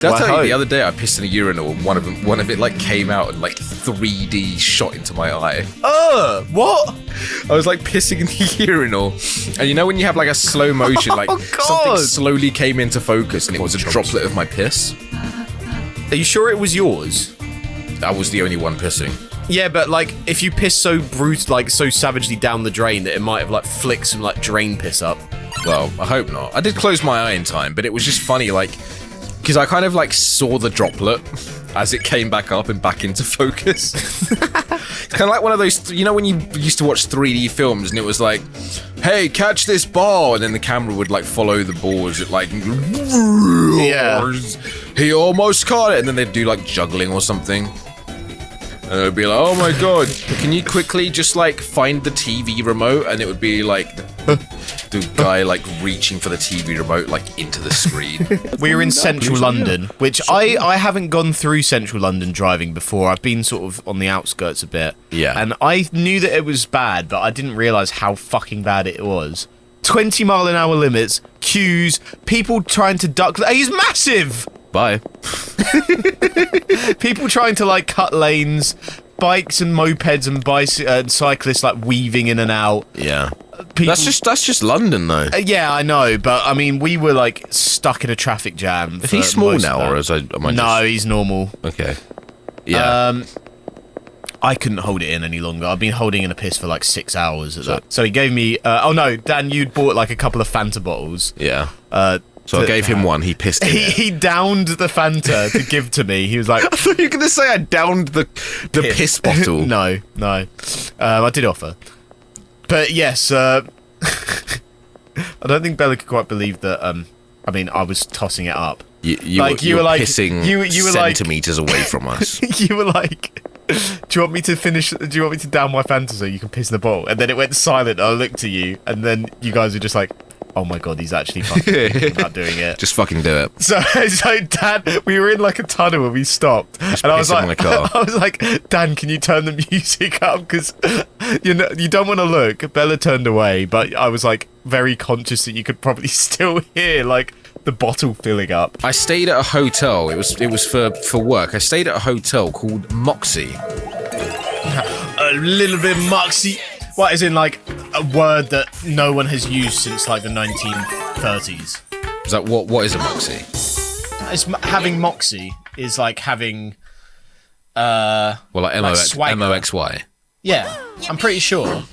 Did I tell you the other day I pissed in a urinal and one of it like came out and like 3D shot into my eye. What? I was like pissing in the urinal, and you know when you have like a slow motion, like something slowly came into focus and it was a droplet of my piss. Are you sure it was yours? I was the only one pissing. Yeah, but like if you piss so so savagely down the drain that it might have like flicked some like drain piss up. Well, I hope not. I did close my eye in time, but it was just funny, like, because I kind of like saw the droplet as it came back up and back into focus. It's kind of like one of those, you know, when you used to watch 3D films and it was like, hey, catch this ball, and then the camera would like follow the ball as it like, yeah, he almost caught it, and then they'd do like juggling or something. And it would be like, oh my god, can you quickly just like find the TV remote? And it would be like the guy like reaching for the TV remote like into the screen. We're in central London, which I haven't gone through central London driving before. I've been sort of on the outskirts a bit. Yeah. And I knew that it was bad, but I didn't realise how fucking bad it was. 20-mile-an-hour limits, queues, people trying to duck. He's massive! Bye. People trying to like cut lanes, bikes and mopeds and cyclists like weaving in and out. Yeah. That's just London though. Yeah, I know, but I mean, we were like stuck in a traffic jam. Is he small now, or No, he's normal. Okay. Yeah. I couldn't hold it in any longer. I've been holding in a piss for like 6 hours at that. So he gave me. Oh no, Dan, you'd bought like a couple of Fanta bottles. Yeah. So I gave him one. He pissed in it. He downed the Fanta to give to me. He was like, I thought you were going to say I downed the piss bottle. No. I did offer. But yes, I don't think Bella could quite believe that. I mean, I was tossing it up. You were pissing centimeters away from us. You were like, do you want me to finish? Do you want me to down my Fanta so you can piss in the bowl? And then it went silent. I looked at you, and then you guys were just like, oh my god, he's actually fucking not doing it. Just fucking do it. So Dan, we were in like a tunnel and we stopped, and I was like, Dan, can you turn the music up? Because you don't want to look. Bella turned away, but I was like very conscious that you could probably still hear like the bottle filling up. I stayed at a hotel. It was for work. I stayed at a hotel called Moxie. A little bit moxie. What, is in like a word that no one has used since like the 1930s? Is that what is a moxie? Having moxie is like having like M-O-X-Y. Yeah, I'm pretty sure.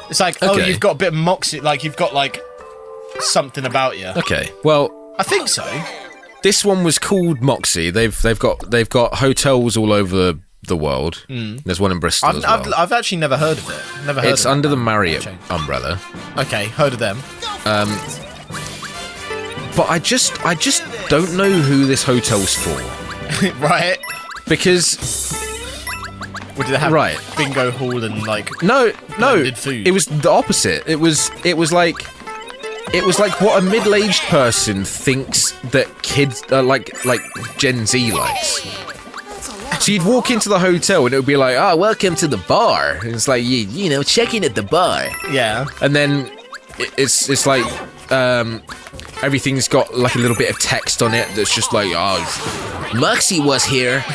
It's like, okay. Oh, you've got a bit of moxie, like you've got like something about you. Okay, well, I think so. This one was called Moxie. They've got hotels all over the world. There's one in Bristol as well. I've actually never heard of it. It's under the Marriott umbrella. Okay, heard of them. But I just don't know who this hotel's for. Right. Because what did it have? Bingo hall and like no food? It was the opposite. It was like what a middle-aged person thinks that kids like Gen Z likes. So you'd walk into the hotel and it would be like, oh, welcome to the bar. And it's like, you know, check in at the bar. Yeah. And then it's like everything's got like a little bit of text on it that's just like, oh, Moxie was here.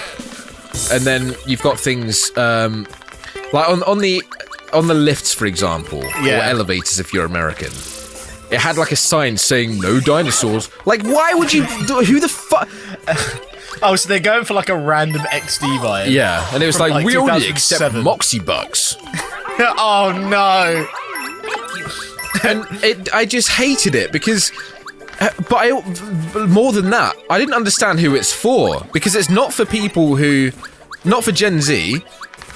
And then you've got things like on the lifts, for example, or elevators if you're American. It had like a sign saying no dinosaurs. Like, why would you? Who the fuck? Oh, so they're going for like a random XD vibe. Yeah, and it was like we only accept Moxie bucks. Oh no! And I just hated it because, more than that, I didn't understand who it's for, because it's not for people not for Gen Z.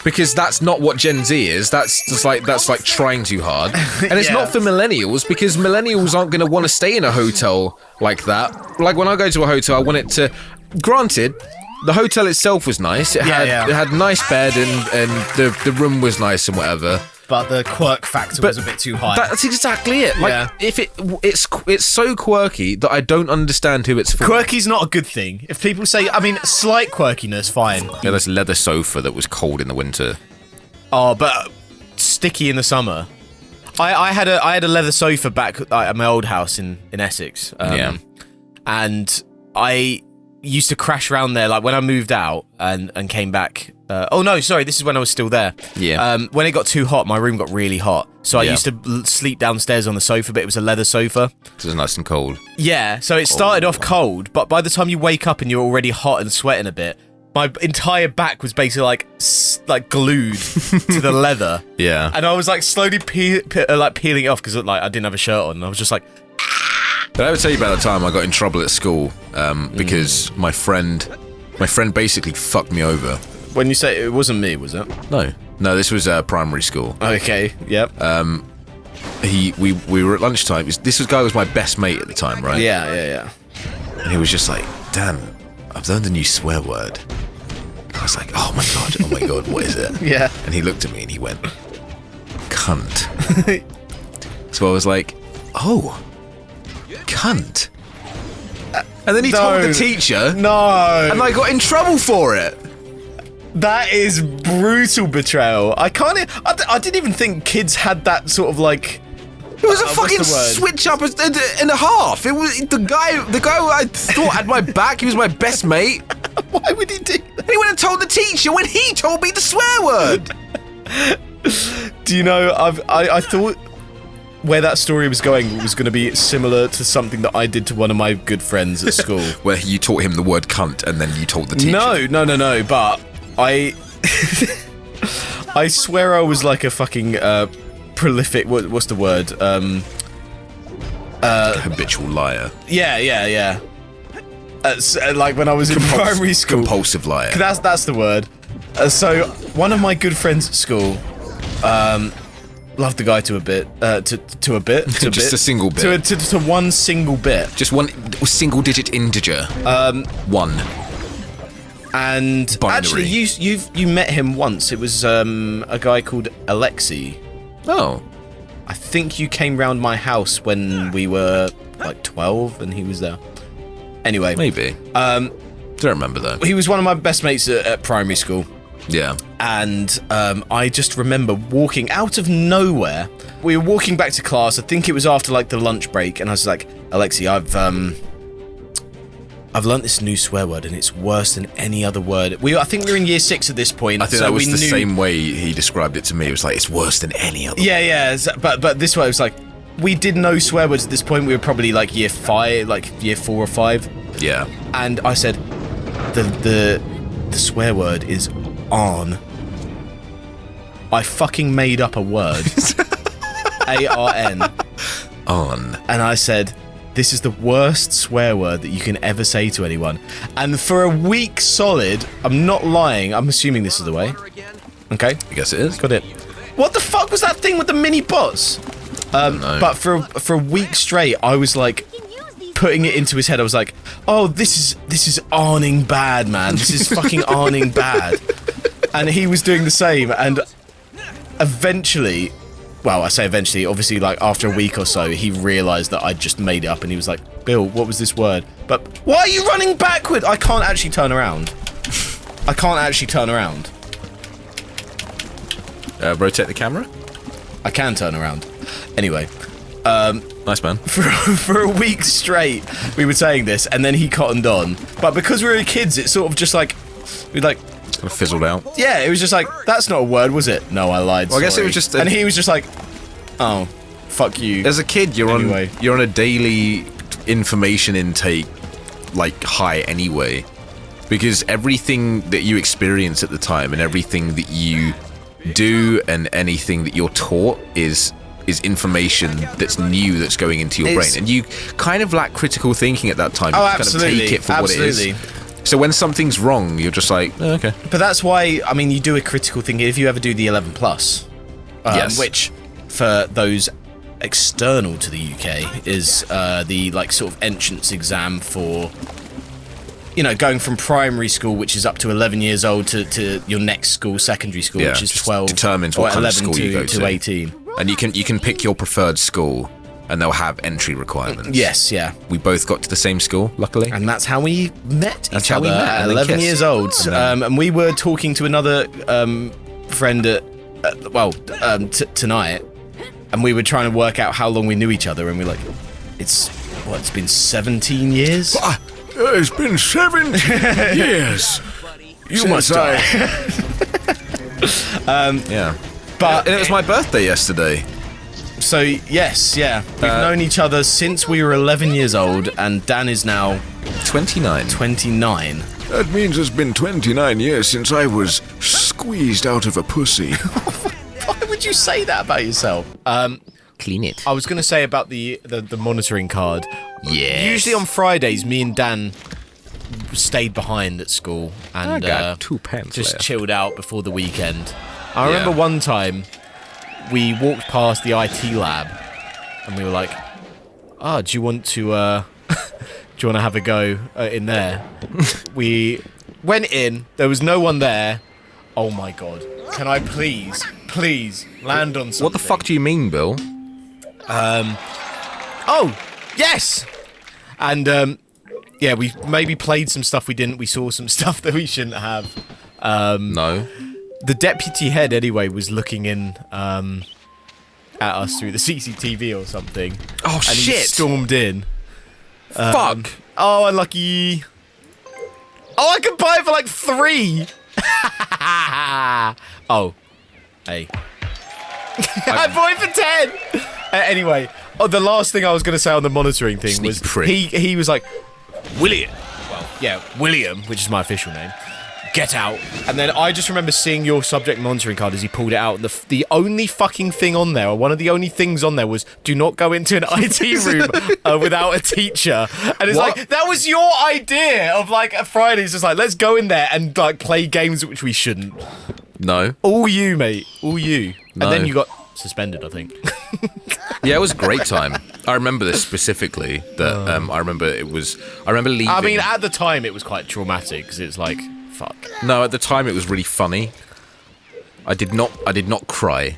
Because that's not what Gen Z is. That's like trying too hard. And it's not for millennials, because millennials aren't going to want to stay in a hotel like that. Like when I go to a hotel, I want it to. Granted, the hotel itself was nice. It had a nice bed and the room was nice and whatever. But the quirk factor was a bit too high. That's exactly it. Like, if it's so quirky that I don't understand who it's for. Quirky's not a good thing. If people say, I mean, slight quirkiness, fine. Yeah, this leather sofa that was cold in the winter. Oh, but sticky in the summer. I had a leather sofa back at my old house in Essex. And used to crash around there. Like when I moved out and came back. Oh no, sorry, this is when I was still there. Yeah. When it got too hot, my room got really hot. So I used to sleep downstairs on the sofa, but it was a leather sofa. It was nice and cold. Yeah, so it started off cold, but by the time you wake up and you're already hot and sweating a bit, my entire back was basically like glued to the leather. Yeah. And I was like slowly peeling it off because like I didn't have a shirt on. And I was just like. But I would tell you about the time I got in trouble at school because my friend basically fucked me over. When you say it wasn't me, was it? No, this was primary school. Okay, yep. We were at lunchtime. This guy was my best mate at the time, right? Yeah. And he was just like, Dan, I've learned a new swear word. I was like, oh my god, what is it? Yeah. And he looked at me and he went, cunt. So I was like, oh, cunt. And then he told the teacher. No. And I got in trouble for it. That is brutal betrayal. I didn't even think kids had that sort of like. It was a fucking switch up and a half. It was the guy who I thought had my back. He was my best mate. Why would he do that? And he went and told the teacher when he told me the swear word. Do you know? I thought where that story was going to be similar to something that I did to one of my good friends at school, where you taught him the word cunt and then you told the teacher. No. But I swear I was like a fucking prolific. What's the word? Habitual liar. Yeah. Like when I was in primary school. Compulsive liar. That's the word. So one of my good friends at school, loved the guy to a bit. Just a single bit. To one single bit. Just one single digit integer. One. And binary. Actually, you met him once. It was a guy called Alexei. Oh. I think you came round my house when we were like 12 and he was there. Anyway. Maybe. Don't remember though. He was one of my best mates at primary school. Yeah. And I just remember walking out of nowhere. We were walking back to class. I think it was after like the lunch break. And I was like, Alexei, I've learnt this new swear word and it's worse than any other word. I think we were in year 6 at this point. I think that was the same way he described it to me. It was like, it's worse than any other word. Yeah. But this way it was like, we did know swear words at this point. We were probably like year 5, like year 4 or 5. Yeah. And I said, the swear word is on. I fucking made up a word. A-R-N. On. And I said, this is the worst swear word that you can ever say to anyone. And for a week solid, I'm not lying, I'm assuming this is the way. Okay. I guess it is. Got it. What the fuck was that thing with the mini bots? But for a week straight, I was like putting it into his head. I was like, oh, this is arning bad, man. This is fucking arning bad. And he was doing the same. And eventually, well, I say eventually, obviously, like after a week or so, he realised that I'd just made it up, and he was like, Bill, what was this word? But why are you running backward? I can't actually turn around. Rotate the camera? I can turn around. Anyway. Nice, man. For a week straight, we were saying this, and then he cottoned on. But because we were kids, it sort of just like, we'd like... Kind of fizzled out. Yeah, it was just like, that's not a word, was it? No, I lied. Well, I guess it was just... And he was just like, oh, fuck you. As a kid, you're on a daily information intake, like, high anyway. Because everything that you experience at the time and everything that you do and anything that you're taught is information that's new that's going into your brain. And you kind of lack critical thinking at that time. You kind of take it for what it is. So when something's wrong, you're just like, oh, okay. But that's why, I mean, you do a critical thinking if you ever do the 11 plus, yes. Which for those external to the UK is the like sort of entrance exam for, you know, going from primary school, which is up to 11 years old, to your next school, secondary school, which is 12. Determines what kind of school you go to 18. And you can pick your preferred school, and they'll have entry requirements. Yes, yeah. We both got to the same school, luckily. And that's how we met each other at 11 years old. And we were talking to another friend tonight, and we were trying to work out how long we knew each other, and we're like, it's been 17 years? It's been 17 years. You must die. Yeah. But And it was my birthday yesterday. So, yes, yeah. We've known each other since we were 11 years old, and Dan is now 29. 29. That means it's been 29 years since I was squeezed out of a pussy. Why would you say that about yourself? Clean it. I was going to say about the monitoring card. Yeah. Usually on Fridays, me and Dan stayed behind at school and I got 2 pence just left. chilled out before the weekend. I remember one time we walked past the IT lab and we were like, do you want to have a go in there? We went in, there was no one there. Oh my god. Can I please land on something? What the fuck do you mean, Bill? Oh, yes! And, yeah, we maybe played some stuff we didn't. We saw some stuff that we shouldn't have. No. The deputy head, anyway, was looking in at us through the CCTV or something. Oh, and shit! he stormed in. Fuck! Oh, unlucky. Oh, I could buy it for like 3! Oh. Hey. I bought it for 10! Anyway, the last thing I was going to say on the monitoring thing Sneaky was prick. he was like, William. Well, yeah, William, which is my official name. Get out. And then I just remember seeing your subject monitoring card as he pulled it out. And the only fucking thing on there, or one of the only things on there was, do not go into an IT room without a teacher. And it's What? like, that was your idea of like a Friday. It's just like, let's go in there and like play games which we shouldn't. No. All you, mate. All you. No. And then you got suspended, I think. Yeah, it was a great time. I remember this specifically. That I remember leaving. I mean, at the time, it was quite traumatic because it's like, fuck. No, at the time it was really funny. I did not cry.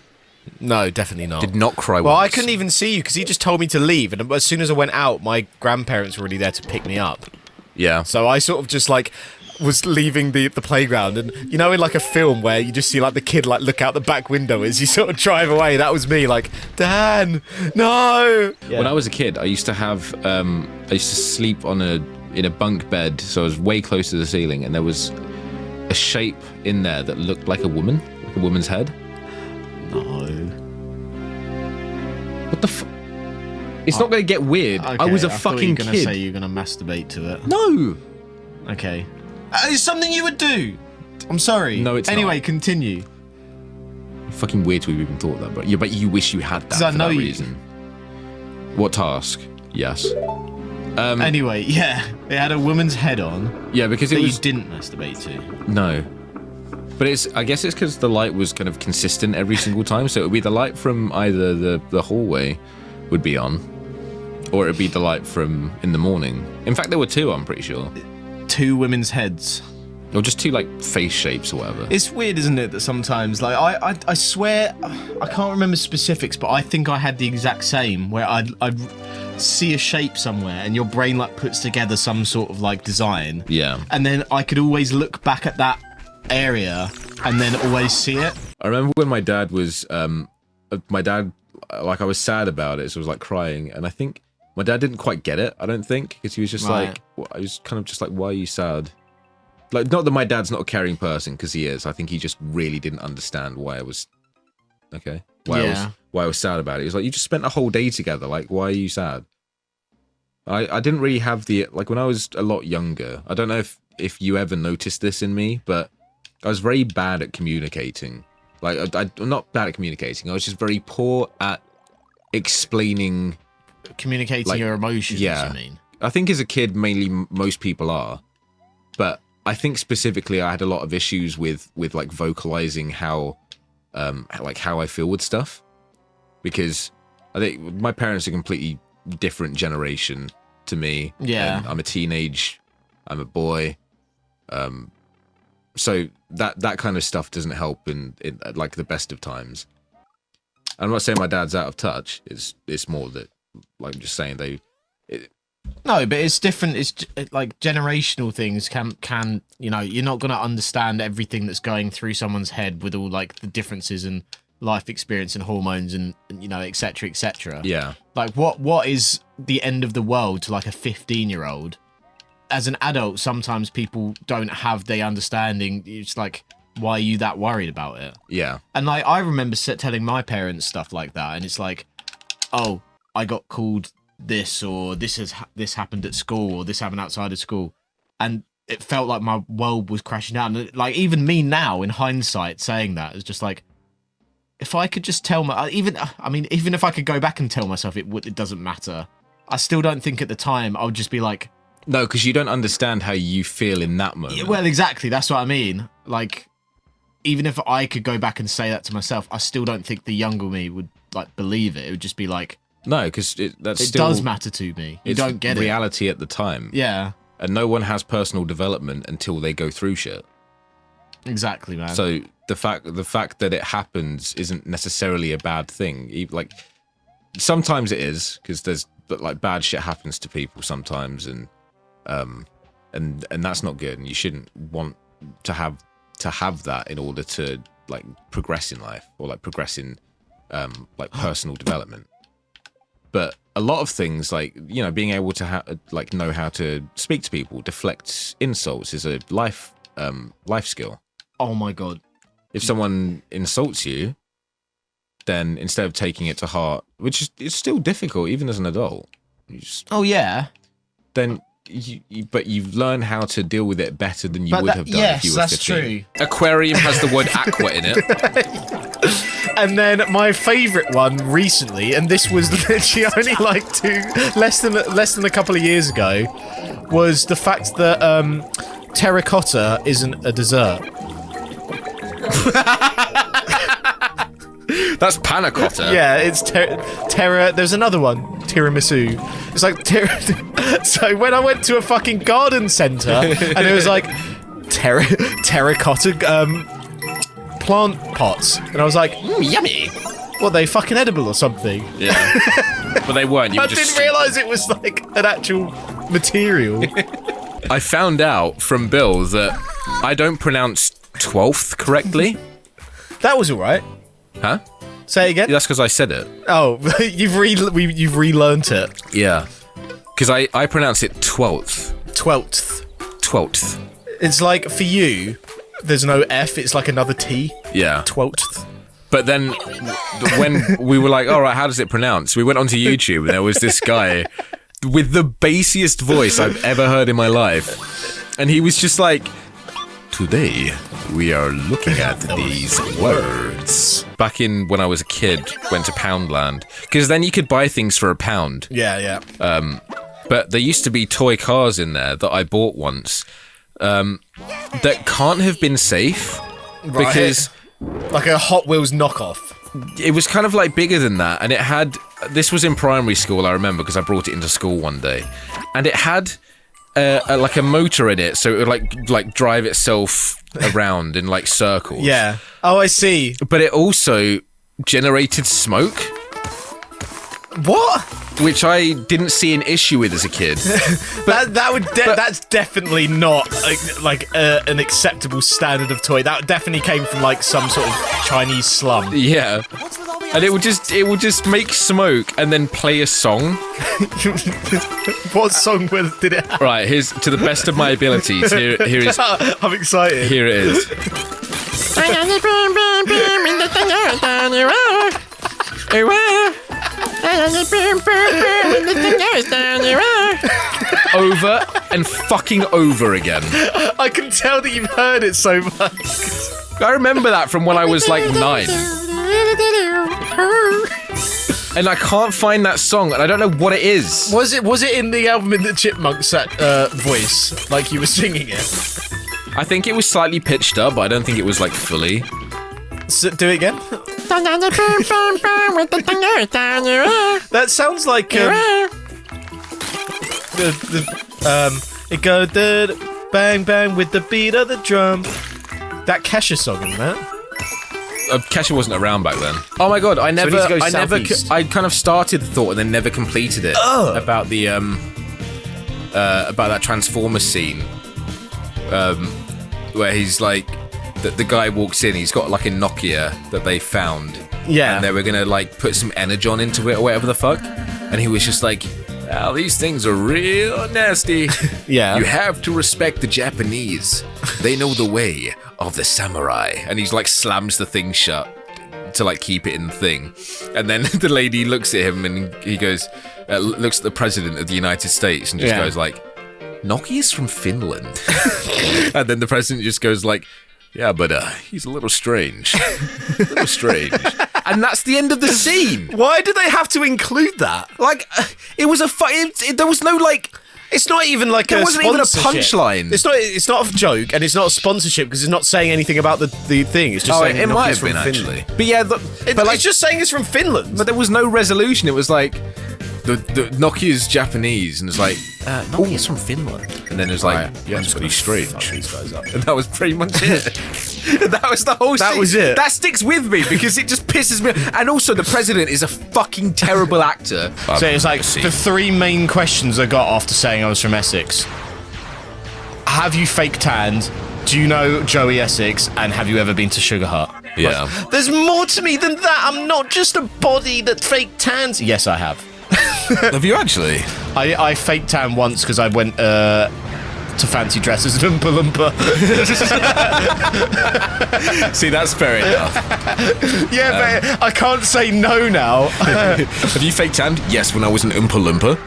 No, definitely not. Did not cry Well, once. I couldn't even see you because he just told me to leave, and as soon as I went out, my grandparents were already there to pick me up. Yeah. So I sort of just like was leaving the playground, and you know, in like a film where you just see like the kid like look out the back window as you sort of drive away. That was me, like, Dan, no. Yeah. When I was a kid, I used to have I used to sleep in a bunk bed, so I was way close to the ceiling, and there was a shape in there that looked like a woman's head. No. What the fuck? It's not going to get weird. Okay, I was a thought fucking you were gonna kid. say you're gonna masturbate to it. No. Okay. It's something you would do. I'm sorry. No, it's anyway, not. Continue. Fucking weird to have even thought that, but you wish you had that 'Cause for I know that you. reason. What task? Yes. Anyway, yeah, it had a woman's head on Yeah, because it that was you didn't masturbate to. no. But I guess it's because the light was kind of consistent every single time, so it would be the light from either the hallway would be on, or it would be the light from in the morning. In fact, there were 2, I'm pretty sure. 2 women's heads. Or just 2 like face shapes or whatever. It's weird, isn't it, that sometimes, like, I swear, I can't remember specifics, but I think I had the exact same, where I'd see a shape somewhere, and your brain, like, puts together some sort of, like, design. Yeah. And then I could always look back at that area, and then always see it. I remember when my dad was, like, I was sad about it, so I was, like, crying, and I think my dad didn't quite get it, I don't think, because he was just Right. like, I was kind of just like, why are you sad? Like, not that my dad's not a caring person, because he is. I think he just really didn't understand why I was, why I was sad about it. He was like, you just spent a whole day together, like, why are you sad? I didn't really have like, when I was a lot younger, I don't know if you ever noticed this in me, but I was very bad at communicating. Like, I'm not bad at communicating, I was just very poor at explaining. Communicating Like, your emotions, yeah. I mean. I think as a kid, mainly most people are, but I think specifically I had a lot of issues with like vocalizing how I feel with stuff, because I think my parents are a completely different generation to me. Yeah. And I'm a teenage, I'm a boy, so that kind of stuff doesn't help in like the best of times. I'm not saying my dad's out of touch. It's more that, like I'm just saying, No, but it's different. It's like generational things can you know, you're not gonna understand everything that's going through someone's head with all like the differences in life experience and hormones and you know, etc., etc. yeah. Like what is the end of the world to like a 15-year-old? as an adult, sometimes people don't have the understanding. It's like, why are you that worried about it? Yeah. And like, I remember telling my parents stuff like that, and it's like, oh, I got called this, or this happened at school, or this happened outside of school, and it felt like my world was crashing down. And like, even me now, in hindsight, saying that is just like, if I could just tell even if I could go back and tell myself it doesn't matter, I still don't think at the time I would just be like, no, because you don't understand how you feel in that moment. Well, exactly. That's what I mean. Like, even if I could go back and say that to myself, I still don't think the younger me would like believe it. It would just be like, no, because it does matter to me. You don't get reality at the time. Yeah. And no one has personal development until they go through shit. Exactly, man. So the fact that it happens isn't necessarily a bad thing. Like, sometimes it is, because there's like bad shit happens to people sometimes, and that's not good, and you shouldn't want to have that in order to like progress in life, or like progress in like personal development. But a lot of things, like, you know, being able to know how to speak to people, deflect insults, is a life skill. Oh my god! If someone insults you, then instead of taking it to heart, which is it's still difficult even as an adult. Oh yeah. Then but you've learned how to deal with it better than you would have done if you were 15. Yes, that's true. Aquarium has the word aqua in it. And then my favourite one recently, and this was literally only like less than a couple of years ago, was the fact that terracotta isn't a dessert. That's panna cotta. Yeah, it's there's another one, tiramisu. It's like so when I went to a fucking garden centre and it was like terracotta plant pots, and I was like, yummy. What, they fucking edible or something? Yeah. But they weren't. I didn't realise it was like an actual material. I found out from Bill that I don't pronounce 12th correctly. That was alright. Huh? Say it again? That's because I said it. Oh, you've relearnt it. Yeah. Because I pronounce it 12th. 12th. It's like, for you, there's no F, it's like another T. Yeah. 12th. But then, when we were like, all right, how does it pronounce? We went onto YouTube and there was this guy with the bassiest voice I've ever heard in my life. And he was just like, today, we are looking at these words. Back in when I was a kid, went to Poundland. Because then you could buy things for £1. Yeah. But there used to be toy cars in there that I bought once that can't have been safe. Right. Because... like a Hot Wheels knockoff. It was kind of like bigger than that, and it had... This was in primary school, I remember, because I brought it into school one day. And it had... like a motor in it, so it would like drive itself around in like circles. Yeah. Oh, I see. But it also generated smoke. What? Which I didn't see an issue with as a kid. But that's definitely not like an acceptable standard of toy. That definitely came from like some sort of Chinese slum. Yeah. And it would just make smoke and then play a song. What song did it have? Right, here's to the best of my abilities. Here is. I'm excited. Here it is. Over and fucking over again. I can tell that you've heard it so much. I remember that from when I was like 9. And I can't find that song, and I don't know what it is. Was it in the album in the Chipmunks voice, like you were singing it? I think it was slightly pitched up, but I don't think it was like fully. So, do it again. That sounds like it go bang bang with the beat of the drum. That Kesha song, isn't that? Kesha wasn't around back then. Oh my god, I kind of started the thought and then never completed it. About the about that Transformers scene, where he's like, the guy walks in, he's got like a Nokia that they found. Yeah. And they were gonna like put some energon into it or whatever the fuck. And he was just like, Well, these things are real nasty. Yeah. You have to respect the Japanese. They know the way of the samurai. And he's like slams the thing shut to like keep it in the thing. And then the lady looks at him and he goes, looks at the president of the United States and just goes like, Nokia's from Finland. And then the president just goes like, yeah, but he's a little strange. And that's the end of the scene. Why do they have to include that? Like, it was there was no like... It's not even like there wasn't even a punchline. It's not a joke, and it's not a sponsorship because it's not saying anything about the thing. It's just saying it might have been Finland. actually. But yeah, but like, it's just saying it's from Finland. But there was no resolution. It was like the Nokia's Japanese, and it's like Nokia's from Finland, and then it was like, yeah, it's pretty strange. These guys up. And that was pretty much it. That was the whole. That was it. That sticks with me because it just pisses me. And also, the president is a fucking terrible actor. So it's like the three main questions I got after saying I was from Essex. Have you fake tanned? Do you know Joey Essex? And have you ever been to Sugar Hut? Yeah. Like, there's more to me than that. I'm not just a body that fake tans. Yes, I have. Have you actually? I fake tan once because I went to fancy dresses and Oompa Loompa. See, that's fair enough. Yeah, but I can't say no now. Have you fake tanned? Yes, when I was an Oompa Loompa.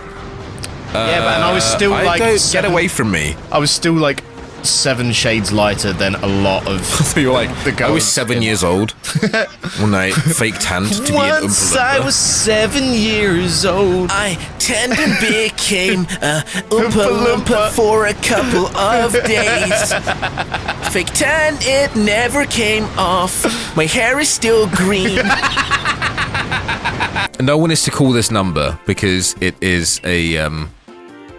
Yeah, but and I was still like... Get away from me. I was still like 7 shades lighter than a lot of... So you're like, I was 7 years old when I fake tanned to be an Oompa Once Loompa. I was 7 years old. I tanned and became a Oompa Loompa for a couple of days. Fake tan, it never came off. My hair is still green. No one is to call this number because it is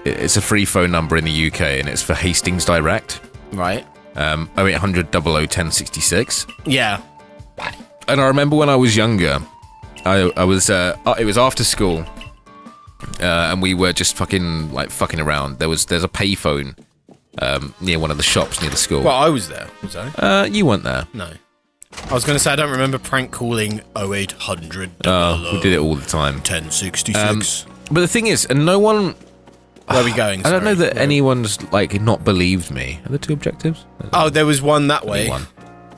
it's a free phone number in the UK and it's for Hastings Direct. Right. 0800 00 1066. Yeah. And I remember when I was younger, I was it was after school, and we were just fucking around. There's a payphone near one of the shops near the school. Well, I was there, was I? You weren't there. No. I was going to say, I don't remember prank calling 0800 We did it all the time. 1066. But the thing is, and no one... Where are we going? I don't know that anyone's like not believed me. Are there 2 objectives? Oh, there was one that way. One.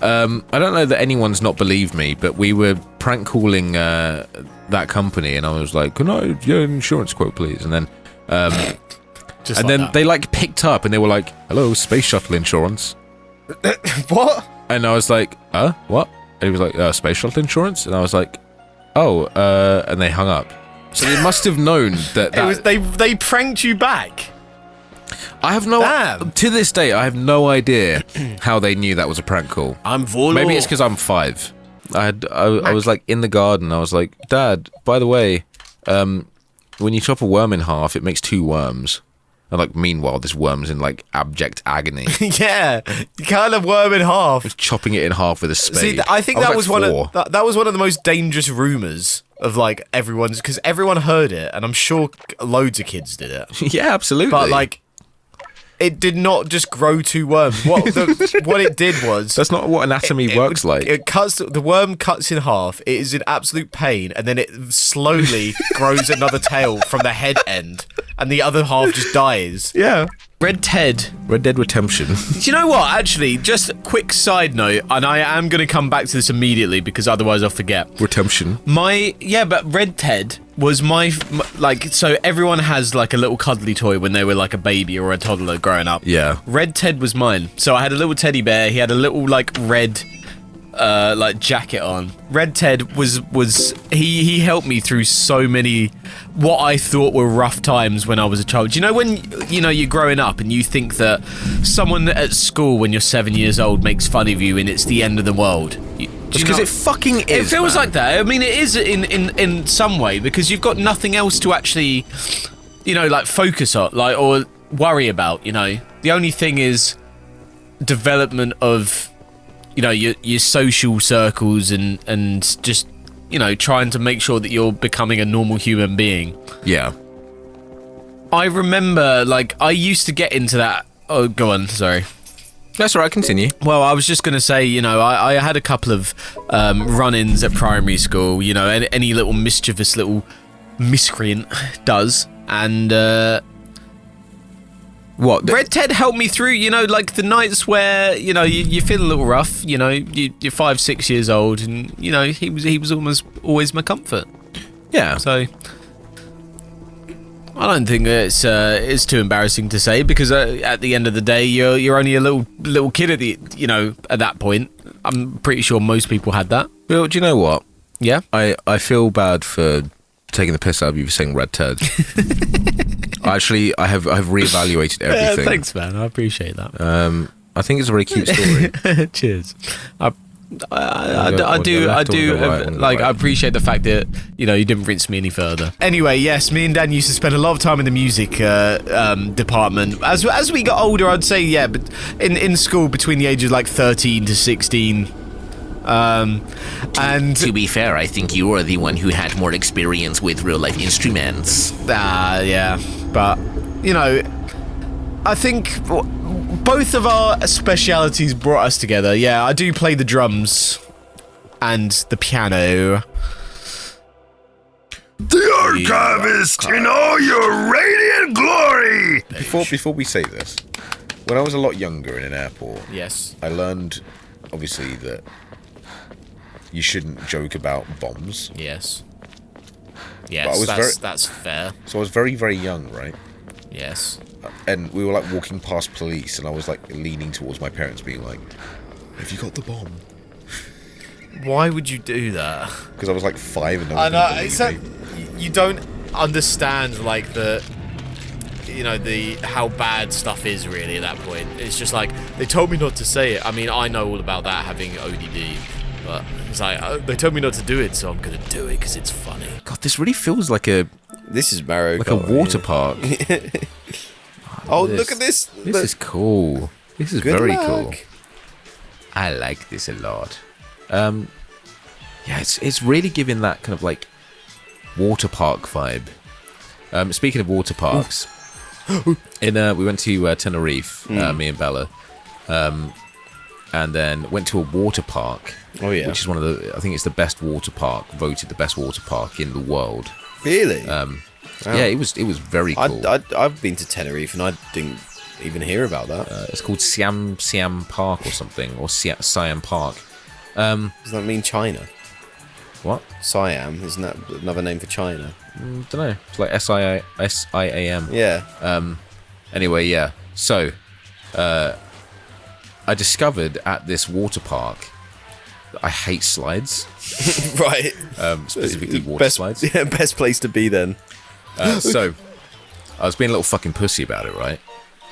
I don't know that anyone's not believed me, but we were prank calling that company, and I was like, "Can I get an insurance quote, please?" And then, they like picked up, and they were like, "Hello, space shuttle insurance." What? And I was like, what?" And he was like, "Space shuttle insurance," and I was like, "Oh," and they hung up. So they must have known that. They pranked you back. I have no. Damn. To this day, I have no idea how they knew that was a prank call. I'm Volo. Maybe it's because I'm 5. I was like in the garden. I was like, Dad, by the way, when you chop a worm in half, it makes 2 worms. And like, meanwhile, this worm's in like abject agony. Yeah, you cut a worm in half. Just chopping it in half with a spade. See, I think that was like that was one of the most dangerous rumors of like everyone's, because everyone heard it, and I'm sure loads of kids did it. Yeah, absolutely. But like, it did not just grow 2 worms. What it did was, that's not what anatomy works like. The worm cuts in half. It is in absolute pain, and then it slowly grows another tail from the head end, and the other half just dies. Yeah. Red Dead Redemption. Do you know what? Actually, just a quick side note, and I am going to come back to this immediately because otherwise I'll forget. Redemption. But Red Ted was my like, so everyone has like a little cuddly toy when they were like a baby or a toddler growing up. Yeah. Red Ted was mine. So I had a little teddy bear. He had a little like red like jacket on. Red Ted was he helped me through so many what I thought were rough times when I was a child. Do you know when you're growing up and you think that someone at school when you're 7 years old makes fun of you and it's the end of the world? Because it fucking is. It feels man. like that. I mean, it is in some way because you've got nothing else to actually, like focus on, like or worry about. The only thing is development of, your social circles and just, trying to make sure that you're becoming a normal human being. Yeah. I remember, like, I used to get into that. Oh, go on. Sorry. That's all right, continue. Well, I was just going to say, I had a couple of run-ins at primary school, any little mischievous little miscreant does. And What? Red Ted helped me through, like the nights where, you feel a little rough, you're 5, 6 years old, and, he was almost always my comfort. Yeah. So I don't think it's too embarrassing to say, because at the end of the day, you're only a little kid at that point. I'm pretty sure most people had that. Well, do you know what? Yeah. I feel bad for taking the piss out of you for saying Red Ted. Actually, I have reevaluated everything. Thanks, man. I appreciate that. I think it's a very cute story. Cheers. I do. I appreciate the fact that you didn't rinse me any further. Anyway, yes, me and Dan used to spend a lot of time in the music department. As we got older, I'd say but in school between the ages like 13 to 16. And to be fair, I think you were the one who had more experience with real life instruments. Yeah, but I think both of our specialities brought us together. Yeah, I do play the drums and the piano. The Archivist in all your radiant glory! Before we say this, when I was a lot younger in an airport, Yes. I learned, obviously, that you shouldn't joke about bombs. Yes. But Yes, that's fair. So I was very, very young, right? Yes. And we were like walking past police, and I was like leaning towards my parents, being like, "Have you got the bomb?" Why would you do that? Because I was like 5 and no I one know. believed Except me. you don't understand like the how bad stuff is really at that point. It's just like they told me not to say it. I mean, I know all about that having ODD, but it's like they told me not to do it, so I'm gonna do it because it's funny. God, this really feels like a This is Mario like Kart, a water park. Oh, look at this. This is cool. This is Good very luck. cool. I like this a lot. Yeah, it's really giving that kind of like water park vibe. Speaking of water parks, we went to Tenerife, me and Bella, and then went to a water park. Oh, yeah. Which is I think it's the best water park, voted the best water park in the world. Really? Yeah, it was very cool. I've been to Tenerife and I didn't even hear about that. It's called Siam Park or something, or Siam Park. Does that mean China? What? Siam, isn't that another name for China? Don't know. It's like SIAM. Yeah. Anyway, yeah. So, I discovered at this water park that I hate slides. Right. Specifically water slides. Yeah, best place to be then. So, I was being a little fucking pussy about it, right?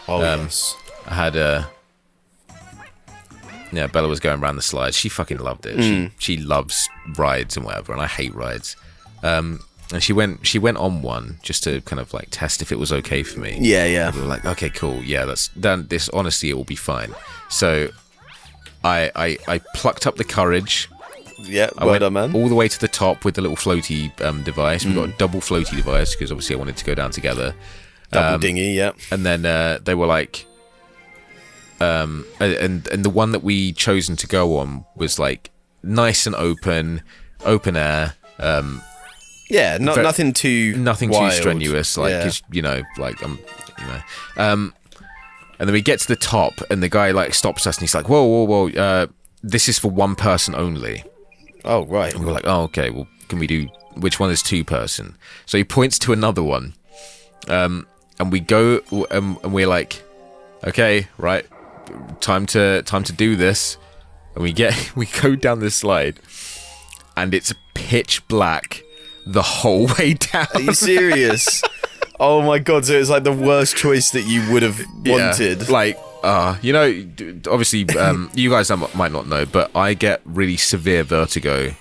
Oh, yes. I had Bella was going around the slides. She fucking loved it. She loves rides and whatever, and I hate rides. And she went on one just to kind of like test if it was okay for me. Yeah, yeah. We were like, okay, cool. Yeah, that's done. This honestly, it will be fine. So I plucked up the courage. Yeah, I went all the way to the top with the little floaty device. We got a double floaty device because obviously I wanted to go down together. Double dinghy, yeah. And then they were like, and the one that we chosen to go on was like nice and open air. Yeah, nothing too wild. Too strenuous, like Yeah. 'cause, and then we get to the top, and the guy like stops us, and he's like, "Whoa! This is for one person only." Oh, right. And we're like, "Oh, okay. Well, can we do which one is 2-person?" So he points to another one, and we go, and we're like, "Okay, right, time to do this." And we go down this slide, and it's pitch black the whole way down. Are you serious? Oh my god, so it's like the worst choice that you would have wanted. Yeah, like, obviously, you guys might not know, but I get really severe vertigo.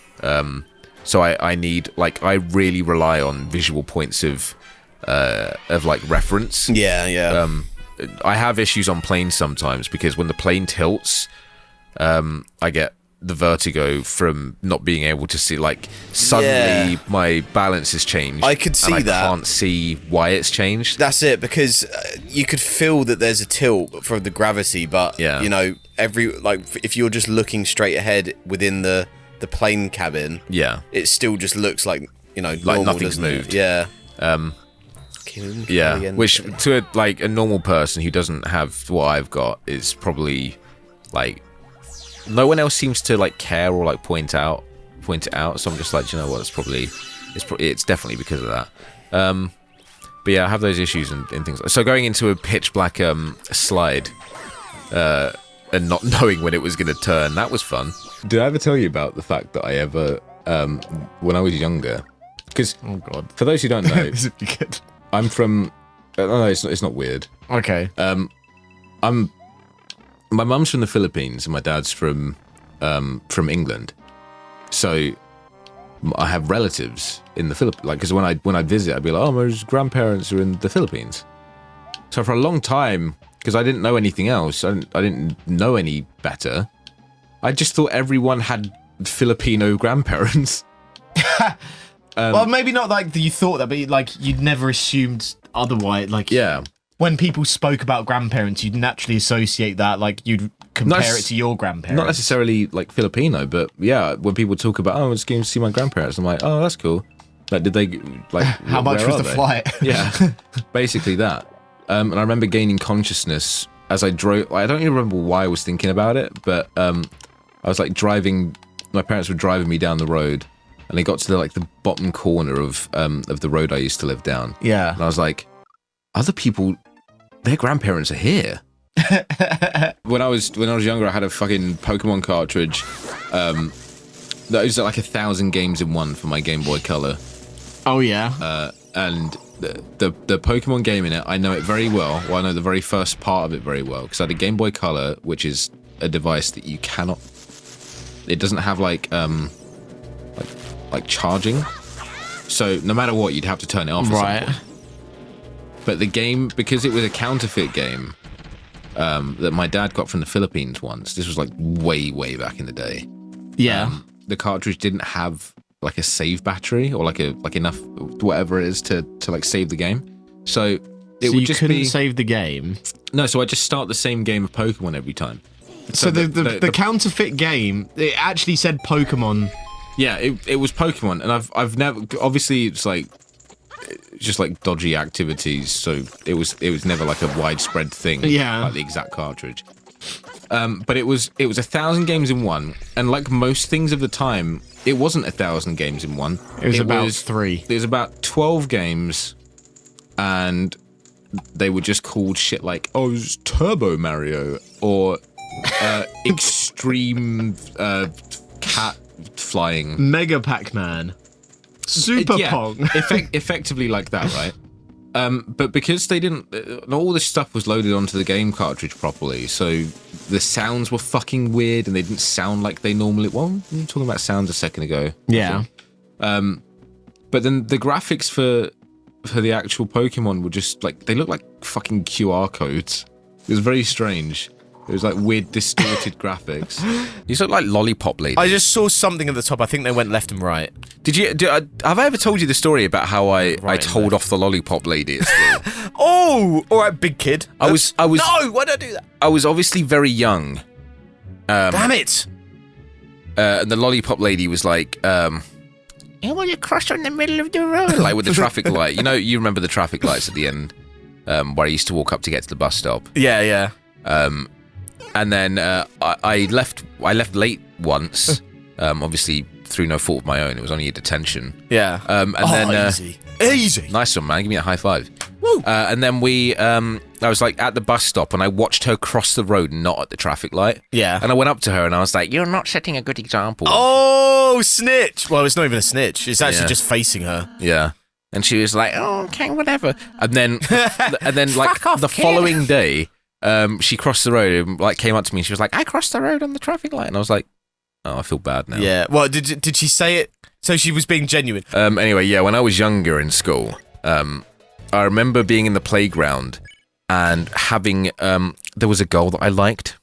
So I need, like, I really rely on visual points of like reference. Yeah. I have issues on planes sometimes because when the plane tilts, I get the vertigo from not being able to see, like, suddenly my balance has changed. I could see and that. I can't see why it's changed. That's it, because you could feel that there's a tilt from the gravity, but Yeah. if you're just looking straight ahead within the plane cabin, Yeah. it still just looks like Like normal, nothing's doesn't it? moved. Yeah. vacuum. Yeah, which to a normal person who doesn't have what I've got is probably like no one else seems to like care or like point it out. So I'm just like, you know what? It's definitely because of that. But yeah, I have those issues and things. So going into a pitch black slide and not knowing when it was going to turn, that was fun. Did I ever tell you about the fact that I ever when I was younger? Because for those who don't know, This would be good. I'm from. No, it's not weird. Okay. My mum's from the Philippines and my dad's from England, so I have relatives in the Philippines. Like, because when I visit, I'd be like, oh, my grandparents are in the Philippines. So for a long time, because I didn't know anything else, I didn't know any better. I just thought everyone had Filipino grandparents. Well, maybe not like you thought that, but like you'd never assumed otherwise. Like, yeah. When people spoke about grandparents, you'd naturally associate that, like you'd compare it to your grandparents. Not necessarily like Filipino, but yeah, when people talk about, oh, I'm just going to see my grandparents, I'm like, oh, that's cool. Like, did they, like, how much was the flight? Yeah, basically that. And I remember gaining consciousness as I drove. I don't even remember why I was thinking about it, but I was like driving. My parents were driving me down the road, and they got to the bottom corner of the road I used to live down. Yeah, and I was like, other people, their grandparents are here. When I was younger, I had a fucking Pokemon cartridge. That was like 1,000 games in one for my Game Boy Color. Oh yeah. And the Pokemon game in it, I know it very well. Well, I know the very first part of it very well because I had a Game Boy Color, which is a device that you cannot. It doesn't have like charging, so no matter what, you'd have to turn it off. Right. But the game, because it was a counterfeit game that my dad got from the Philippines once. This was like way back in the day. Yeah. The cartridge didn't have like a save battery or like enough whatever it is to like save the game. So it would just couldn't save the game. No, so I just start the same game of Pokemon every time. So the counterfeit game, it actually said Pokemon. Yeah, it was Pokemon, and I've never, obviously it's just like dodgy activities, so it was never like a widespread thing. Yeah, like the exact cartridge. But it was 1,000 games in one, and like most things of the time, it wasn't 1,000 games in one. It was about 3. It was about 12 games, and they were just called shit like, oh, it was Turbo Mario or Extreme Cat Flying, Mega Pac-Man, Super Pong. Effectively like that, right? But because they didn't, all this stuff was loaded onto the game cartridge properly, so the sounds were fucking weird and they didn't sound like they normally. Well, we were talking about sounds a second ago. Yeah. But then the graphics for the actual Pokemon were just like, they looked like fucking QR codes. It was very strange. It was like weird, distorted graphics. These look like lollipop ladies. I just saw something at the top. I think they went left and right. Have I ever told you the story about how I told off the lollipop lady at school? Oh, all right, big kid. I was. No, why don't I do that? I was obviously very young. Damn it! And the lollipop lady was like, "You want to cross on the middle of the road?" Like with the traffic light. You remember the traffic lights at the end, where I used to walk up to get to the bus stop. Yeah. And then I left late once, obviously through no fault of my own. It was only a detention. Yeah. And then easy. Nice one, man. Give me a high five. Woo. And then I was like at the bus stop, and I watched her cross the road, not at the traffic light. Yeah. And I went up to her, and I was like, "You're not setting a good example." Oh, snitch! Well, it's not even a snitch. It's actually just facing her. Yeah. And she was like, "Oh, okay, whatever." And then like off, the kid. following day, she crossed the road and like came up to me and she was like, "I crossed the road on the traffic light," and I was like, "Oh, I feel bad now." Yeah. Well, did she say it? So she was being genuine. Anyway, yeah. When I was younger in school, I remember being in the playground and having there was a girl that I liked,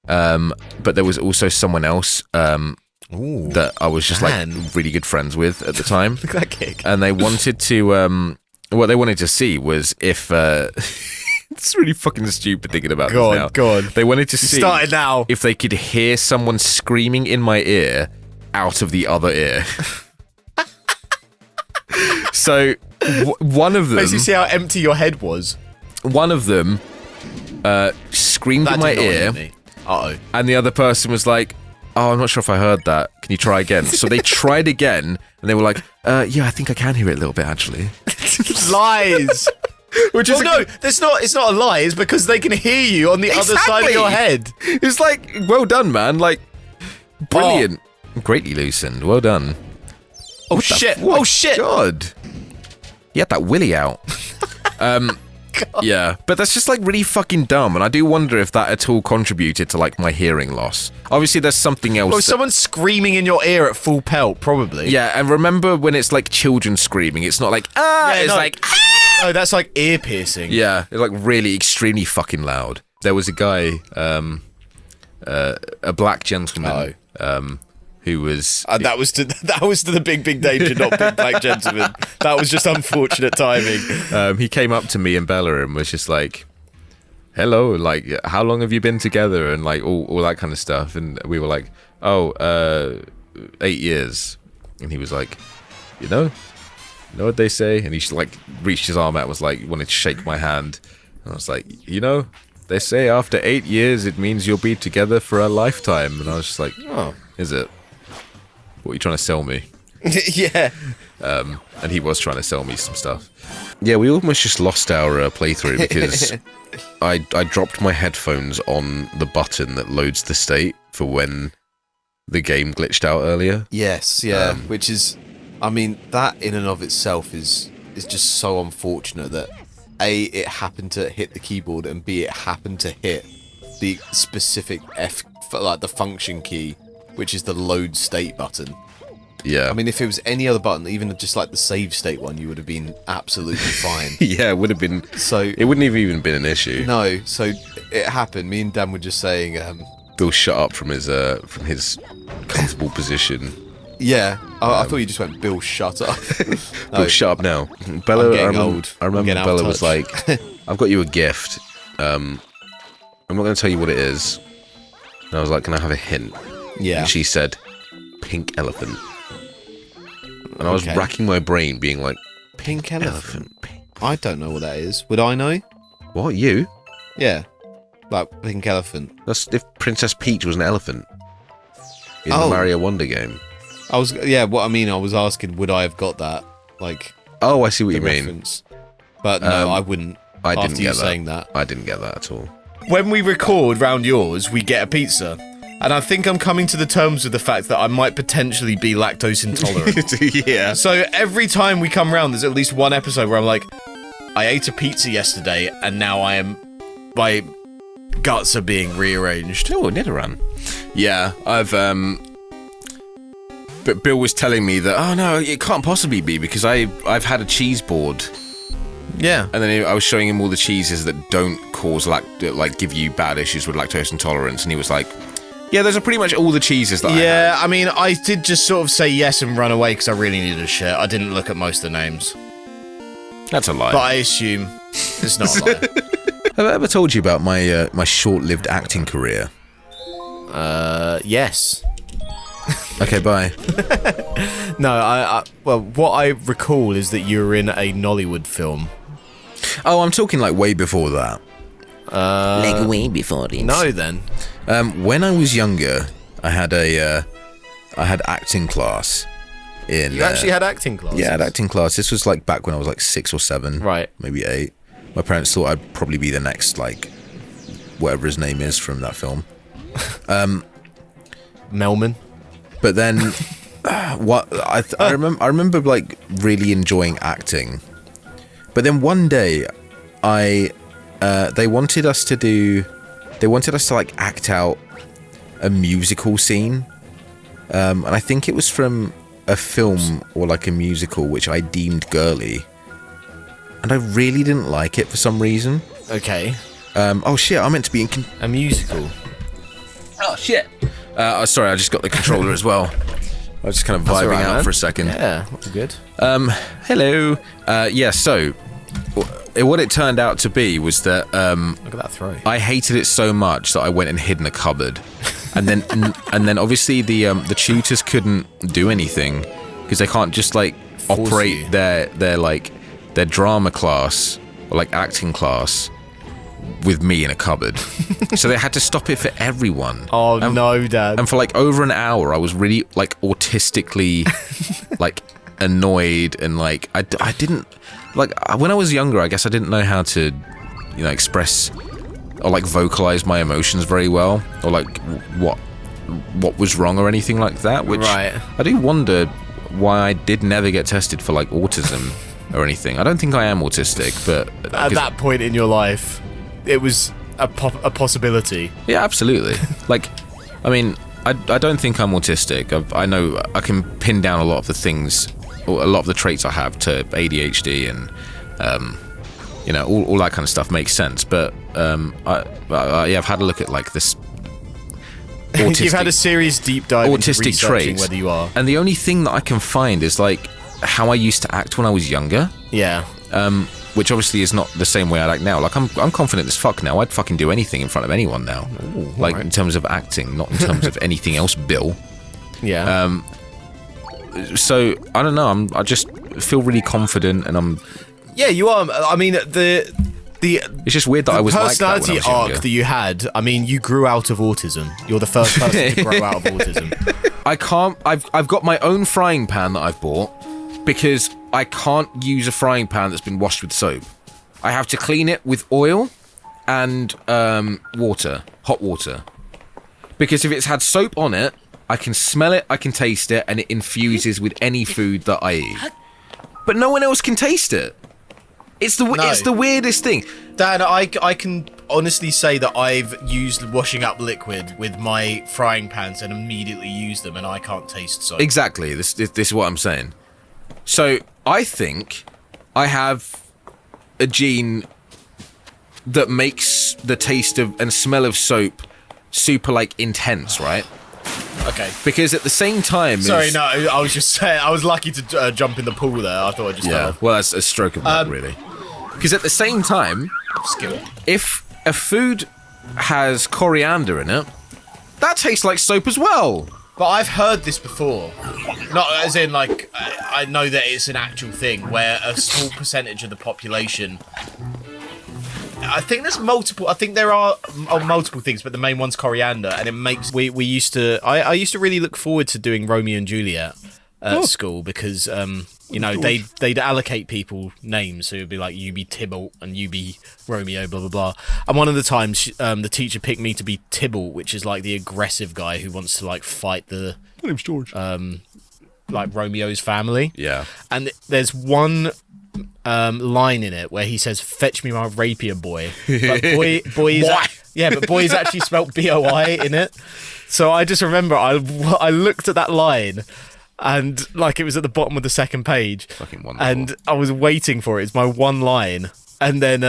but there was also someone else that I was just like really good friends with at the time. Look at that kick. And they wanted to what they wanted to see was if it's really fucking stupid thinking about this now. God. They wanted to see Started now. if they could hear someone screaming in my ear out of the other ear. So one of them. Basically, see how empty your head was. One of them screamed in my ear, and the other person was like, "Oh, I'm not sure if I heard that. Can you try again?" So they tried again, and they were like, "Yeah, I think I can hear it a little bit, actually." Lies. Which is no, it's not a lie. It's because they can hear you on the other side of your head. It's like, well done, man. Like, brilliant. Greatly loosened. Well done. Oh shit! Oh shit! God. He had that willy out. Yeah, but that's just like really fucking dumb, and I do wonder if that at all contributed to like my hearing loss. Obviously, there's something else. Well, someone's screaming in your ear at full pelt, probably. Yeah, and remember when it's like children screaming, it's not like like no, that's like ear piercing. Yeah, it's like really extremely fucking loud. There was a guy, a black gentleman, who was that was to the big danger, not big black gentleman. That was just unfortunate timing. He came up to me and Bella and was just like, "Hello, like, how long have you been together?" and like all that kind of stuff. And we were like, "Oh, 8 years." And he was like, "You know what they say?" And he just like reached his arm out and was like, wanted to shake my hand. And I was like, they say after 8 years it means you'll be together for a lifetime. And I was just like, "Oh, is it? What are you trying to sell me?" Yeah. And he was trying to sell me some stuff. Yeah, we almost just lost our playthrough because I dropped my headphones on the button that loads the state for when the game glitched out earlier. Yes, yeah. Which is, I mean, that in and of itself is just so unfortunate that A, it happened to hit the keyboard, and B, it happened to hit the specific like the function key, which is the load state button. Yeah. I mean, if it was any other button, even just like the save state one, you would have been absolutely fine. Yeah, it would have been. So it wouldn't have even been an issue. No, so it happened. Me and Dan were just saying, Bill shut up from his comfortable position. Yeah, I thought you just went, "Bill, shut up." No. Bill, shut up now. Bella, I'm getting old. I remember Bella was like, "I've got you a gift. I'm not going to tell you what it is." And I was like, "Can I have a hint?" Yeah. And she said, "Pink elephant." And I was racking my brain, being like, "Pink elephant? I don't know what that is. Would I know?" "What, you?" Yeah. Like, pink elephant. That's if Princess Peach was an elephant in the Mario Wonder game. I was asking, would I have got that? Like, oh, I see what you reference. Mean. But no, I wouldn't. I didn't get that. Saying that. I didn't get that at all. When we record round yours, we get a pizza. And I think I'm coming to the terms with the fact that I might potentially be lactose intolerant. Yeah. So every time we come round, there's at least one episode where I'm like, I ate a pizza yesterday, and now my guts are being rearranged. Oh, Nidoran. Yeah, but Bill was telling me that, oh no, it can't possibly be because I've had a cheese board. Yeah. And then I was showing him all the cheeses that don't cause give you bad issues with lactose intolerance, and he was like, yeah, those are pretty much all the cheeses that I had. Yeah, I mean, I did just sort of say yes and run away because I really needed a shit. I didn't look at most of the names. That's a lie. But I assume it's not a lie. Have I ever told you about my my short-lived acting career? Yes. Okay, bye. No, well, what I recall is that you were in a Nollywood film. Oh, I'm talking like way before that. Like way before it. No, then. When I was younger, I had acting class. You actually had acting class? Yeah, I had acting class. This was like back when I was like 6 or 7. Right. Maybe 8. My parents thought I'd probably be the next, like, whatever his name is from that film. Melman. But then, I remember like really enjoying acting. But then one day, they wanted us to like act out a musical scene, and I think it was from a film or like a musical which I deemed girly, and I really didn't like it for some reason. Okay. Oh shit! I meant to be in a musical. Oh shit! Sorry, I just got the controller as well. I was just kind of vibing out for a second. Yeah, that's good. Hello. Yeah. So, what it turned out to be was that look at that throw. I hated it so much that I went and hid in a cupboard, and then obviously the tutors couldn't do anything because they can't just like operate their like their drama class or like acting class with me in a cupboard. So they had to stop it for everyone. Oh, no, Dad. And for like over an hour, I was really like autistically like annoyed, and like I didn't like when I was younger, I guess I didn't know how to, you know, express or like vocalize my emotions very well, or like what was wrong or anything like that, which Right. I do wonder why I did never get tested for like autism or anything. I don't think I am autistic, but At that point in your life, it was a possibility. yeah, absolutely. Like, I mean, I don't think I'm autistic. I know I can pin down a lot of the things, or a lot of the traits I have to ADHD, and you know, all that kind of stuff makes sense. But I've had a look at like this autistic, You've had a serious deep dive into autistic researching traits, whether you are. and the only thing that I can find is like how I used to act when I was younger. Yeah. Which obviously is not the same way I act now. Like I'm confident as fuck now. I'd fucking do anything in front of anyone now. Ooh, like right. in terms of acting, not in terms of anything else, Bill. Yeah. So I don't know. I just feel really confident, and Yeah, you are. I mean, the it's just weird that I was like that when I personality was arc younger. that you had. I mean, you grew out of autism. You're the first person to grow out of autism. I can't. I've got my own frying pan that I've bought because I can't use a frying pan that's been washed with soap. I have to clean it with oil and water, hot water. Because if it's had soap on it, I can smell it, I can taste it, and it infuses with any food that I eat. But no one else can taste it. It's the weirdest thing. Dan, I can honestly say that I've used washing up liquid with my frying pans and immediately used them, and I can't taste soap. Exactly. This is what I'm saying. So I think I have a gene that makes the taste of and smell of soap super like intense, right? Okay. Because at the same time, Sorry, no, I was just saying, I was lucky to jump in the pool there. I thought I just fell yeah. off. Well, that's a stroke of luck, really. Because at the same time, Skill. if a food has coriander in it, that tastes like soap as well. But I've heard this before. Not as in, like, I know that it's an actual thing where a small percentage of the population... I think there's multiple... I think there are multiple things, but the main one's coriander, and it makes... We used to... I used to really look forward to doing Romeo and Juliet at school because, you know, they'd allocate people names. So it would be like, you be Tybalt and you be Romeo, blah, blah, blah. And one of the times, the teacher picked me to be Tybalt, which is like the aggressive guy who wants to, like, fight the... My name's George. like Romeo's family. Yeah. And there's one line in it where he says, "Fetch me my rapier, boy." But boy is but boy is actually spelt B-O-I in it. So I just remember I looked at that line, and like it was at the bottom of the second page. Fucking wonderful. And I was waiting for it. It's my one line, and then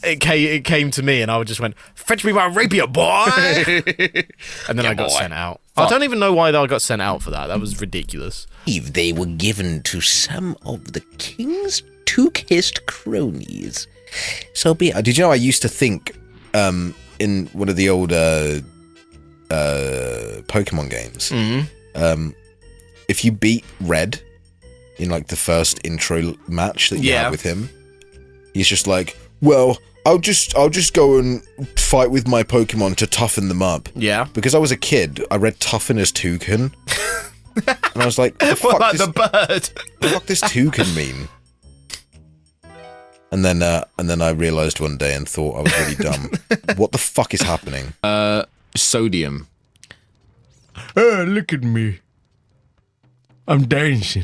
it came to me, and I just went, "Fetch me my rapier, boy!" And then I got sent out. I don't even know why I got sent out for that. That was ridiculous. They were given to some of the king's two-kissed cronies. So be it. Did you know I used to think in one of the old Pokemon games, if you beat Red in like the first intro match that you have with him, he's just like, well, I'll just go and fight with my Pokemon to toughen them up. Yeah. Because I was a kid, I read toughen as toucan. And I was like, the fuck, What, like the bird? the fuck does toucan mean? And then I realised one day and thought I was really dumb. What the fuck is happening? Sodium. Oh, look at me. I'm dancing.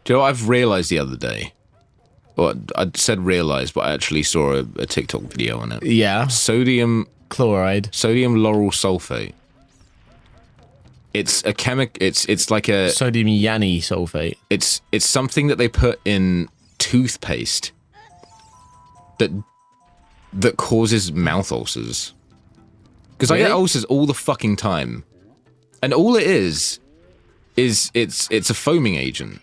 Do you know what I've realised the other day? Well, I said realised, but I actually saw a TikTok video on it. Yeah. Sodium Chloride. Sodium lauryl sulfate. It's a it's like a Sodium yanny sulfate. it's something that they put in toothpaste that causes mouth ulcers. Because I get Really? ulcers all the fucking time. And all it is it's a foaming agent.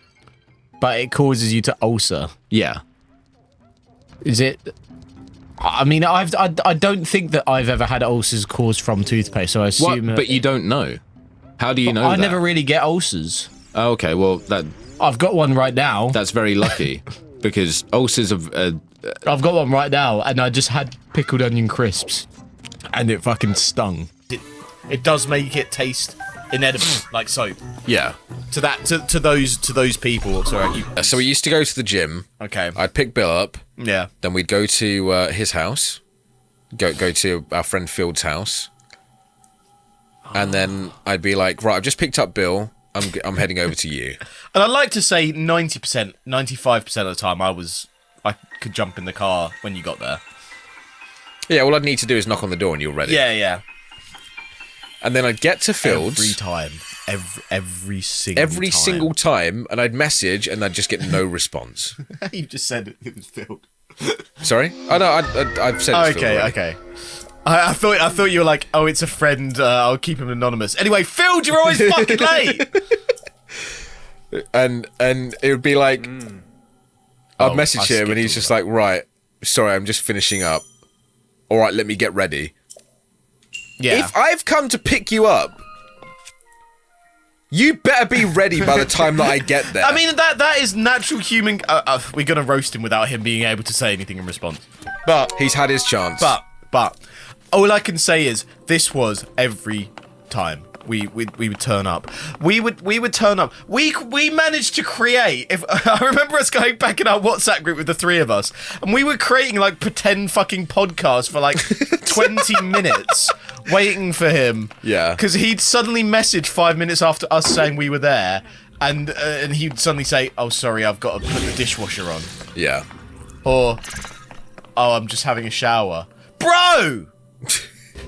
But it causes you to ulcer. Yeah. Is it? I mean, I don't think that I've ever had ulcers caused from toothpaste, so I assume... What? But you don't know. How do you know I that? never really get ulcers. Oh, okay, well, I've got one right now. that's very lucky. because ulcers of. I've got one right now, and I just had pickled onion crisps, and it fucking stung. It does make it taste inedible, like soap. Yeah. To those people. Sorry. So we used to go to the gym. Okay. I'd pick Bill up. Yeah. Then we'd go to his house. Go to our friend Field's house. And then I'd be like, right, I've just picked up Bill. I'm heading over to you. And I'd like to say 90%, 95% of the time I could jump in the car when you got there. Yeah, all I'd need to do is knock on the door and you're ready. Yeah. And then I'd get to Field's. Every time. Every single time, and I'd message and I'd just get no response. You just said it was Field. Sorry? Oh no, I've said it's Field. Okay. I thought you were like, oh, it's a friend. I'll keep him anonymous. Anyway, Phil, you're always fucking late. And it would be like, I'd message him, and he's just like, right, sorry, I'm just finishing up. All right, let me get ready. Yeah. If I've come to pick you up, you better be ready by the time that I get there. I mean, that is natural human. We're gonna roast him without him being able to say anything in response. But he's had his chance. But all I can say is this was every time we would turn up. We would turn up. We managed to create. If I remember us going back in our WhatsApp group with the three of us, and we were creating like pretend fucking podcasts for like 20 minutes, waiting for him. Yeah. Because he'd suddenly message 5 minutes after us saying we were there, and he'd suddenly say, "Oh, sorry, I've got to put the dishwasher on." Yeah. Or, "Oh, I'm just having a shower." Bro!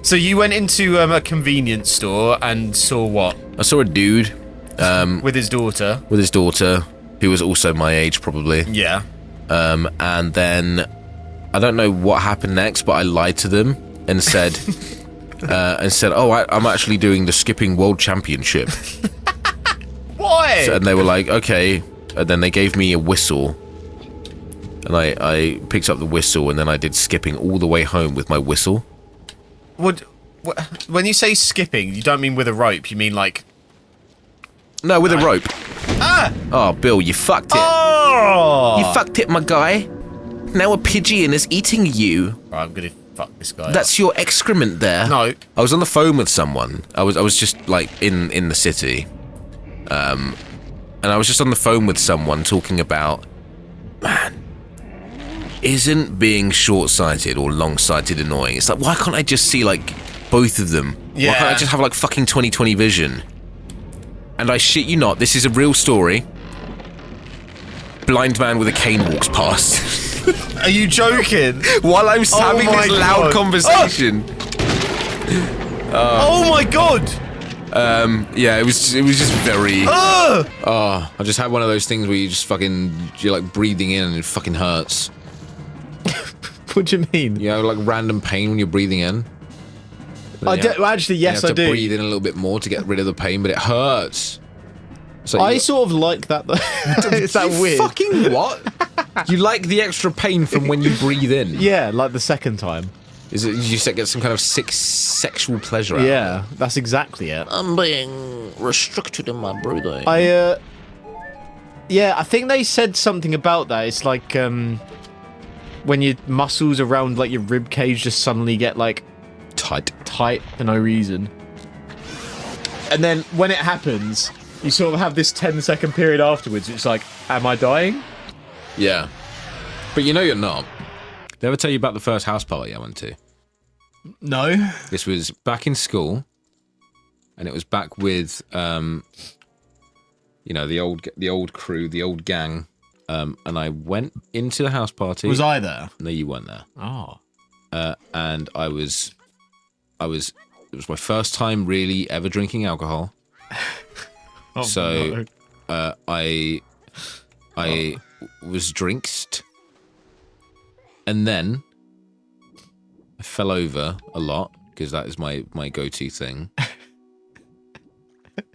So you went into a convenience store and saw what? I saw a dude. With his daughter. With his daughter, who was also my age, probably. Yeah. And then, I don't know what happened next, but I lied to them and said, "Oh, I'm actually doing the skipping world championship." Why? And they were like, "Okay." And then they gave me a whistle. And I picked up the whistle, and then I did skipping all the way home with my whistle. When you say skipping, you don't mean with a rope, you mean like... No, with a rope. Ah! Oh, Bill, you fucked it. Oh! You fucked it, my guy. Now a pigeon is eating you. Right, I'm gonna fuck this guy That's your excrement there. No. I was on the phone with someone. I was just, like, in the city. And I was just on the phone with someone talking about... Man... Isn't being short-sighted or long-sighted annoying? It's like, why can't I just see, like, both of them? Yeah. Why can't I just have, like, fucking 20/20 vision? And I shit you not, this is a real story. Blind man with a cane walks past. Are you joking? While I'm having my this loud God. conversation. Oh my god! Yeah, it was just very... Ugh! Oh, I just had one of those things where you just fucking... You're, like, breathing in and it fucking hurts. What do you mean? You know, like random pain when you're breathing in. Actually, yes, you have I do. to breathe in a little bit more to get rid of the pain, but it hurts. So I sort of like that though. Is that weird? Fucking what? You like the extra pain from when you breathe in? Yeah, like the second time. Is it you get some kind of sick sexual pleasure out of Yeah, that's exactly it. I'm being restricted in my breathing. Yeah, I think they said something about that. It's like, when your muscles around, like, your rib cage just suddenly get, like... Tight for no reason. And then, when it happens, you sort of have this 10-second period afterwards, it's like, am I dying? Yeah. But you know you're not. Did I ever tell you about the first house party I went to? No. This was back in school, and it was back with, you know, the old crew, the old gang. And I went into the house party. Was I there? No, you weren't there. Oh. And it was my first time really ever drinking alcohol. Oh, So, no. I was drinksed, and then I fell over a lot because that is my go-to thing.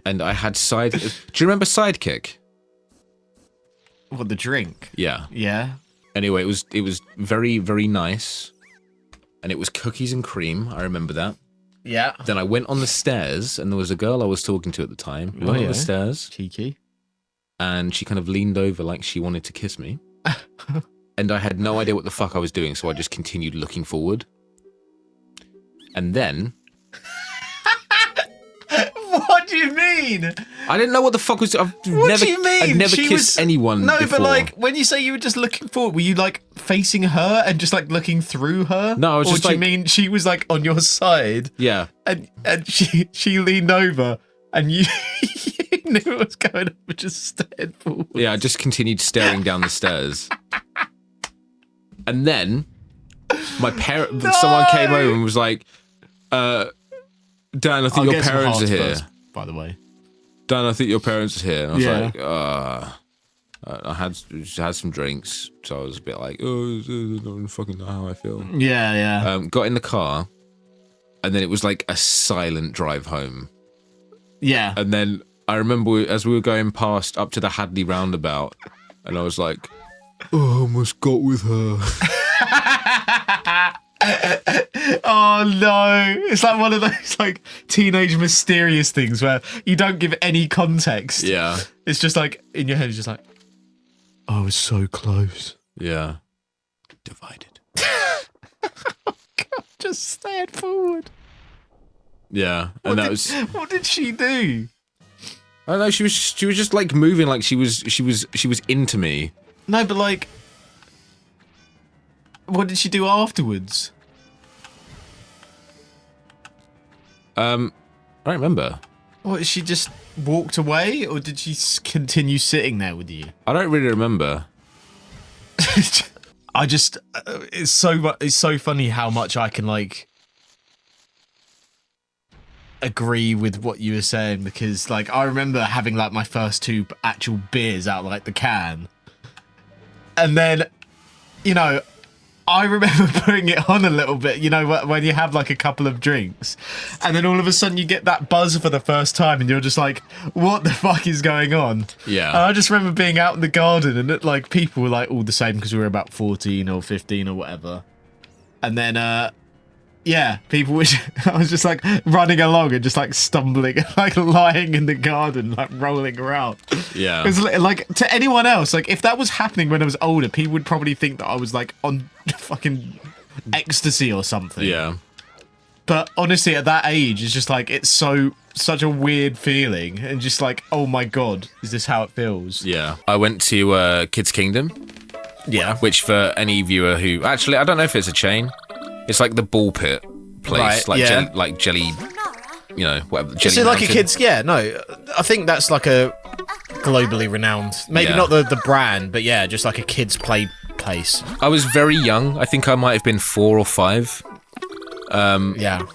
And I had do you remember Sidekick? What, the drink? Yeah. Yeah. Anyway, it was very, very nice, and it was cookies and cream. I remember that. Yeah. Then I went on the stairs, and there was a girl I was talking to at the time. We went on the stairs, Cheeky. and she kind of leaned over like she wanted to kiss me. And I had no idea what the fuck I was doing, so I just continued looking forward. And then... What do you mean? I didn't know what the fuck was... What do you mean? I'd never kissed anyone No, before. but like, when you say you were just looking forward, were you like facing her and just like looking through her? No, I was just do you like... mean she was like on your side? Yeah. And she leaned over and you, you knew what was going on, but just stared forward. Yeah, I just continued staring down the stairs. And then someone came over and was like, Dan, I think your parents are here. First, by the way. Dan, I think your parents are here. And I was like, I had some drinks, so I was a bit like, oh, I don't fucking know how I feel. Yeah. Got in the car, and then it was like a silent drive home. Yeah. And then I remember as we were going past up to the Hadley roundabout, and I was like, oh, I almost got with her. Oh no, it's like one of those like teenage mysterious things where you don't give any context. Yeah. It's just like in your head, it's just like, I was so close. Yeah. Divided. Oh God, just stared forward. Yeah. And what did she do? I don't know, she was just like moving like she was into me. No, but like, what did she do afterwards? I don't remember. What, she just walked away, or did she continue sitting there with you? I don't really remember. I just, it's so funny how much I can like agree with what you were saying, because like I remember having like my first 2 actual beers out like the can, and then, you know, I remember putting it on a little bit, you know, when you have like a couple of drinks, and then all of a sudden you get that buzz for the first time, and you're just like, what the fuck is going on? Yeah. And I just remember being out in the garden, and like people were like all the same because we were about 14 or 15 or whatever. And then, yeah, people were. I was just like running along and just like stumbling, like lying in the garden, like rolling around. Yeah. Because like to anyone else, like if that was happening when I was older, people would probably think that I was like on fucking ecstasy or something. Yeah. But honestly, at that age, it's just like it's such a weird feeling, and just like, oh my God, is this how it feels? Yeah. I went to Kids Kingdom. Yeah. Which for any viewer who actually, I don't know if it's a chain. It's like the ball pit place, right, like jelly, you know, whatever. Jelly Is it like a Mountain. kids? Yeah, no, I think that's like a globally renowned, maybe Yeah. not the brand, but yeah, just like a kids play place. I was very young. I think I might have been 4 or 5. Yeah.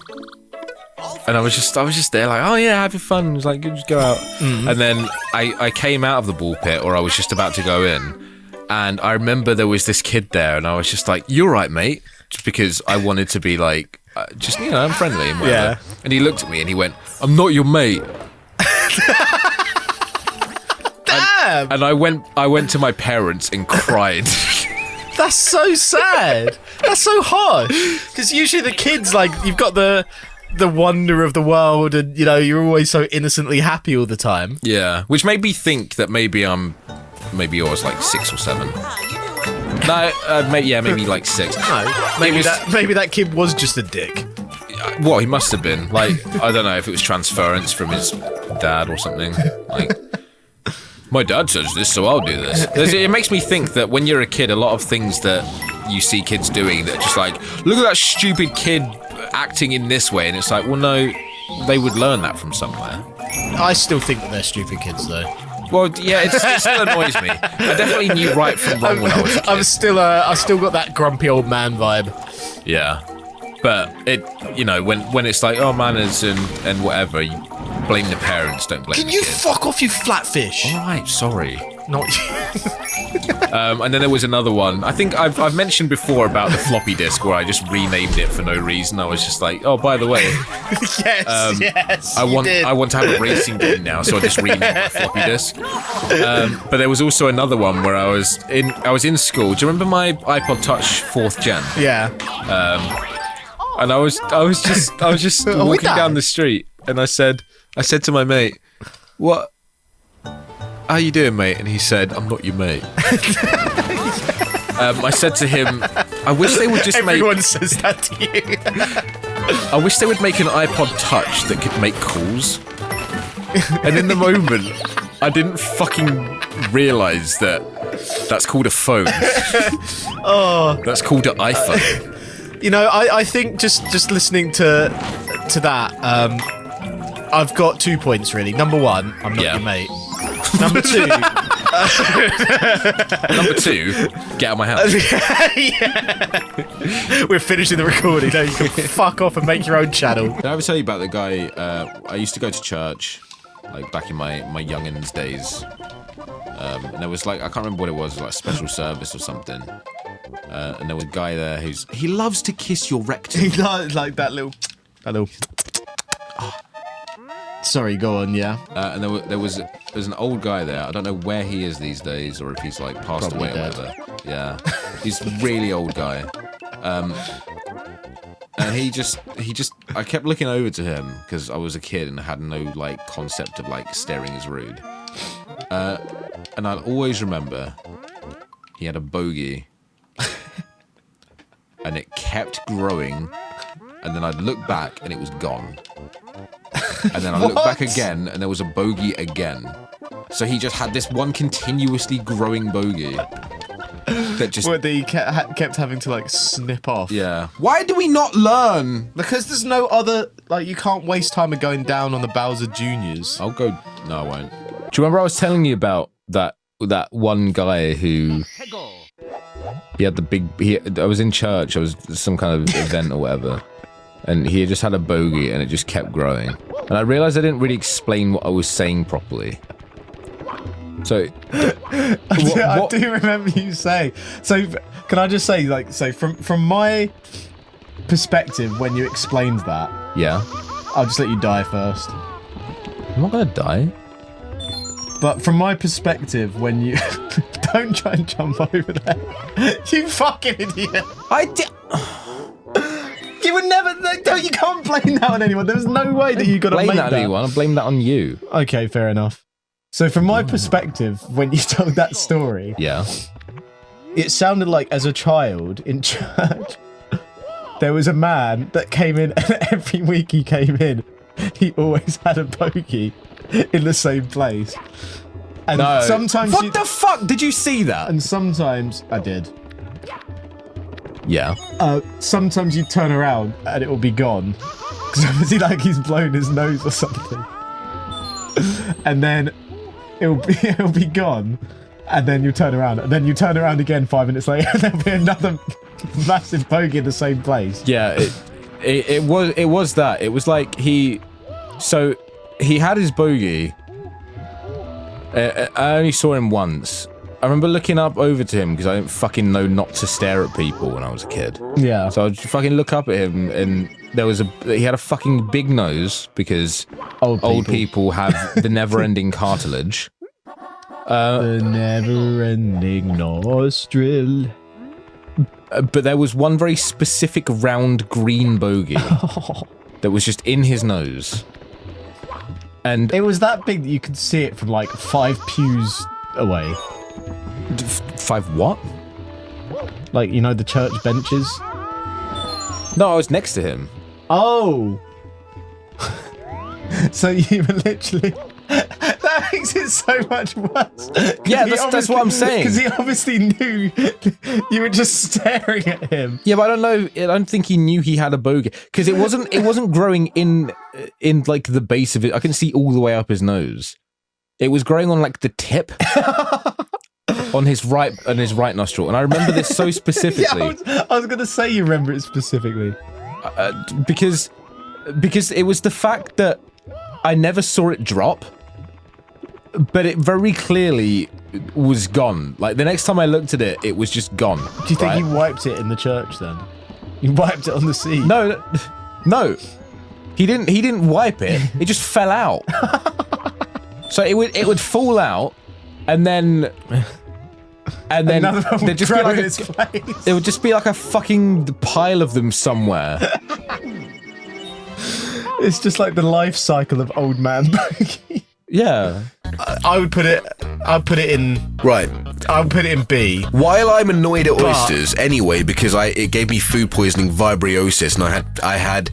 And I was just there like, oh yeah, having fun. It was like, just go out. And then I came out of the ball pit, or I was just about to go in, and I remember there was this kid there, and I was just like, you're right, mate. Just because I wanted to be like, just, you know, I'm friendly and whatever. Yeah. And he looked at me and he went, I'm not your mate. Damn! And I went to my parents and cried. That's so sad. That's so harsh. Because usually the kids, like, you've got the wonder of the world, and you know you're always so innocently happy all the time. Yeah, which made me think that maybe I was like 6 or 7. No, maybe like 6. No, maybe that kid was just a dick. Well, he must have been. Like, I don't know if it was transference from his dad or something. Like, my dad says this, so I'll do this. It makes me think that when you're a kid, a lot of things that you see kids doing, that just like, look at that stupid kid acting in this way, and it's like, well, no, they would learn that from somewhere. I still think that they're stupid kids, though. Well, yeah, it still annoys me. I definitely knew right from wrong when I was a kid. I've still got that grumpy old man vibe. Yeah, but it, you know, when it's like, oh, manners and whatever, you blame the parents, don't blame Can the you kid. fuck off, you flatfish? All right, sorry. Not And then there was another one. I think I've mentioned before about the floppy disk where I just renamed it for no reason. I was just like, oh, by the way, yes, I want to have a racing game now, so I just renamed my floppy disk. But there was also another one where I was in school. Do you remember my iPod Touch 4th gen? Yeah. And I was just walking down the street, and I said to my mate, what how you doing, mate? And he said, I'm not your mate. I said to him, I wish they would just Everyone says that to you. I wish they would make an iPod Touch that could make calls. And in the moment, I didn't fucking realise that that's called a phone. That's called an iPhone. You know, I think just listening to that, I've got 2 points really. Number one, I'm not your mate. Number two, Number two, get out of my house. We're finishing the recording. Now you can fuck off and make your own channel. Did I ever tell you about the guy? I used to go to church, like back in my youngins days. And there was like, I can't remember what it was like a special service or something. And there was a guy there he loves to kiss your rectum. He like that little. Sorry, go on. Yeah. And there was an old guy there. I don't know where he is these days, or if he's like passed Probably away dead. or whatever. Yeah, he's a really old guy. And he just, I kept looking over to him because I was a kid and had no like concept of like staring is rude. And I'll always remember he had a bogey, and it kept growing. And then I'd look back and it was gone. And then I looked back again and there was a bogey again. So he just had this one continuously growing bogey that just... What, that he kept having to like snip off. Yeah. Why do we not learn? Because there's no other, like, you can't waste time of going down on the Bowser Juniors. I'll go... No, I won't. Do you remember I was telling you about that one guy who... He had the big... I was in church, I was some kind of event or whatever. And he just had a bogey and it just kept growing. And I realized I didn't really explain what I was saying properly. So... I do remember you saying. So, can I just say, like, so from my perspective, when you explained that... Yeah? I'll just let you die first. I'm not gonna die. But from my perspective, when you... Don't try and jump over there. You fucking idiot. I did... You would never... No, you can't blame that on anyone. There's no way that you got to make blame that. that on anyone. I blame that on you. Okay, fair enough. So from my perspective, when you told that story... Yeah. It sounded like as a child in church, there was a man that came in and every week he came in, he always had a bogey in the same place. And sometimes What the fuck? Did you see that? And sometimes... I did. Yeah. Sometimes you turn around and it will be gone. Because obviously like he's blown his nose or something. And then it'll be gone. And then you turn around. And then you turn around again 5 minutes later and there'll be another massive bogey in the same place. Yeah, it was that. It was like he had his bogey. I only saw him once. I remember looking up over to him because I didn't fucking know not to stare at people when I was a kid. Yeah. So I'd fucking look up at him and he had a fucking big nose because old people have the never-ending cartilage. The never-ending nostril. But there was one very specific round green bogey that was just in his nose. And it was that big that you could see it from like 5 pews away. 5 what? Like, you know, the church benches? No, I was next to him. Oh! So you were literally... That makes it so much worse. Yeah, that's what I'm saying. Because he obviously knew you were just staring at him. Yeah, but I don't know. I don't think he knew he had a bogey because it wasn't growing in like the base of it. I can see all the way up his nose. It was growing on like the tip. On his right nostril, and I remember this so specifically. Yeah, I was gonna say you remember it specifically because it was the fact that I never saw it drop, but it very clearly was gone. Like the next time I looked at it, it was just gone. Do you think he wiped it in the church then? He wiped it on the seat? No, he didn't wipe it. It just fell out. So it would fall out. And then there'd just be like it would just be like a fucking pile of them somewhere. It's just like the life cycle of old man bogey. Yeah. I would put it I'll put it in. Right. I'll put it in B. While I'm annoyed at oysters, anyway, because it gave me food poisoning, vibriosis, and I had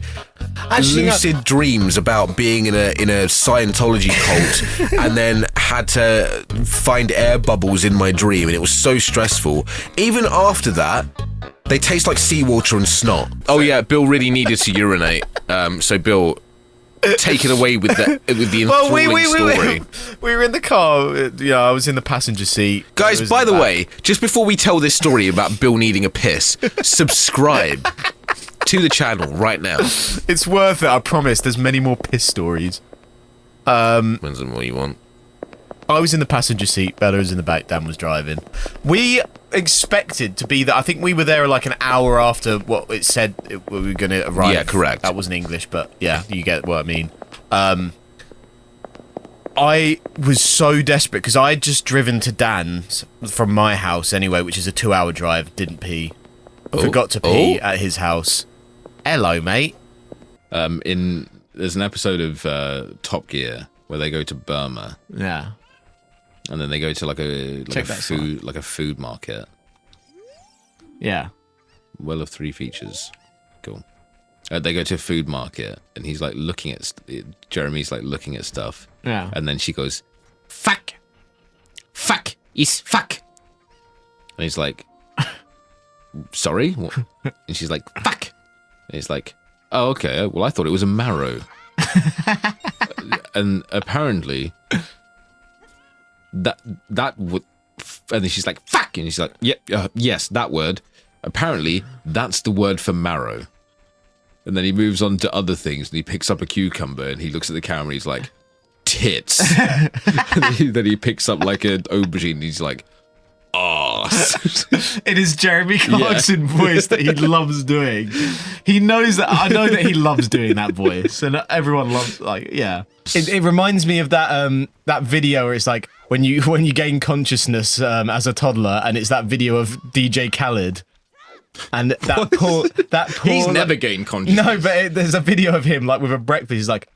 lucid dreams about being in a Scientology cult, and then had to find air bubbles in my dream, and it was so stressful. Even after that, they taste like seawater and snot. Oh yeah, Bill really needed to urinate. So Bill, take it away with the enthralling story. We were in the car. Yeah, I was in the passenger seat. Guys, by the way, just before we tell this story about Bill needing a piss, subscribe to the channel right now. It's worth it, I promise. There's many more piss stories. Depends on what you want. I was in the passenger seat, Bella was in the back, Dan was driving. We expected to be there. I think we were there like an hour after what it said we were going to arrive. Yeah, correct. That wasn't English, but yeah, you get what I mean. I was so desperate because I had just driven to Dan's from my house anyway, which is a 2-hour drive, didn't pee. Forgot to pee at his house. Hello, mate. There's an episode of Top Gear where they go to Burma. Yeah. And then they go to like a food market. Yeah. Well of three features. Cool. They go to a food market, and he's like looking at Jeremy's like looking at stuff. Yeah. And then she goes, "Fuck, fuck is fuck," and he's like, "Sorry," what? And she's like, "Fuck," and he's like, "Oh, okay. Well, I thought it was a marrow." And apparently, that would, and then she's like, "Fuck," and he's like, "Yeah, yes, that word." Apparently, that's the word for marrow. And then he moves on to other things, and he picks up a cucumber, and he looks at the camera, and he's like, "Tits." And then he picks up like an aubergine, and he's like, "Arse." It is Jeremy Clarkson voice that he loves doing. He knows that. I know that he loves doing that voice, and everyone loves. Like, yeah. It reminds me of that video where it's like when you gain consciousness as a toddler, and it's that video of DJ Khaled. And that poor He's never gained consciousness. No, but there's a video of him like with a breakfast. He's like,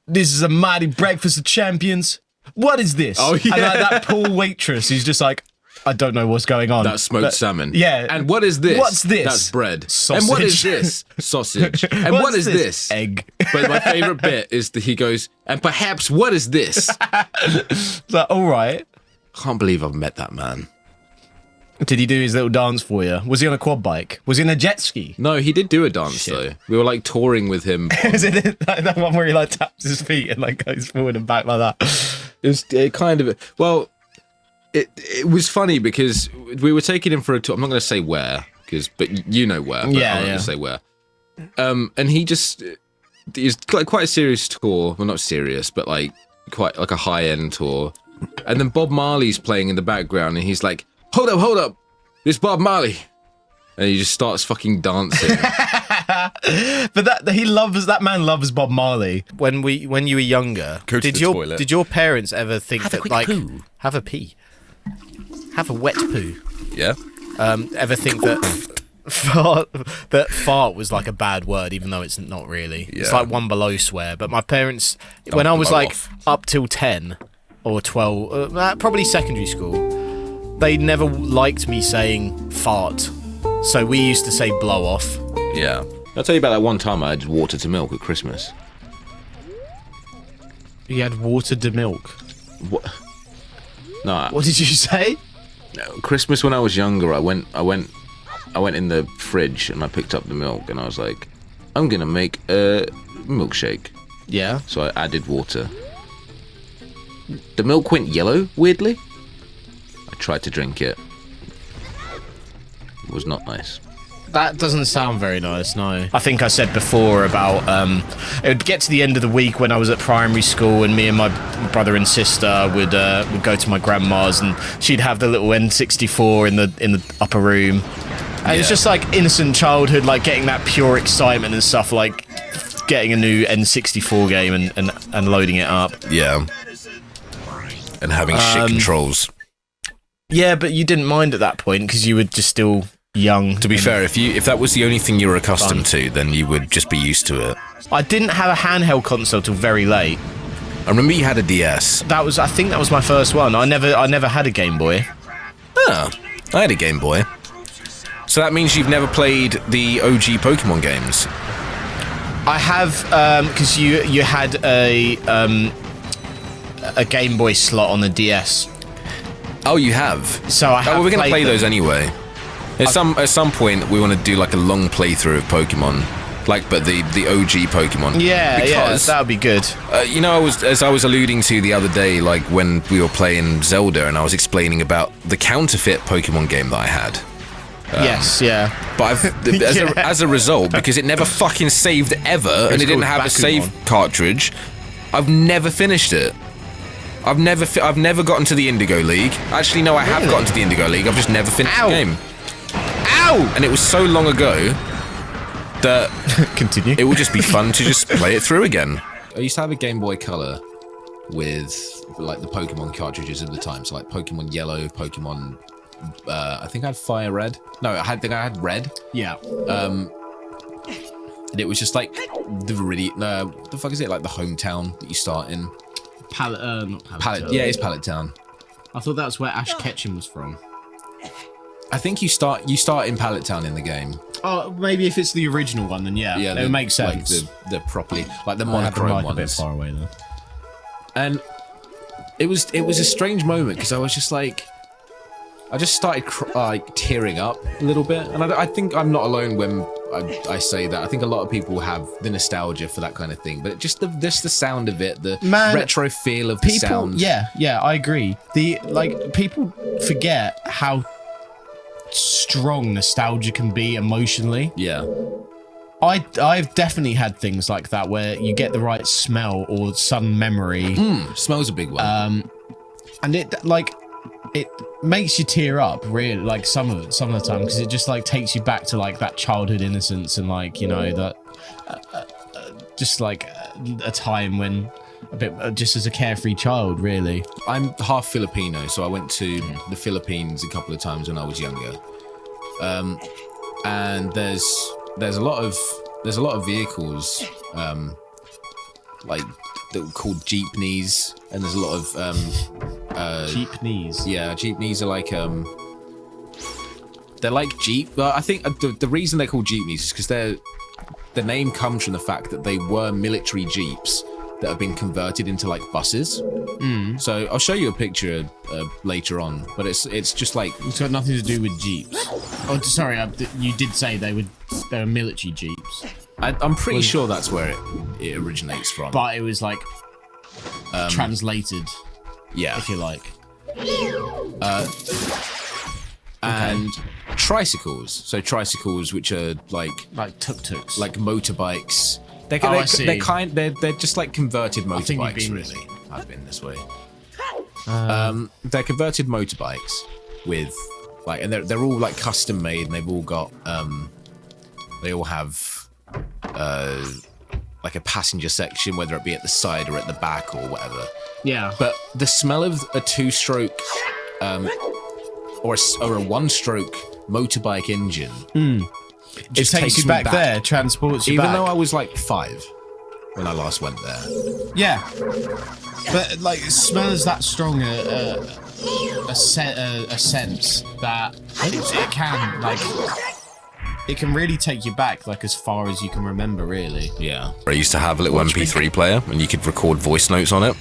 "This is a mighty breakfast of champions. What is this?" Oh yeah. And that poor waitress who's just like, "I don't know what's going on." That's smoked salmon. Yeah. And what is this? What's this? That's bread. Sausage. And what is this? Sausage. And what is this? Egg. But my favourite bit is that he goes, "And perhaps what is this?" It's like, all right. Can't believe I've met that man. Did he do his little dance for you? Was he on a quad bike? Was he in a jet ski? No, he did do a dance though. We were like touring with him. Is it that one where he like taps his feet and like goes forward and back like that? It kind of, well, it was funny because we were taking him for a tour. I'm not going to say where, but you know where. But Yeah, I'm not going to say where. And he just, it's quite a serious tour. Well, not serious, but like quite like a high end tour. And then Bob Marley's playing in the background, and he's like, hold up, it's Bob Marley. And he just starts fucking dancing. But that man loves Bob Marley. When you were younger, did your parents ever think Have a that quick like poo. have a pee, have a wet poo? Yeah. Ever think that fart was like a bad word, even though it's not really. It's like one below swear. But my parents, when I was like up till 10 or 12, probably secondary school, they never liked me saying fart. So we used to say blow off. Yeah. I'll tell you about that one time I had water to milk at Christmas. You had water to milk. What? No. What did you say? Christmas when I was younger, I went in the fridge and I picked up the milk and I was like, I'm gonna make a milkshake. Yeah. So I added water. The milk went yellow, weirdly. I tried to drink it. It was not nice. That doesn't sound very nice, no. I think I said before about, it would get to the end of the week when I was at primary school and me and my brother and sister would go to my grandma's and she'd have the little N64 in the upper room. And it's just like innocent childhood, like getting that pure excitement and stuff, like getting a new N64 game and loading it up. Yeah. And having shit controls. Yeah, but you didn't mind at that point because you were just still young. To be fair, if that was the only thing you were accustomed to, then you would just be used to it. I didn't have a handheld console till very late. I remember you had a DS. I think that was my first one. I never had a Game Boy. Oh, I had a Game Boy. So that means you've never played the OG Pokemon games. I have, because you had a Game Boy slot on the DS. Oh, you have. So I have. Oh, well, we're gonna play them. those anyway. At some point, we want to do like a long playthrough of Pokemon, but the OG Pokemon. Yeah, because, that would be good. You know, as I was alluding to the other day, like when we were playing Zelda, and I was explaining about the counterfeit Pokemon game that I had. Yes, yeah. But as a result, because it never fucking saved ever, and it didn't have a save cartridge, I've never finished it. I've never gotten to the Indigo League. Actually, no, I have gotten to the Indigo League. I've just never finished the game. Ow! And it was so long ago that Continue. it would just be fun to just play it through again. I used to have a Game Boy Color with like the Pokemon cartridges at the time, so like Pokemon Yellow, Pokemon. I think I had Fire Red. No, I had Red. Yeah. And it was just like the what the fuck is it? Like the hometown that you start in. Not Pallet. Yeah, it's Pallet Town. I thought that's where Ash Ketchum was from. I think you start in Pallet Town in the game. Oh, maybe if it's the original one, then yeah, it would make sense. Like the properly, like the I monochrome like ones. a bit far away though. And it was a strange moment because I was just like, I just started tearing up a little bit, and I think I'm not alone when I say that. I think a lot of people have the nostalgia for that kind of thing, but just the sound of it, the retro feel of the sound. Yeah, I agree. People forget how strong nostalgia can be emotionally. Yeah. I've definitely had things like that where you get the right smell or some memory. Smell's a big one. And it makes you tear up, really, like some of the time, because it just like takes you back to like that childhood innocence and like, you know, that just like a time when just as a carefree child, really. I'm half Filipino, so I went to the Philippines a couple of times when I was younger. And there's a lot of vehicles like that were called jeepneys, and there's a lot of Jeepneys. Yeah, jeepneys are like they're like Jeep. But I think the reason they're called jeepneys is because the name comes from the fact that they were military jeeps that have been converted into like buses. So I'll show you a picture later on, but it's just like It's got nothing to do with jeeps. Oh, sorry, you did say they were military jeeps, I'm pretty sure that's where it originates from. but it was like translated, Yeah, if you like. and tricycles. So tricycles, which are like tuk-tuks. like motorbikes. I see. They're just like converted think you've motorbikes, been really. I've been this way. They're converted motorbikes with like, and they're all like custom made, and they've all got they all have like a passenger section, whether it be at the side or at the back or whatever. Yeah. But the smell of a two-stroke or a one-stroke motorbike engine It takes you back there, transports you even back. though I was like 5 when I last went there. Yeah. But like, smell is that strong a sense that it can like it can really take you back like as far as you can remember, really. Yeah. I used to have a little MP3 player, and you could record voice notes on it.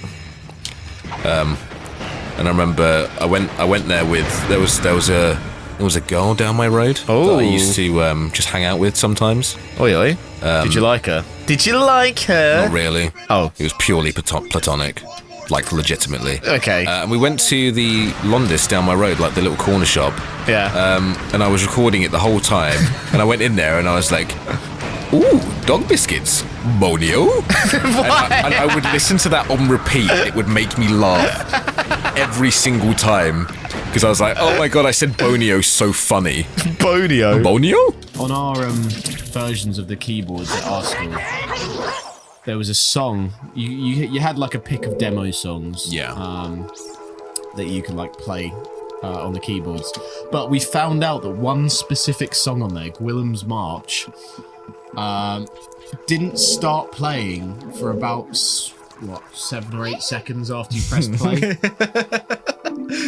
And I remember I went there with there was a girl down my road that I used to just hang out with sometimes. Oi. Did you like her? Did you like her? Not really. Oh. It was purely platonic, like legitimately. Okay. And we went to the Londis down my road, like the little corner shop. Yeah. And I was recording it the whole time. And I went in there and I was like, ooh, dog biscuits, Bonio. and I would listen to that on repeat. It would make me laugh every single time. Because I was like, oh my god, I said Bonio so funny. Bonio. Bonio? On our versions of the keyboards at our school, there was a song. You had like a pick of demo songs. Yeah. That you could like play on the keyboards. But we found out that one specific song on there, Gwillem's March, didn't start playing for about what, 7 or 8 seconds after you pressed play.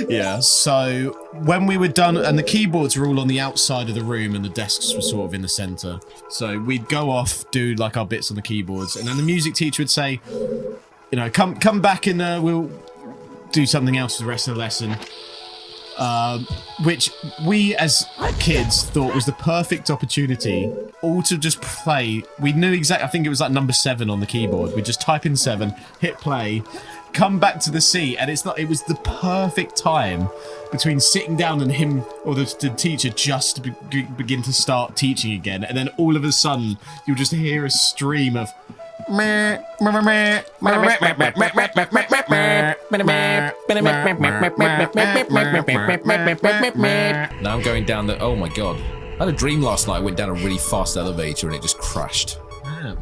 Yeah. So when we were done, and the keyboards were all on the outside of the room, and the desks were sort of in the center. So we'd go off, do like our bits on the keyboards, and then the music teacher would say, you know, come back and we'll do something else for the rest of the lesson. Which we as kids thought was the perfect opportunity, all to just play. We knew exactly, I think it was like number 7 on the keyboard. We'd just type in 7, hit play, come back to the seat, and it was the perfect time between sitting down and him or the teacher just to begin to start teaching again, and then all of a sudden you'll just hear a stream of Now I'm going down the. Oh my god! I had a dream last night. I went down a really fast elevator and it just crashed. Man.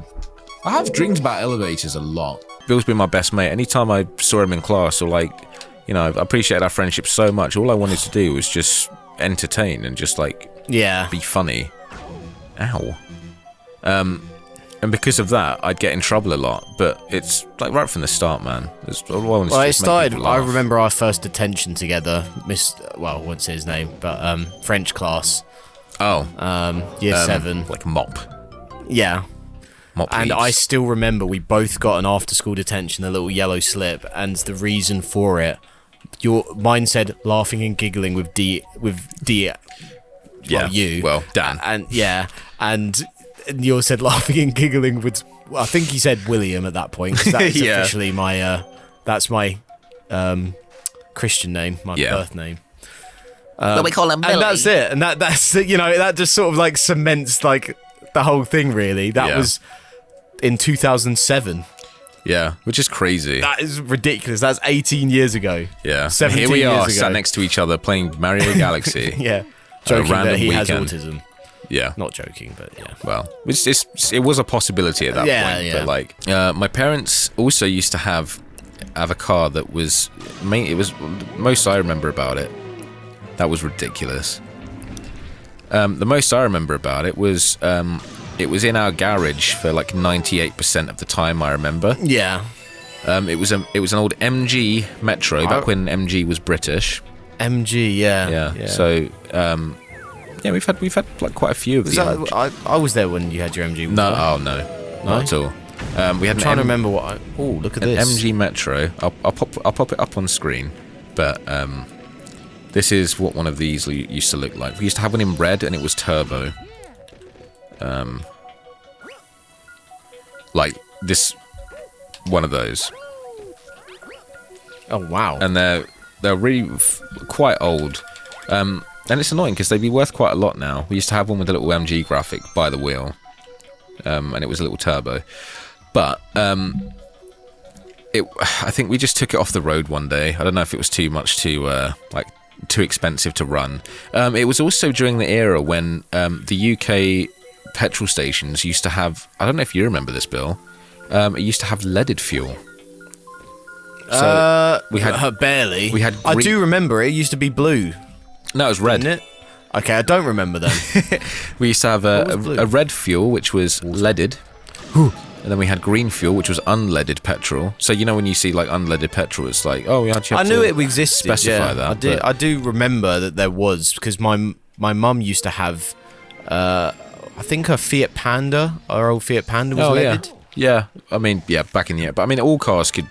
I have dreams about elevators a lot. Bill's been my best mate. Anytime I saw him in class or like, you know, I appreciated our friendship so much. All I wanted to do was just entertain and just like, be funny. Ow. And because of that, I'd get in trouble a lot. But it's like right from the start, man. Well, it started. I remember our first detention together. Well, I won't say his name, but French class. Oh. Year 7. Like mop. Yeah. Mop and leaves. I still remember we both got an after-school detention, a little yellow slip, and the reason for it, mine said laughing and giggling with D. Yeah. Well, you. Well, Dan. And yours said laughing and giggling with. Well, I think he said William at that point. 'Cause that's officially my. That's my Christian name, my birth name. But we call him Billy. And that's it. And that's you know, that just sort of like cements like the whole thing. Really, that was in 2007. Yeah, which is crazy. That is ridiculous. That's 18 years ago. Yeah. 17 Here we are, years ago. sat next to each other playing Mario Galaxy. Yeah. Joking that he has weekend. autism. Yeah. Not joking, but yeah. Well, it was a possibility at that point. Yeah. But like, my parents also used to have a car that was it was most I remember about it. That was ridiculous. The most I remember about it was in our garage for like 98% of the time. I remember. Yeah. It was an old MG Metro back when MG was British. MG, yeah. So, yeah, we've had like quite a few of these. I was there when you had your MG. No, not at all. We had. I'm trying to remember what. Oh, look at this MG Metro. I'll pop it up on screen. But this is what one of these used to look like. We used to have one in red, and it was turbo. Like this, one of those. Oh wow! And they're really quite old. And it's annoying because they'd be worth quite a lot now. We used to have one with a little MG graphic by the wheel. And it was a little turbo. But I think we just took it off the road one day. I don't know if it was too expensive to run. It was also during the era when the UK petrol stations used to have, I don't know if you remember this, Bill, it used to have leaded fuel. So we had barely. We had I do remember it used to be blue. No, it was red. Didn't it? Okay, I don't remember then. We used to have a red fuel, which was leaded. And then we had green fuel, which was unleaded petrol. So, you know, when you see, like, unleaded petrol, it's like, oh, we actually have I knew it existed, specify that. I do remember that there was, because my mum used to have, I think her Fiat Panda, our old Fiat Panda was leaded. Yeah, I mean, back in the year. But, I mean, all cars could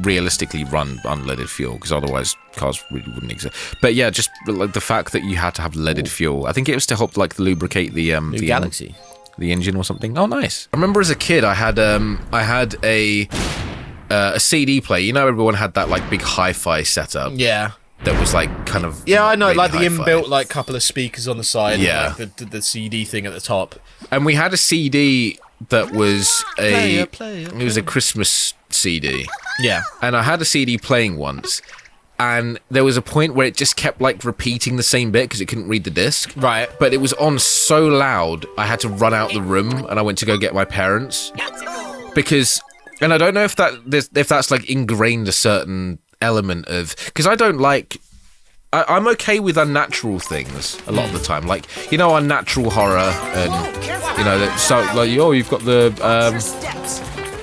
realistically run unleaded fuel, because otherwise cars really wouldn't exist. But, yeah, just like the fact that you had to have leaded fuel. I think it was to help, like, lubricate the Galaxy. The engine or something. Oh, nice. I remember as a kid, I had a CD player. You know, everyone had that, like, big hi-fi setup. Yeah. That was, like, kind of... Yeah, I know, really like the hi-fi. inbuilt, like, couple of speakers on the side. Yeah. And, like, the CD thing at the top. And we had a CD that was it was a Christmas CD. Yeah. And I had a CD playing once, and there was a point where it just kept like repeating the same bit because it couldn't read the disc. Right. But it was on so loud, I had to run out the room, and I went to go get my parents. Because, and I don't know if that's like ingrained a certain element of, because I don't like, I'm okay with unnatural things a lot of the time, like, you know, unnatural horror, and you know, so like, oh, you've got the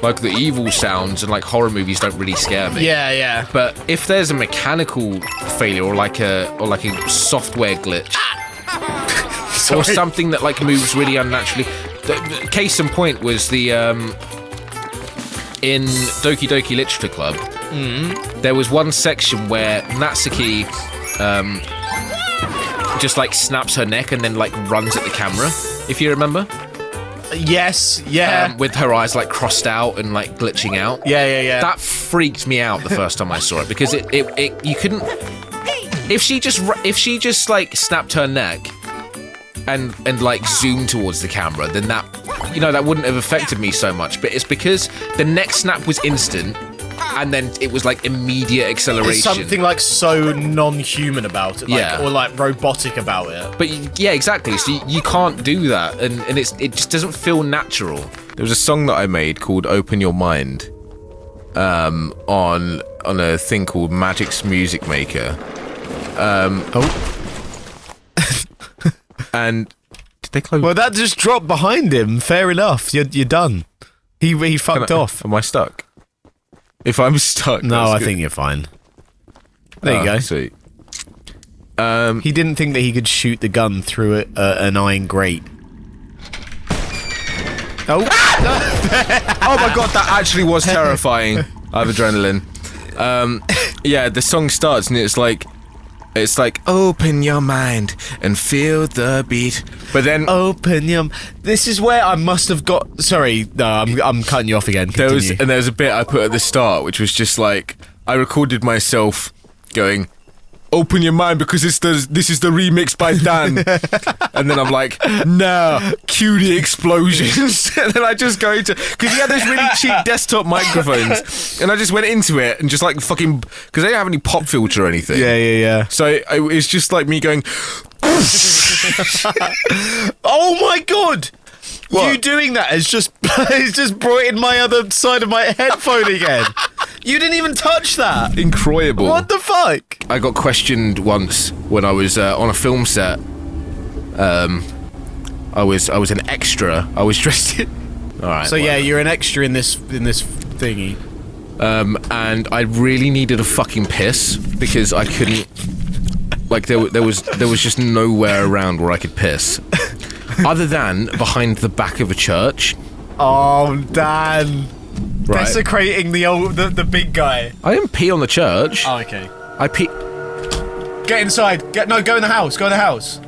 like the evil sounds and like horror movies don't really scare me. Yeah. But if there's a mechanical failure or like a software glitch or something that like moves really unnaturally, the case in point was the in Doki Doki Literature Club. There was one section where Natsuki just like snaps her neck and then like runs at the camera, if you remember. Yes, yeah. With her eyes like crossed out and like glitching out. Yeah. That freaked me out the first time I saw it because it you couldn't. If she just like snapped her neck and like zoomed towards the camera, then that that wouldn't have affected me so much. But it's because the neck snap was instant. And then it was like immediate acceleration. There's something like so non-human about it, like, or like robotic about it. But yeah, exactly. So you can't do that, and it just doesn't feel natural. There was a song that I made called "Open Your Mind," on a thing called Magic's Music Maker. And did they close? Well, that just dropped behind him. Fair enough. You're done. He fucked off. Am I stuck? If I'm stuck, no, I think you're fine. There you go. Sweet. He didn't think that he could shoot the gun through an iron grate. Oh! Oh my god, that actually was terrifying. I have adrenaline. Yeah, the song starts and it's like, open your mind and feel the beat. But then This is where I must have got. Sorry, no, I'm cutting you off again. there was a bit I put at the start, which was just like I recorded myself going, "Open your mind because this is the remix by Dan," and then I'm like, "Nah, cue the explosions," and then I just go into because he had those really cheap desktop microphones, and I just went into it and just like fucking because they don't have any pop filter or anything. Yeah. So it's just like me going. Oh my god! What? You doing that has just brought in my other side of my headphone again. You didn't even touch that. Incroyable. What the fuck? I got questioned once when I was on a film set. I was an extra. I was dressed in. All right. So yeah, you're an extra in this thingy. And I really needed a fucking piss because I couldn't. Like there was just nowhere around where I could piss, other than behind the back of a church. Oh, Dan. Right. Desecrating the big guy. I didn't pee on the church. Oh, okay. I pee. Get inside. Go in the house. Go in the house.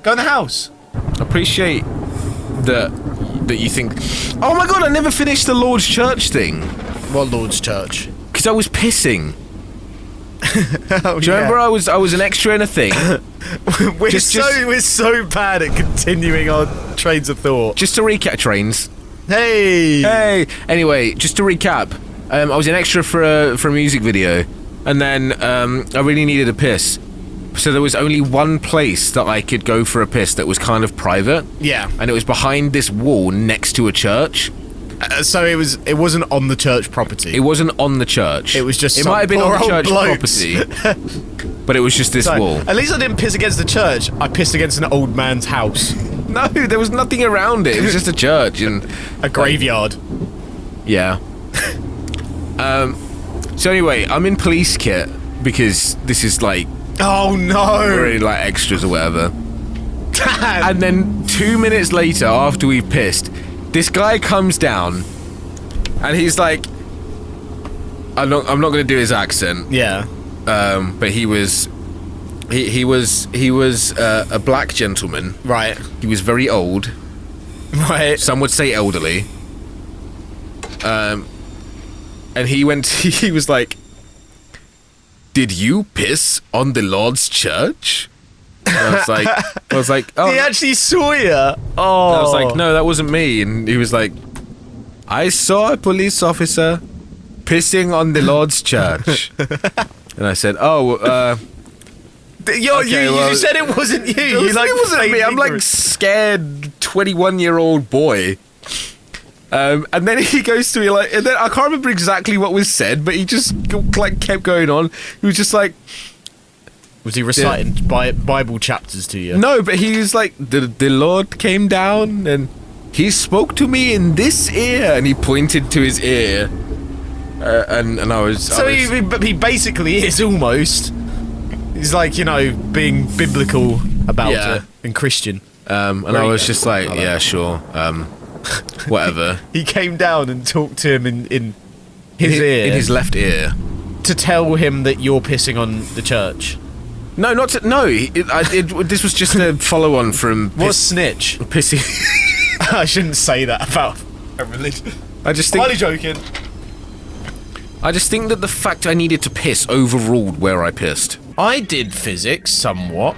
Go in the house. I appreciate that you think. Oh my god! I never finished the Lord's Church thing. What Lord's Church? Because I was pissing. Oh, Do you remember I was an extra in a thing? We're so bad at continuing our trains of thought. Just to recap, trains. Hey. Anyway, just to recap, I was an extra for a music video, and then I really needed a piss. So there was only one place that I could go for a piss that was kind of private. Yeah. And it was behind this wall next to a church. So it wasn't on the church property. It wasn't on the church. It was just. It might have been on the church blokes. property, but it was just this wall. At least I didn't piss against the church. I pissed against an old man's house. No, there was nothing around it. It was just a church and a graveyard. Yeah. So anyway, I'm in police kit because this is like. Oh no! We're really like extras or whatever. And then 2 minutes later, after we've pissed, this guy comes down, and he's like, I'm not going to do his accent. Yeah. But he was a black gentleman. Right. He was very old. Right. Some would say elderly. And he was like, "Did you piss on the Lord's church?" And I was like, "Oh." He actually saw you. Oh. I was like, "No, that wasn't me." And he was like, "I saw a police officer pissing on the Lord's church." And I said, "Oh, you said it wasn't you. It wasn't me. I'm like scared 21-year-old boy." And then he goes to me like, and then I can't remember exactly what was said, but he just like kept going on. He was just like, was he reciting Bible chapters to you? No, but he was like, the Lord came down and he spoke to me in this ear, and he pointed to his ear, and I was. So he basically is almost. He's like, you know, being biblical about it and Christian. And I was just like, yeah, sure, whatever. He came down and talked to him in his ear, in his left ear, to tell him that you're pissing on the church. No, not to, no. This was just a follow-on from What's snitch? pissing. I shouldn't say that about a religion. I just I'm think. only joking. I just think that the fact I needed to piss overruled where I pissed. I did physics somewhat.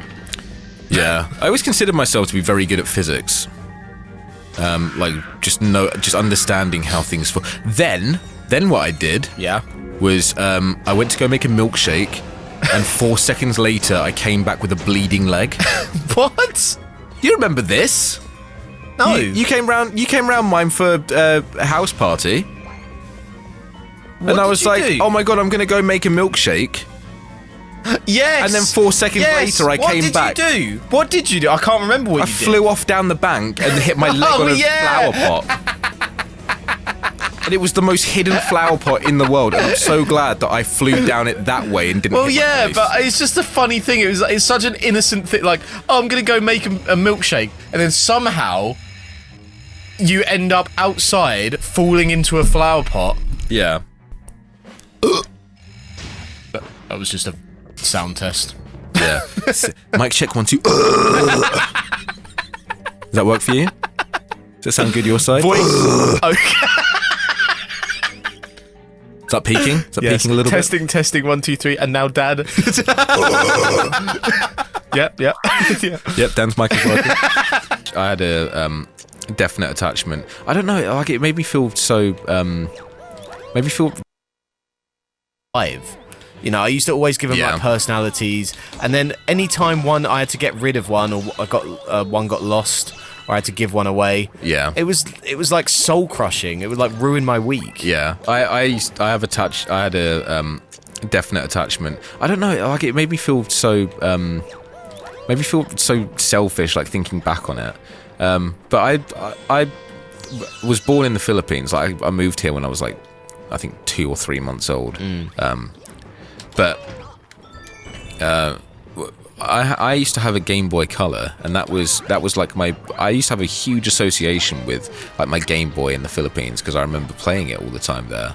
Yeah, I always considered myself to be very good at physics. Like just understanding how things. Then what I did. Yeah. Was I went to go make a milkshake, and 4 seconds later I came back with a bleeding leg. What? You remember this? No. You came round mine for a house party. What and I did was you like, do? oh my god, I'm gonna go make a milkshake. Yes. And then 4 seconds later I came back. What did you do? What did you do? I can't remember what I you did. flew off down the bank and hit my leg on a flower pot. And it was the most hidden flower pot in the world, and I'm so glad that I flew down it that way and didn't hit my face. But it's just a funny thing. It's such an innocent thing. Like, oh, I'm gonna go make a milkshake, and then somehow you end up outside falling into a flower pot. Yeah. That was just a sound test. Yeah. Mic check 1 2. Does that work for you? Does that sound good your side? Voice. Okay. Is that peaking? Is that peaking a little Testing 1 2 3, and now Dad. Yep. Yep, Dan's mic is working. I had a definite attachment. I don't know, like it made me feel so Five. You know, I used to always give them like personalities, and then anytime I had to get rid of one, or I got one got lost, or I had to give one away. Yeah. It was like soul crushing. It would like ruin my week. Yeah. I had a definite attachment. I don't know, like it made me feel so selfish, like thinking back on it. But I was born in the Philippines. Like, I moved here when I was like, I think 2 or 3 months old. But I used to have a Game Boy Color, and that was like I used to have a huge association with like my Game Boy in the Philippines, because I remember playing it all the time there.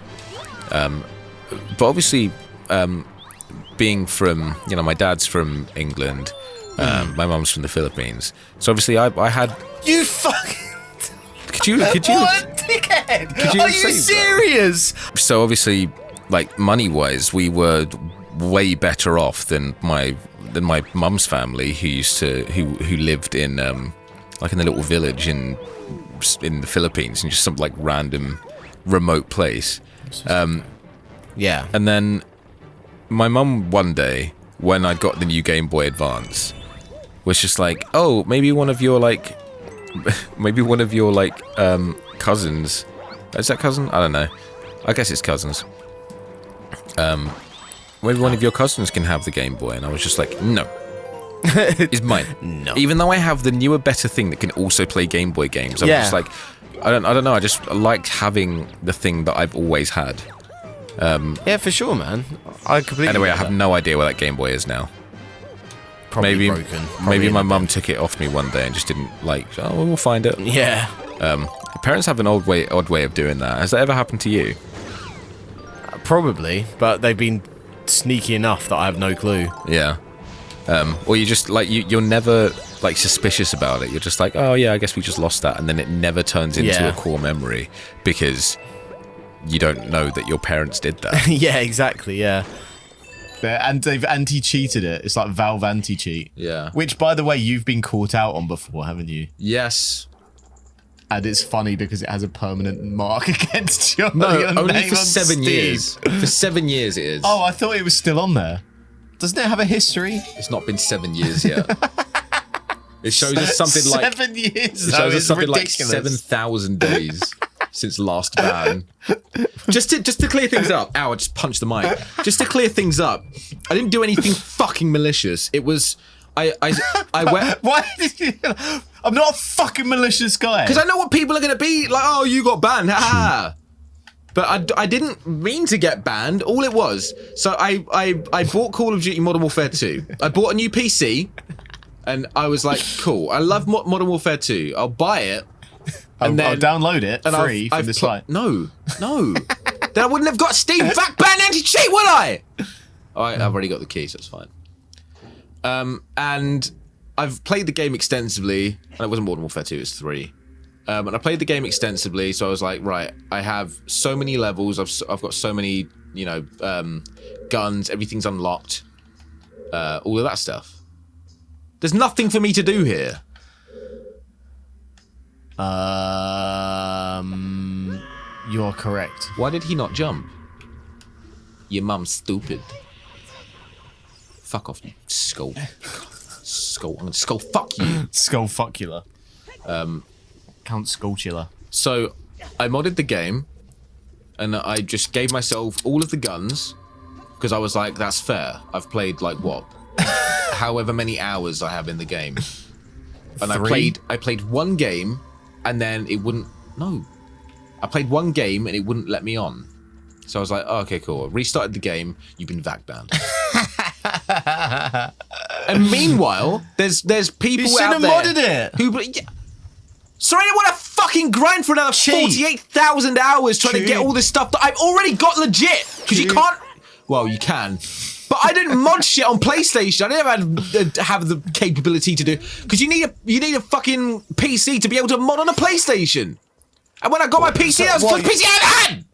But obviously, being from, you know, my dad's from England, my mum's from the Philippines, so obviously I had. You fucking. Could you? What, dickhead? Could you Are you serious? So obviously, like money-wise, we were way better off than my mum's family, who lived in like in a little village in the Philippines, in just some like random remote place. Yeah. And then my mum one day, when I got the new Game Boy Advance, was just like, oh, maybe one of your cousins. Is that cousin? I don't know. I guess it's cousins. Maybe one of your cousins can have the Game Boy. And I was just like, no. It's mine. No. Even though I have the newer, better thing that can also play Game Boy games, I was just like, I don't know. I just liked having the thing that I've always had. Yeah, for sure, man. I completely. Anyway, I get have that. no idea where that Game Boy is now. Probably broken. Maybe Probably my in mum took it off me one day and just didn't like. Oh, we'll find it. Yeah. Parents have an odd way of doing that. Has that ever happened to you? Probably, but they've been sneaky enough that I have no clue. Yeah. Or you just like you're never like suspicious about it. You're just like, oh yeah, I guess we just lost that, and then it never turns into a core memory because you don't know that your parents did that. Yeah, exactly. Yeah. And they've anti-cheated it. It's like Valve anti-cheat. Yeah. Which, by the way, you've been caught out on before, haven't you? Yes. And it's funny because it has a permanent mark against your No, your only name for on 7 Steam. years. For 7 years it is. Oh, I thought it was still on there. Doesn't it have a history? It's not been 7 years yet. It shows us something like 7 years. It shows us something ridiculous. like 7,000 days since last ban. Just to clear things up. Ow, I just punched the mic. Just to clear things up, I didn't do anything fucking malicious. It was I went. Why did you? I'm not a fucking malicious guy. Because I know what people are going to be like. Oh, you got banned. Ha. But I didn't mean to get banned. All it was. So I bought Call of Duty Modern Warfare 2. I bought a new PC, and I was like, cool. I love Modern Warfare 2. I'll buy it. And I'll download it and free from the site. No. Then I wouldn't have got Steam back ban anti-cheat, would I? All right, I've already got the key, so it's fine. And I've played the game extensively. And it wasn't Modern Warfare 2, it's 3. And I played the game extensively, so I was like, right, I have so many levels. I've got so many, guns. Everything's unlocked. All of that stuff. There's nothing for me to do here. You're correct. Why did he not jump? Your mum's stupid. Fuck off, you skull. I'm gonna skull fuck you. Skull fuckula. Count Skulltula. So, I modded the game, and I just gave myself all of the guns, because I was like, that's fair. I've played, like, what? However many hours I have in the game. And I played one game, and then it wouldn't... No. I played one game, and it wouldn't let me on. So I was like, oh, okay, cool. Restarted the game, you've been VAC banned. And meanwhile, there's people out there... You should have modded it! Who... Yeah. Sorry, I didn't want to fucking grind for another 48,000 hours trying to get all this stuff that I've already got legit. Because you can't... Well, you can. But I didn't mod shit on PlayStation. I never have the capability to do... Because you need a fucking PC to be able to mod on a PlayStation. And when I got my PC, that was the PC I had!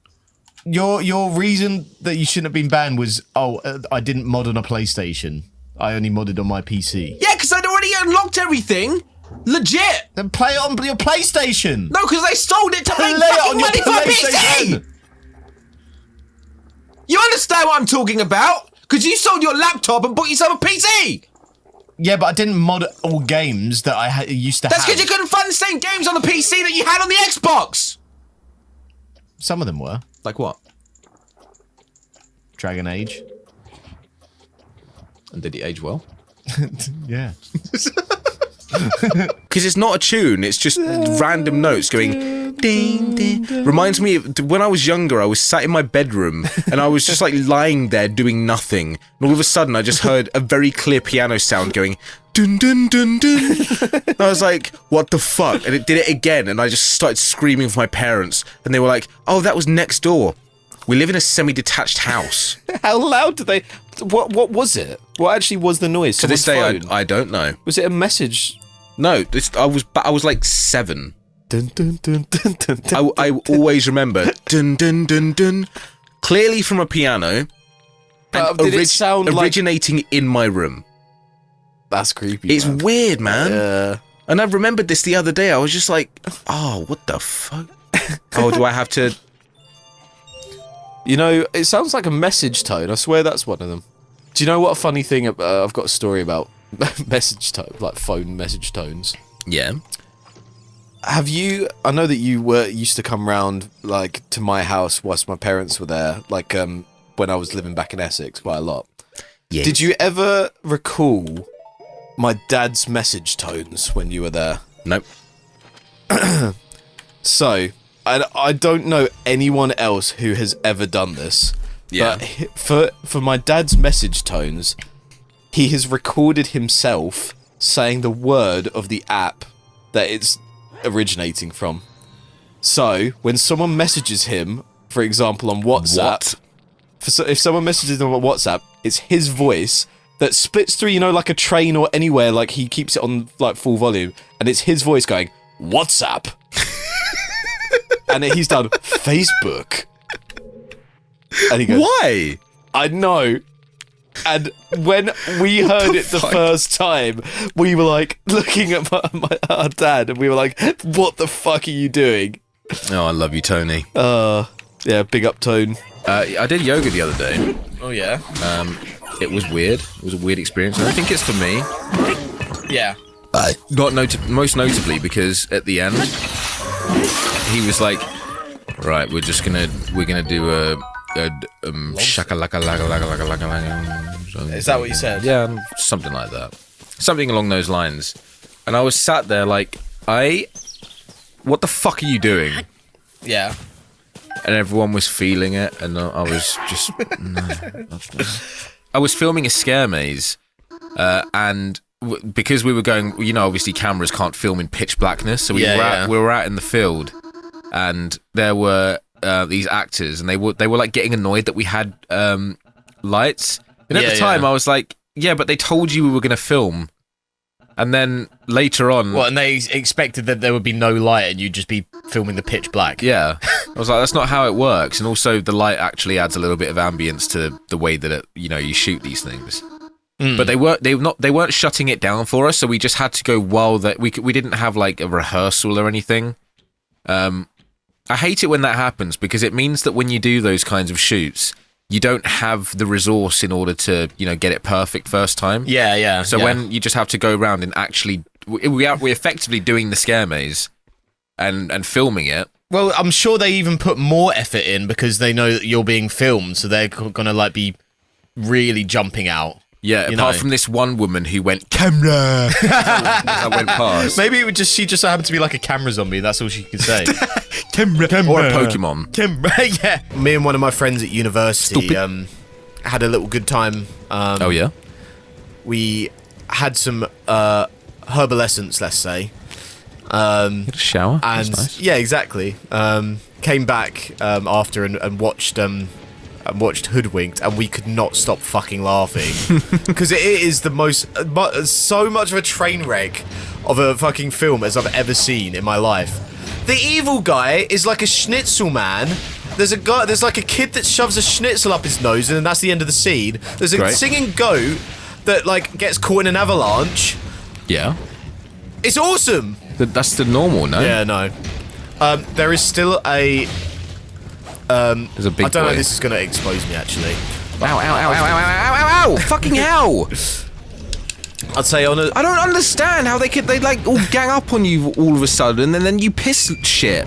Your reason that you shouldn't have been banned was, I didn't mod on a PlayStation. I only modded on my PC. Yeah, because I'd already unlocked everything. Legit. Then play it on your PlayStation. No, because they sold it to make fucking money for a PC. You understand what I'm talking about? Because you sold your laptop and bought yourself a PC. Yeah, but I didn't mod all games that I used to have. That's because you couldn't find the same games on the PC that you had on the Xbox. Some of them were. Like what? Dragon Age. And did it age well? Yeah. Because it's not a tune, it's just random notes going ding ding. Reminds me of when I was younger, I was sat in my bedroom and I was just like lying there doing nothing. And all of a sudden I just heard a very clear piano sound going dun dun dun dun. And I was like, what the fuck? And it did it again and I just started screaming for my parents and they were like, oh, that was next door. We live in a semi-detached house. How loud did they... What was it? What actually was the noise? To this day, I don't know. Was it a message? No, I was like 7. Dun, dun, dun, dun, dun, dun, I always remember dun dun dun dun, clearly from a piano, and did it sound originating in my room. That's creepy. It's weird, man. Yeah. And I remembered this the other day. I was just like, oh, what the fuck? Oh, do I have to? You know, it sounds like a message tone. I swear that's one of them. Do you know what a funny thing? I've got a story about message tone, like phone message tones. Yeah. Have you? I know that you used to come round like to my house whilst my parents were there, like when I was living back in Essex quite a lot. Yeah. Did you ever recall my dad's message tones when you were there? Nope. So, I don't know anyone else who has ever done this. Yeah. But for my dad's message tones, he has recorded himself saying the word of the app that it's originating from. So, when someone messages him, for example, on WhatsApp, if someone messages him on WhatsApp, it's his voice that splits through, like a train or anywhere, like he keeps it on like full volume, and it's his voice going, WhatsApp. And he's done Facebook. And he goes, why? I know. And when we heard it the first time, we were like looking at our dad, and we were like, "What the fuck are you doing?" Oh, I love you, Tony. Yeah, big up Tone. I did yoga the other day. Oh yeah. It was weird. It was a weird experience. I don't think it's for me. Yeah. Most notably because at the end, he was like, "Right, we're gonna do a shaka laka laka laka laka laka." Is that what you said? Yeah, something like that. something along those lines. And I was sat there like, what the fuck are you doing? Yeah. And everyone was feeling it, and I was just no. I was filming a scare maze, and because we were going, obviously cameras can't film in pitch blackness, so we were out in the field, and there were these actors, and they were like getting annoyed that we had lights. And at the time, I was like, yeah, but they told you we were going to film. And then later on... What, and they expected that there would be no light and you'd just be filming the pitch black? Yeah. I was like, that's not how it works. And also, the light actually adds a little bit of ambience to the way that you shoot these things. But they weren't shutting it down for us, so we just had to go while that we didn't have like a rehearsal or anything. I hate it when that happens because it means that when you do those kinds of shoots, you don't have the resource in order to, get it perfect first time. Yeah. So when you just have to go around and actually, we're effectively doing the scare maze and filming it. Well, I'm sure they even put more effort in because they know that you're being filmed, so they're gonna like be really jumping out. Yeah, apart from this one woman who went, camera! I went past. Maybe she just happened to be like a camera zombie, that's all she could say. camera. Or a Pokemon. Camera, yeah. Me and one of my friends at university had a little good time. Oh, yeah? We had some herbal essence, let's say. Had a shower? And that's nice. Yeah, exactly. Came back after and watched Hoodwinked, and we could not stop fucking laughing because it is the most so much of a train wreck of a fucking film as I've ever seen in my life. The evil guy is like a schnitzel man. There's like a kid that shoves a schnitzel up his nose, and then that's the end of the scene. There's a singing goat that like gets caught in an avalanche. Yeah, it's awesome. That's the normal, no? Yeah, no. There is still a. There's a big I don't know boy. if this is going to expose me, actually. Ow, fucking hell! I'd say on a... I don't understand how they like all gang up on you all of a sudden and then you piss shit.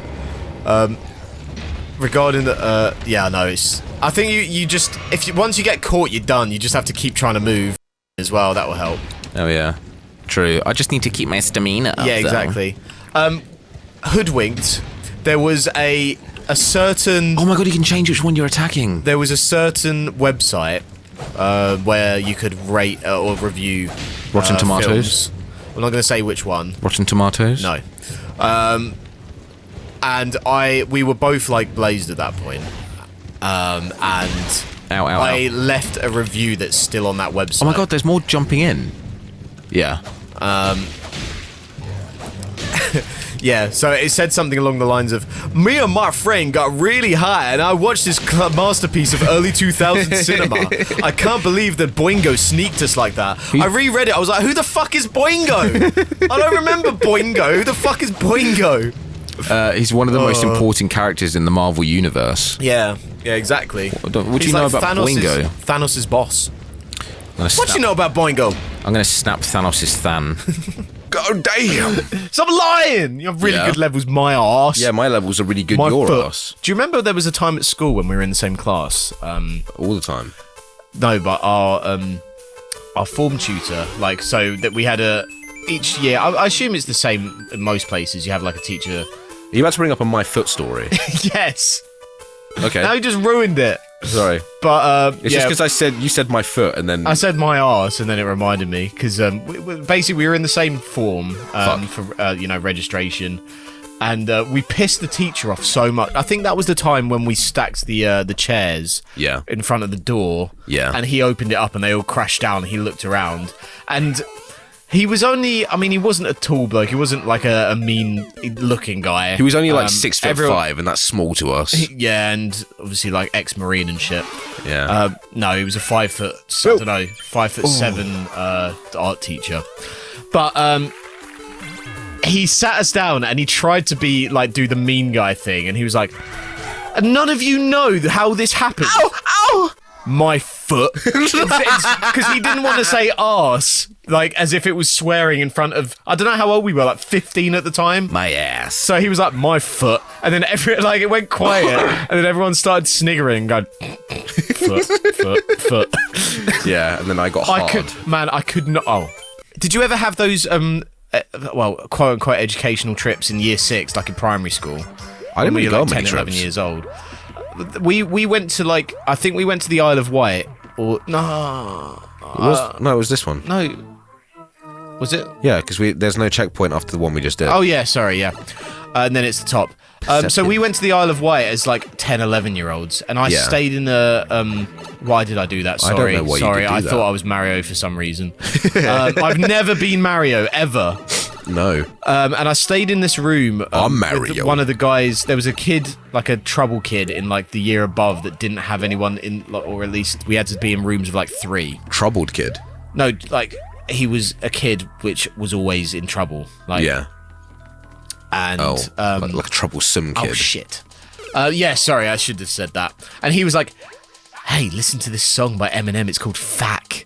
Regarding the... yeah, no, it's... I think you just... Once you get caught, you're done. You just have to keep trying to move as well. That will help. Oh, yeah. True. I just need to keep my stamina up, yeah, exactly. Hoodwinked, there was a certain... Oh my god, you can change which one you're attacking. There was a certain website where you could rate or review Rotten Tomatoes. Films. I'm not going to say which one. Rotten Tomatoes? No. And we were both like blazed at that point. And I left a review that's still on that website. Oh my god, there's more jumping in. Yeah. Yeah, so it said something along the lines of, me and my friend got really high and I watched this masterpiece of early 2000s cinema. I can't believe that Boingo sneaked us like that. I reread it, I was like, who the fuck is Boingo? I don't remember Boingo. Who the fuck is Boingo? He's one of the most important characters in the Marvel Universe. Yeah, exactly. What do you know about Boingo? Thanos' boss. What do you know about Boingo? I'm going to snap Thanos' Than. God damn! Stop lying! You have really good levels, my arse. Yeah, my levels are really good, your arse. Do you remember there was a time at school when we were in the same class? All the time. No, but our form tutor, like, so that we had each year, I assume it's the same in most places, you have like a teacher. Are you about to bring up a My Foot story? Yes. Okay. Now you just ruined it. Sorry. But, it's just because you said my foot and then... I said my arse and then it reminded me, because basically we were in the same form for, registration. And we pissed the teacher off so much. I think that was the time when we stacked the chairs in front of the door. Yeah. And he opened it up and they all crashed down and he looked around. And... he was only, I mean, he wasn't a tall bloke. He wasn't like a mean-looking guy. He was only like 6'5", and that's small to us. Yeah, and obviously like ex-marine and shit. Yeah. No, he was a 5 foot, I don't know, 5'7" art teacher. But he sat us down and he tried to do the mean guy thing, and he was like, "None of you know how this happened." Ow! My foot. Because he didn't want to say arse, like as if it was swearing in front of, I don't know how old we were, like 15 at the time. My ass. So he was like, my foot. And then it went quiet. And then everyone started sniggering, going, foot. Yeah, and then I got hard. I could not. Oh. Did you ever have those well, quote unquote educational trips in year 6, like in primary school? I didn't really go on 10, many 11 trips. years old. We went to like, I think we went to the Isle of Wight, or no, It was this one. no, was it? Yeah, because there's no checkpoint after the one we just did. Oh yeah, sorry, yeah. And then it's the top. So we went to the Isle of Wight as like 10, 11-year-olds, and I stayed in a. Why did I do that? Sorry, I don't know why you sorry. did do I that. thought I was Mario for some reason. I've never been Mario ever. No. And I stayed in this room. I'm with Mario. one of the guys. There was a kid, like a trouble kid, in like the year above that didn't have anyone in, or at least we had to be in rooms of like 3. Troubled kid. No, like he was a kid which was always in trouble. Like, Yeah. And like a troublesome kid. oh shit. Yeah, sorry, I should have said that. And he was like, "Hey, listen to this song by Eminem. It's called Fack."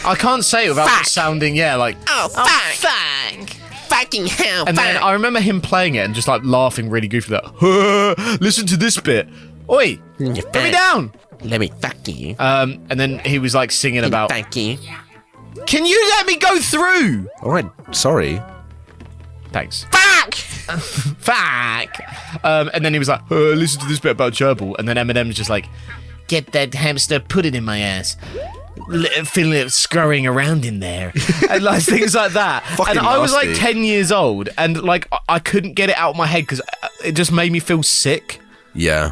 I can't say it without sounding, like, Oh, fuck. Fucking hell, and then fuck. I remember him playing it and just like laughing really goofy, like, listen to this bit. Oi, put me down. Let me fuck you. And then he was like singing about, Thank you. can you let me go through? All right, sorry. Thanks. Fuck! Fuck. And then he was like, listen to this bit about gerbil. And then Eminem's just like, get that hamster, put it in my ass. Feeling it scurrying around in there. And like things like that. Fucking And I was like nasty. 10 years old and like I couldn't get it out of my head because it just made me feel sick. Yeah.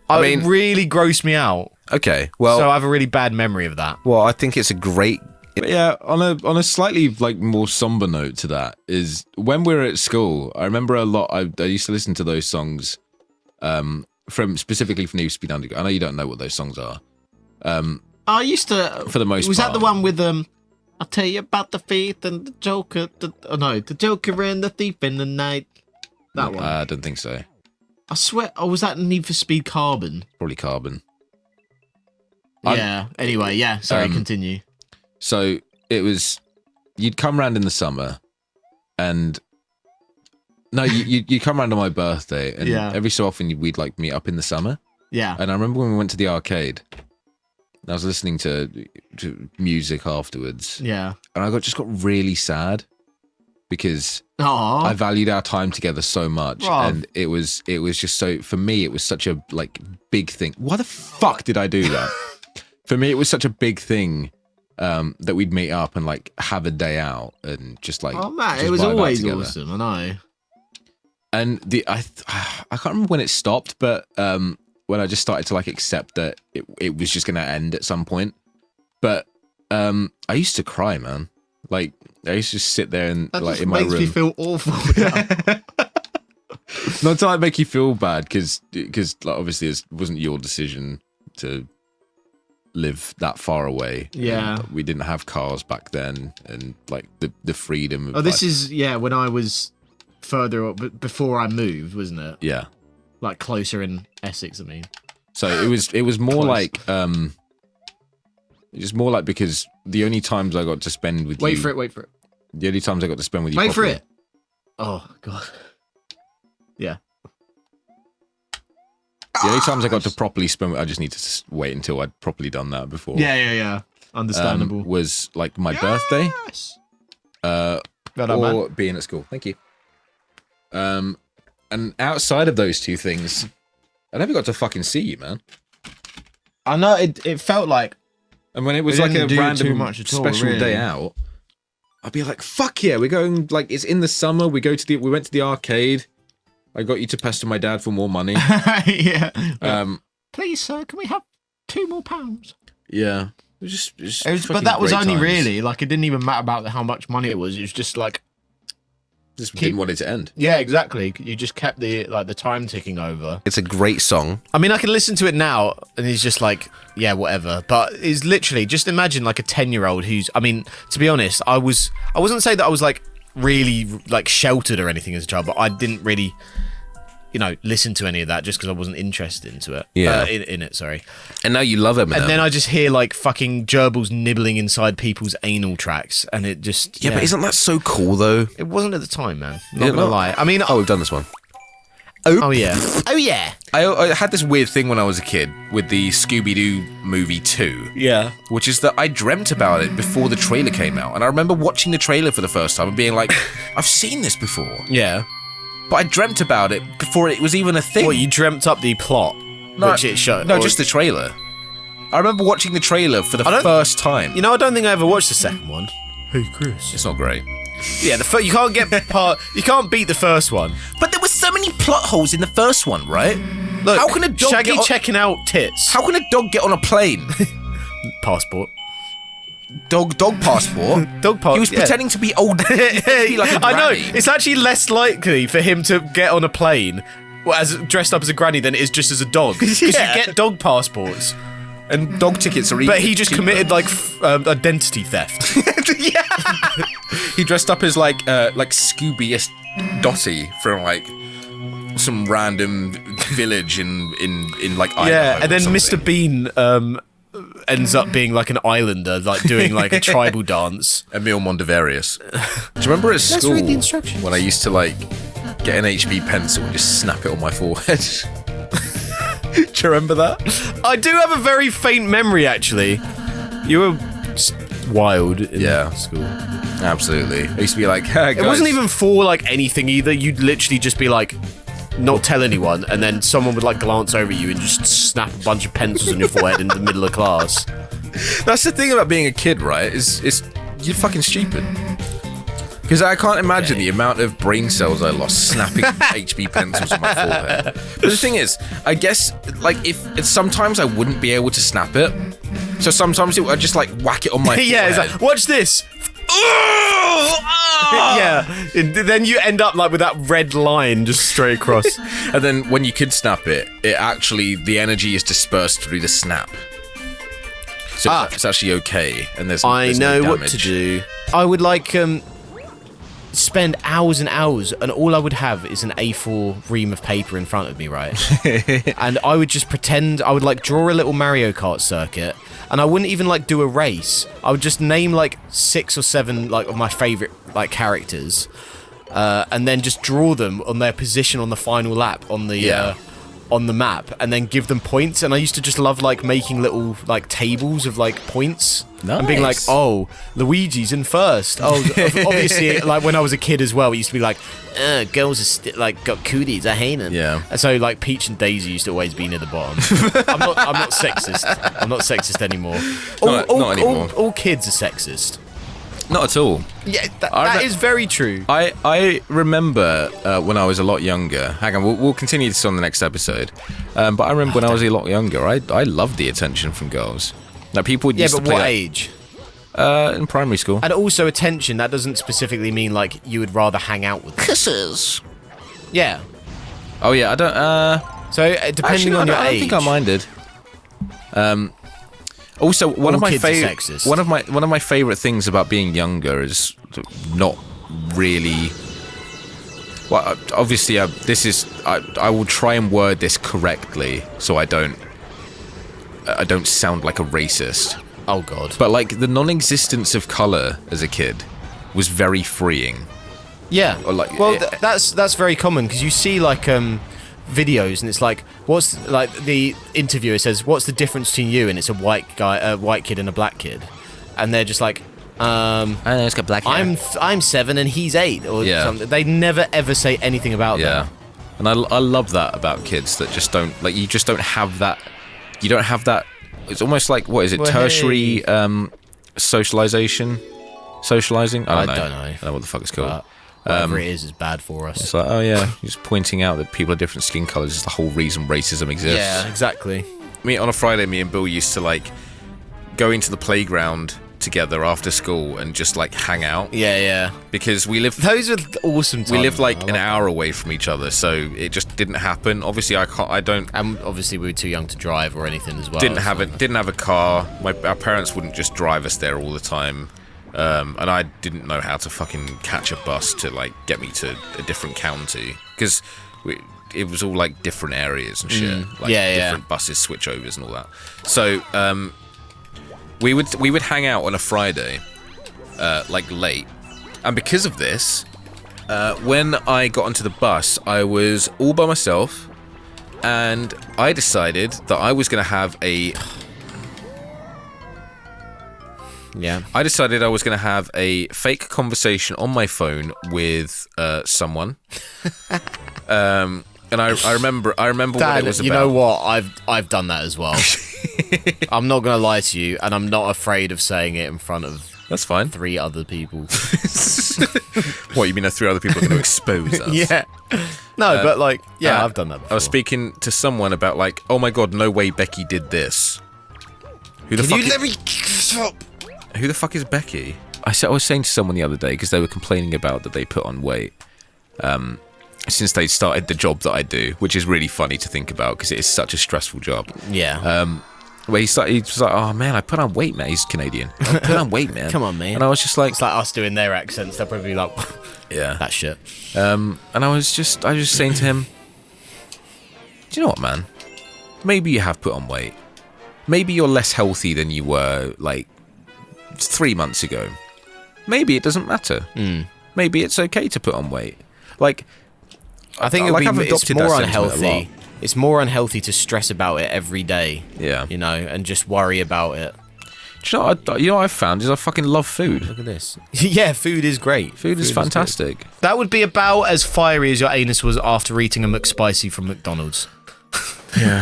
It really grossed me out. Okay. Well, So I have a really bad memory of that. well, I think it's a great. But yeah, on a slightly like more somber note to that is when we were at school, I remember a lot. I used to listen to those songs, from specifically from Need for Speed Underground. I know you don't know what those songs are. I used to. For the most was part. that the one with I'll tell you about the thief and the Joker. The Joker and the thief in the night. That one. I don't think so. I swear. Oh, was that Need for Speed Carbon? Probably Carbon. Yeah. Anyway, yeah. Sorry. Continue. So it was, you'd come round in the summer, and no, you come round on my birthday, and Yeah. every so often we'd like meet up in the summer. Yeah. And I remember when we went to the arcade, I was listening to music afterwards, Yeah. and I just got really sad because Oh. I valued our time together so much, Rob. and it was just so, for me it was such a like big thing. Why the fuck did I do that? For me, it was such a big thing. That we'd meet up and like have a day out and just like Oh man, just it was vibe out always together. awesome. I know. And I can't remember when it stopped, but when I just started to like accept that it was just gonna end at some point. But I used to cry, man. Like I used to just sit there and That like just in my makes room. me feel awful. now. Not to like make you feel bad, because like, obviously it wasn't your decision to live that far away. Yeah. And we didn't have cars back then, and like the freedom of, Oh, this like, is when I was further up, before I moved, wasn't it? yeah. Like closer in Essex. I mean. So it was more Close. like it's more like, because the only times I got to spend with you, Wait for it. the only times I got to spend with you, Wait for properly- it. Oh god. Yeah. The only times I got to properly spend, I just need to wait until I'd properly done that before. Yeah. Understandable. Was like my birthday, Well done, or man. being at school. Thank you. And outside of those two things, I never got to fucking see you, man. I know it felt like And when it was We like a didn't do too random much at all, special really. day out, I'd be like, "Fuck yeah, we're going!" Like it's in the summer. We went to the arcade. I got you to pester my dad for more money. yeah. Please, sir, can we have £2 more? Yeah, it was just But that was fucking only great times. really like, it didn't even matter about how much money it was. It was just like, Just didn't want it to end. yeah, exactly. You just kept the time ticking over. It's a great song. I mean, I can listen to it now, and he's just like, yeah, whatever. But it's literally, just imagine like a 10-year-old who's, I mean, to be honest, I wasn't say that I was like really like sheltered or anything as a child, but I didn't really, listen to any of that just because I wasn't interested into it. Yeah. In it, sorry. And now you love Eminem. And then I just hear like fucking gerbils nibbling inside people's anal tracks, and it just yeah, but isn't that so cool though? it wasn't at the time, man. Yeah, Not gonna no. lie. I mean, Oh, we've done this one. Oh yeah. Oh yeah. I had this weird thing when I was a kid with the Scooby-Doo movie 2. Yeah. Which is that I dreamt about it before the trailer came out. And I remember watching the trailer for the first time and being like, I've seen this before. Yeah. But I dreamt about it before it was even a thing. What, you dreamt up the plot? No, which it showed? No, just the trailer. I remember watching the trailer for the first time. You know, I don't think I ever watched the second one. Hey, Chris. It's not great. Yeah, you can't get you can't beat the first one. But there were so many plot holes in the first one, right? Look, How can a dog Shaggy get on- checking out tits? How can a dog get on a plane? Passport. Dog passport? Dog passport. He was pretending to be old. To be like a I know. granny. It's actually less likely for him to get on a plane dressed up as a granny than it is just as a dog. Because you get dog passports. And dog tickets are even But he just cheaper. committed like identity theft. He dressed up as like Scooby Dotty from like some random village in like Idaho. Yeah, and or then something. Mr. Bean ends up being like an islander, like doing like a tribal dance. Emil Mondavarius. Do you remember at school read the instructions. when I used to like get an HB pencil and just snap it on my forehead? Do you remember that? I do have a very faint memory, actually. You were wild in school. Absolutely. I used to be like, hey, guys. It wasn't even for like anything either. You'd literally just be like, not tell anyone, and then someone would like glance over you and just snap a bunch of pencils on your forehead in the middle of class. That's the thing about being a kid, right? Is you're fucking stupid. Because I can't imagine the amount of brain cells I lost snapping HB pencils on my forehead. But the thing is, I guess, like, if sometimes I wouldn't be able to snap it. So sometimes I'd just, like, whack it on my Yeah, forehead. it's like, watch this. Yeah, and then you end up like with that red line just straight across. And then when you could snap it, the energy is dispersed through the snap. So it's actually okay, and there's I no know what damage. to do. I would like spend hours and hours, and all I would have is an A4 ream of paper in front of me, right? And I would just pretend I would like draw a little Mario Kart circuit, and I wouldn't even like do a race. I would just name like 6 or 7 like of my favorite like characters, and then just draw them on their position on the final lap on the map, and then give them points. And I used to just love like making little like tables of like points. And being like, oh, Luigi's in first. Oh, obviously, like when I was a kid as well, it used to be like, girls are like got cooties. I hate them. Yeah. And so like Peach and Daisy used to always be near the bottom. I'm not sexist. I'm not sexist anymore. Not anymore. All kids are sexist. Not at all. Yeah, that is very true. I remember when I was a lot younger. Hang on, we'll continue this on the next episode. But I remember when I was a lot younger, I loved the attention from girls. Like people used to but play what like, age? in primary school. And also attention. That doesn't specifically mean like you would rather hang out with them. Kisses. Yeah. Oh yeah, I don't. So depending on your I don't age. think I minded. Also, one of my kids are favorite sexist. one of my favorite things about being younger is not really. Well, obviously, I will try and word this correctly so I don't sound like a racist. Oh god. But like the non-existence of color as a kid was very freeing. Yeah. Or like- well, that's very common because you see like videos and it's like, what's like the interviewer says, what's the difference between you? And it's a white kid and a black kid, and they're just like, It's got black hair. I'm 7 and he's 8 or Yeah. something. They never ever say anything about Yeah, that. and I love that about kids that just don't like you just don't have that. You don't have that. It's almost like what is it? Well, Tertiary socializing. I don't know. I don't know what the fuck it's called. But whatever it is bad for us. It's like, oh yeah, just pointing out that people are different skin colors is the whole reason racism exists. Yeah, exactly. On a Friday, me and Bill used to like go into the playground together after school and just like hang out Yeah. because we live. Those were awesome times. We lived like I an love hour away from each other, so it just didn't happen. Obviously, I don't. And obviously we were too young to drive or anything as well. Didn't have a car. Our parents wouldn't just drive us there all the time, and I didn't know how to fucking catch a bus to like get me to a different county because it was all like different areas and shit. Like different buses, switchovers, and all that. So we would hang out on a Friday, like late, and because of this, when I got onto the bus, I was all by myself, and I decided that I was going to have a... Yeah. I decided I was going to have a fake conversation on my phone with someone. And I remember what it was about. You know what? I've done that as well. I'm not going to lie to you, and I'm not afraid of saying it in front of That's fine. 3 other people. What, you mean that 3 other people are going to expose us? Yeah. No, but like, yeah, I've done that before. I was speaking to someone about like, oh my god, no way Becky did this. Who the fuck? let me stop? Who the fuck is Becky? I was saying to someone the other day because they were complaining about that they put on weight since they started the job that I do, which is really funny to think about because it is such a stressful job. Yeah. Where he was like, oh man, I put on weight, man. He's Canadian. I put on weight, man. Come on, man. And I was just like, It's like us doing their accents. They're probably like, yeah, that shit. and I was just saying to him, do you know what, man? Maybe you have put on weight. Maybe you're less healthy than you were like 3 months ago. Maybe it doesn't matter. Maybe it's okay to put on weight. Like, I think it's more unhealthy. It's more unhealthy to stress about it every day. Yeah. You know, and just worry about it. Do you know what I've found is I fucking love food. Look at this. Yeah, food is great. Food is fantastic. That would be about as fiery as your anus was after eating a McSpicy from McDonald's. Yeah.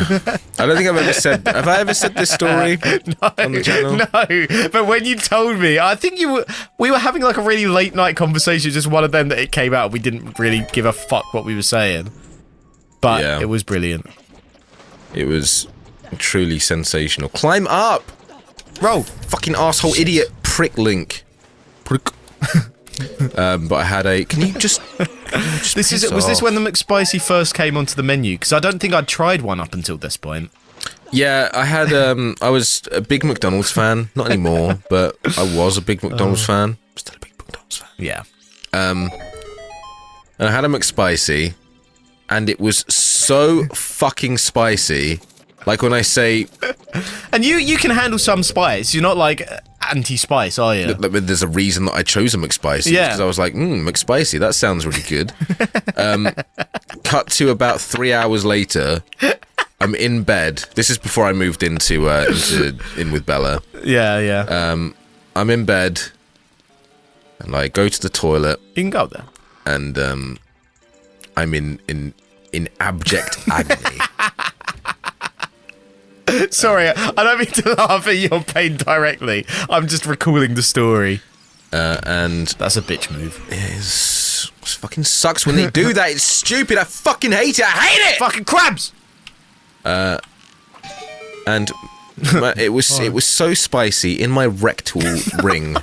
I don't think I've ever said... Have I ever said this story on the channel? No, but when you told me, I think we were having like a really late night conversation, just one of them that it came out. We didn't really give a fuck what we were saying. But Yeah. it was brilliant. It was truly sensational. Climb up! Roll. Fucking asshole idiot prick link. Prick. But I had a... Can you just Was this off? when the McSpicy first came onto the menu? Because I don't think I'd tried one up until this point. Yeah, I had... I was a big McDonald's fan. Not anymore, but I was a big McDonald's fan. Still a big McDonald's fan. Yeah. And I had a McSpicy, and it was so fucking spicy. Like when I say... And you can handle some spice. You're not like anti-spice, are you? There's a reason that I chose a McSpicy. Yeah. Because I was like, McSpicy, that sounds really good. Cut to about 3 hours later, I'm in bed. This is before I moved in with Bella. Yeah. I'm in bed, and I go to the toilet, You can go there. and I'm in abject agony. Sorry, I don't mean to laugh at your pain directly. I'm just recalling the story. And That's a bitch move. it fucking sucks when they do that. It's stupid. I fucking hate it. I hate it. Fucking crabs! And it was so spicy in my rectal ring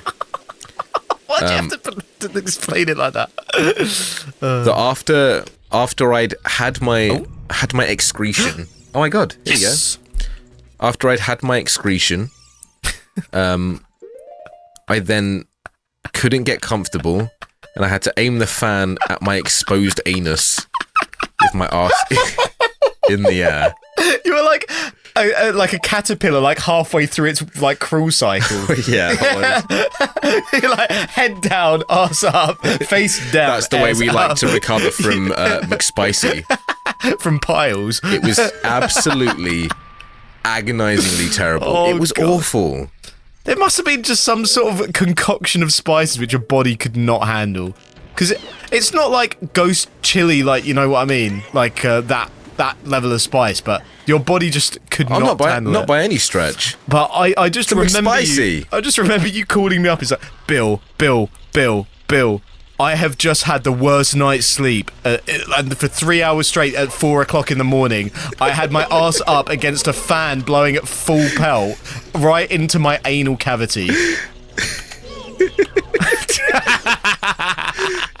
Why'd you have to explain it like that? that after I'd had my excretion. Oh my god! Here you go. After I'd had my excretion, I then couldn't get comfortable, and I had to aim the fan at my exposed anus with my arse in the air. You were like a caterpillar, like halfway through its like crawl cycle. Yeah, You're like head down, arse up, face down. that's the way we ass like up. to recover from McSpicy. From piles. It was absolutely agonizingly terrible. Oh, it was God. awful. There must have been just some sort of concoction of spices which your body could not handle. Because it's not like ghost chili, like, you know what I mean? Like that level of spice, but your body just could not handle it. Not by any stretch. But I just remember McSpicy. I just remember you calling me up. It's like, Bill. I have just had the worst night's sleep, and for 3 hours straight at 4 o'clock in the morning, I had my arse up against a fan blowing at full pelt right into my anal cavity.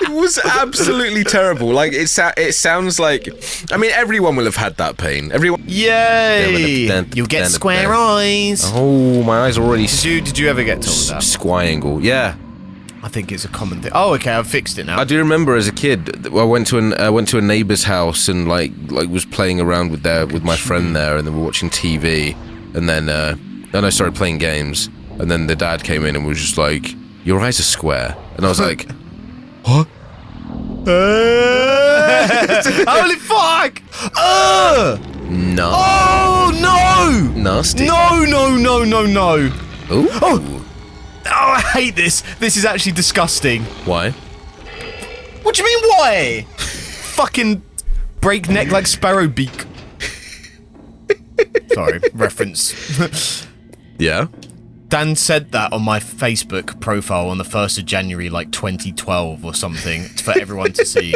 It was absolutely terrible. Like it sounds like. I mean, everyone will have had that pain. Everyone. Yay! You'll get square eyes. Oh, my eyes are already. Did you ever get told that? Squiangle. Yeah. I think it's a common thing. Oh, okay, I've fixed it now. I do remember as a kid, I went to a neighbour's house and like was playing around with my friend there, and then we were watching TV, and then I started playing games, and then the dad came in and was just like, "Your eyes are square," and I was like, "What? Holy fuck! No. Oh no! Nasty. No! Ooh. Oh, I hate this. This is actually disgusting. Why? What do you mean, why? Fucking breakneck like sparrow beak. Sorry, reference. Yeah. Dan said that on my Facebook profile on the 1st of January, like 2012 or something, for everyone to see.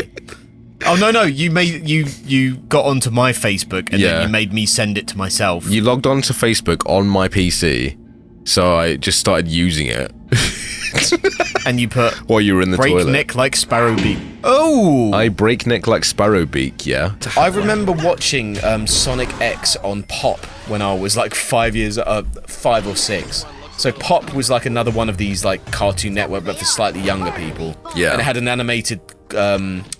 Oh no, you got onto my Facebook and then you made me send it to myself. You logged on to Facebook on my PC, so I just started using it. And you put While you were in the toilet. breakneck like sparrow beak. Oh! I breakneck like sparrow beak, yeah. I remember watching Sonic X on Pop when I was like 5 or 6. So Pop was like another one of these like Cartoon Network, but for slightly younger people. Yeah. And it had an animated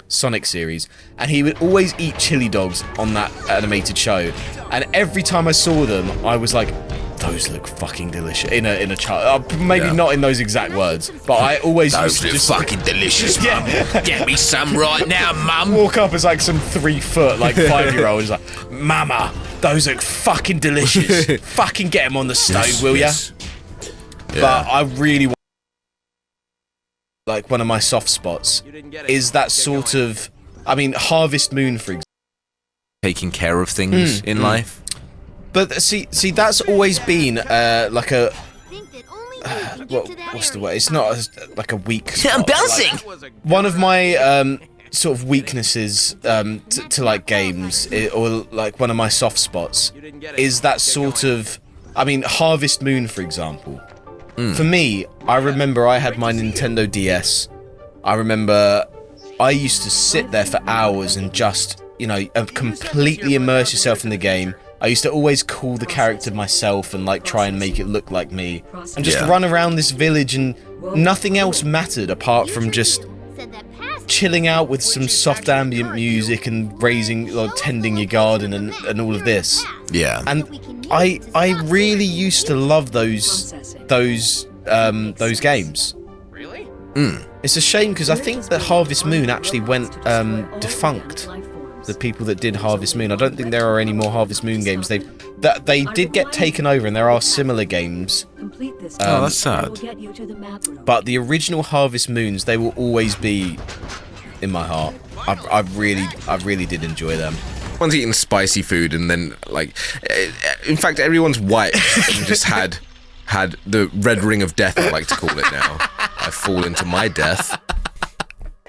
Sonic series, and he would always eat chili dogs on that animated show. And every time I saw them, I was like, "Those look fucking delicious." In a child, maybe not in those exact words, but I always used to just fucking delicious, Mum. Get me some right now, Mum. walk up as like some 3 foot like 5-year-old, is like, "Mama, those look fucking delicious. Fucking get them on the stove, will ya?" But I really want, like, one of my soft spots is that sort of, I mean, Harvest Moon, for example. Taking care of things in life. But see, that's always been like a what's the word? It's not like a weak spot. I'm bouncing. Like, one of my sort of weaknesses to like games, or like one of my soft spots, is that sort of, I mean, Harvest Moon, for example. For me, I remember I had my Nintendo DS. I remember I used to sit there for hours and just, you know, completely immerse yourself in the game. I used to always call the character myself and like try and make it look like me, and just run around this village, and nothing else mattered apart from just chilling out with some soft ambient music and raising or tending your garden and all of this. Yeah. And I really used to love those games. Really? It's a shame because I think that Harvest Moon actually went defunct. The people that did Harvest Moon, I don't think there are any more Harvest Moon games. They did get taken over, and there are similar games. Oh, that's sad. But the original Harvest Moons, they will always be in my heart. I really did enjoy them. Everyone's eating spicy food, and then like, in fact, everyone's white and just had the red ring of death. I like to call it now. I fall into my death.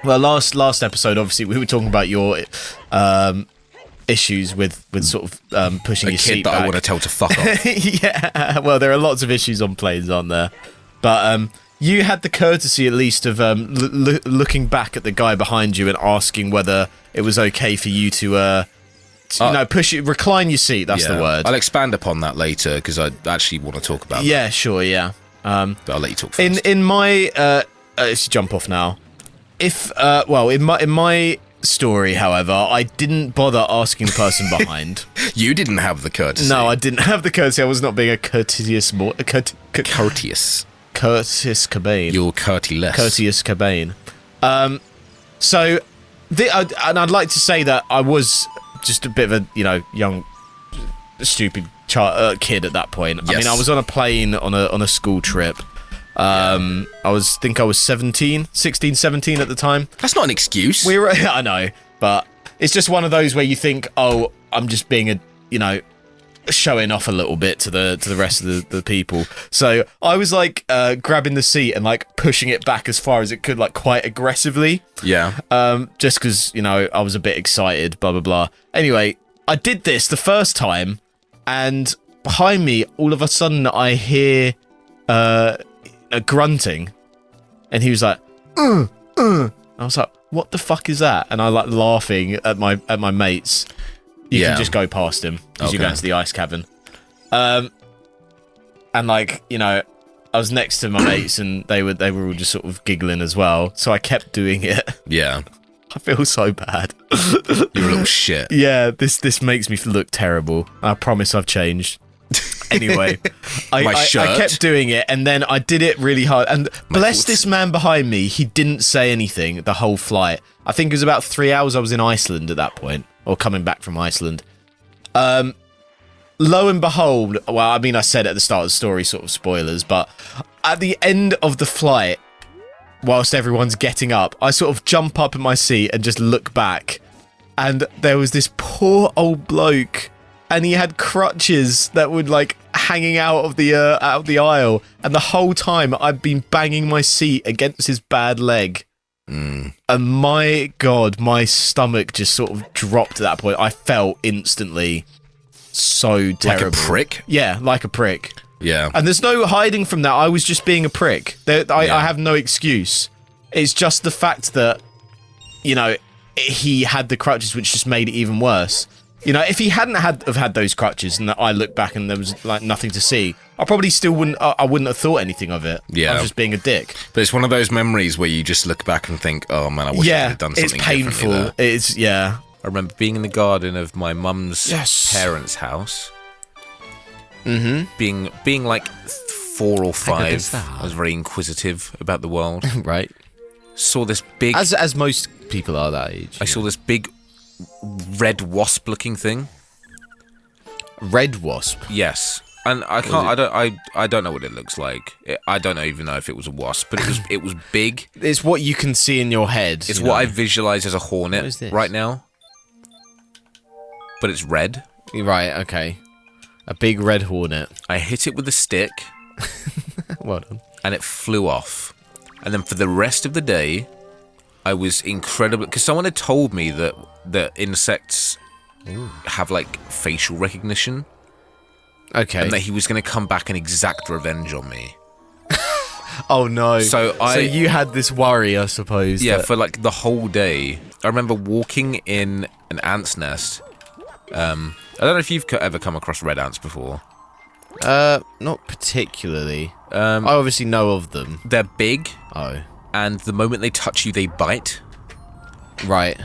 Well, last episode, obviously, we were talking about your issues with sort of pushing your seat back. I want to tell to fuck off. Yeah, well, there are lots of issues on planes, aren't there? But you had the courtesy, at least, of looking back at the guy behind you and asking whether it was okay for you to recline your seat. That's the word. I'll expand upon that later because I actually want to talk about. Yeah, sure, yeah. But I'll let you talk first. In my let's jump off now. In my story, however, I didn't bother asking the person behind. You didn't have the courtesy. No, I didn't have the courtesy. I was not being a courteous courteous. Curtis Cobain. You're courteous. Courteous Cobain. And I'd like to say that I was just a bit of a, young, stupid kid at that point. Yes. I mean, I was on a plane on a school trip. I was 16, 17 at the time. That's not an excuse. I know, but it's just one of those where you think, oh, I'm just being showing off a little bit to the rest of the people. So I was like grabbing the seat and like pushing it back as far as it could, like quite aggressively. Yeah. Just because, I was a bit excited, blah, blah, blah. Anyway, I did this the first time, and behind me, all of a sudden, I hear a grunting, and he was like, I was like, what the fuck is that? And I like laughing at my mates. You can just go past him because you're going to the ice cavern. And like, I was next to my mates, and they were all just sort of giggling as well. So I kept doing it. Yeah. I feel so bad. You're a little shit. Yeah, this makes me look terrible. I promise I've changed. Anyway, My I shirt. kept doing it, and then I did it really hard. And bless thoughts. this man behind me, he didn't say anything the whole flight. I think it was about 3 hours I was in Iceland at that point, or coming back from Iceland. Lo and behold, well, I mean, I said at the start of the story, sort of spoilers, but at the end of the flight, whilst everyone's getting up, I sort of jump up in my seat and just look back, and there was this poor old bloke, and he had crutches that would like hanging out of the aisle, and the whole time I'd been banging my seat against his bad leg. And my God, my stomach just sort of dropped at that point. I felt instantly so terrible. Like a prick? Yeah, like a prick. Yeah. And there's no hiding from that. I was just being a prick. I have no excuse. It's just the fact that, you know, he had the crutches, which just made it even worse. You know, if he hadn't had those crutches, and I looked back and there was like nothing to see, I probably still wouldn't. I wouldn't have thought anything of it. Yeah. I was just being a dick. But it's one of those memories where you just look back and think, oh man, I wish I had done something it's painful. differently there. It's yeah. I remember being in the garden of my mum's Yes. parents' house. Being like 4 or 5. is that? I was very inquisitive about the world. Right. Saw this big. As most people are that age. I saw this big red wasp-looking thing. Red wasp. Yes, and I can't. I don't know what it looks like. I don't even know if it was a wasp, but it was big. It's what you can see in your head. It's you what know. I visualize as a What is hornet this? right now. But it's red. Right. Okay. A big red hornet. I hit it with a stick, Well done. and it flew off. And then for the rest of the day, I was incredibly, because someone had told me that insects have like facial recognition, Okay. and that he was going to come back and exact revenge on me. Oh no. So you had this worry, I suppose. Yeah, that- for like the whole day. I remember walking in an ant's nest. I don't know if you've ever come across red ants before. not particularly. I obviously know of them. They're big, Oh. and the moment they touch you, they bite. Right.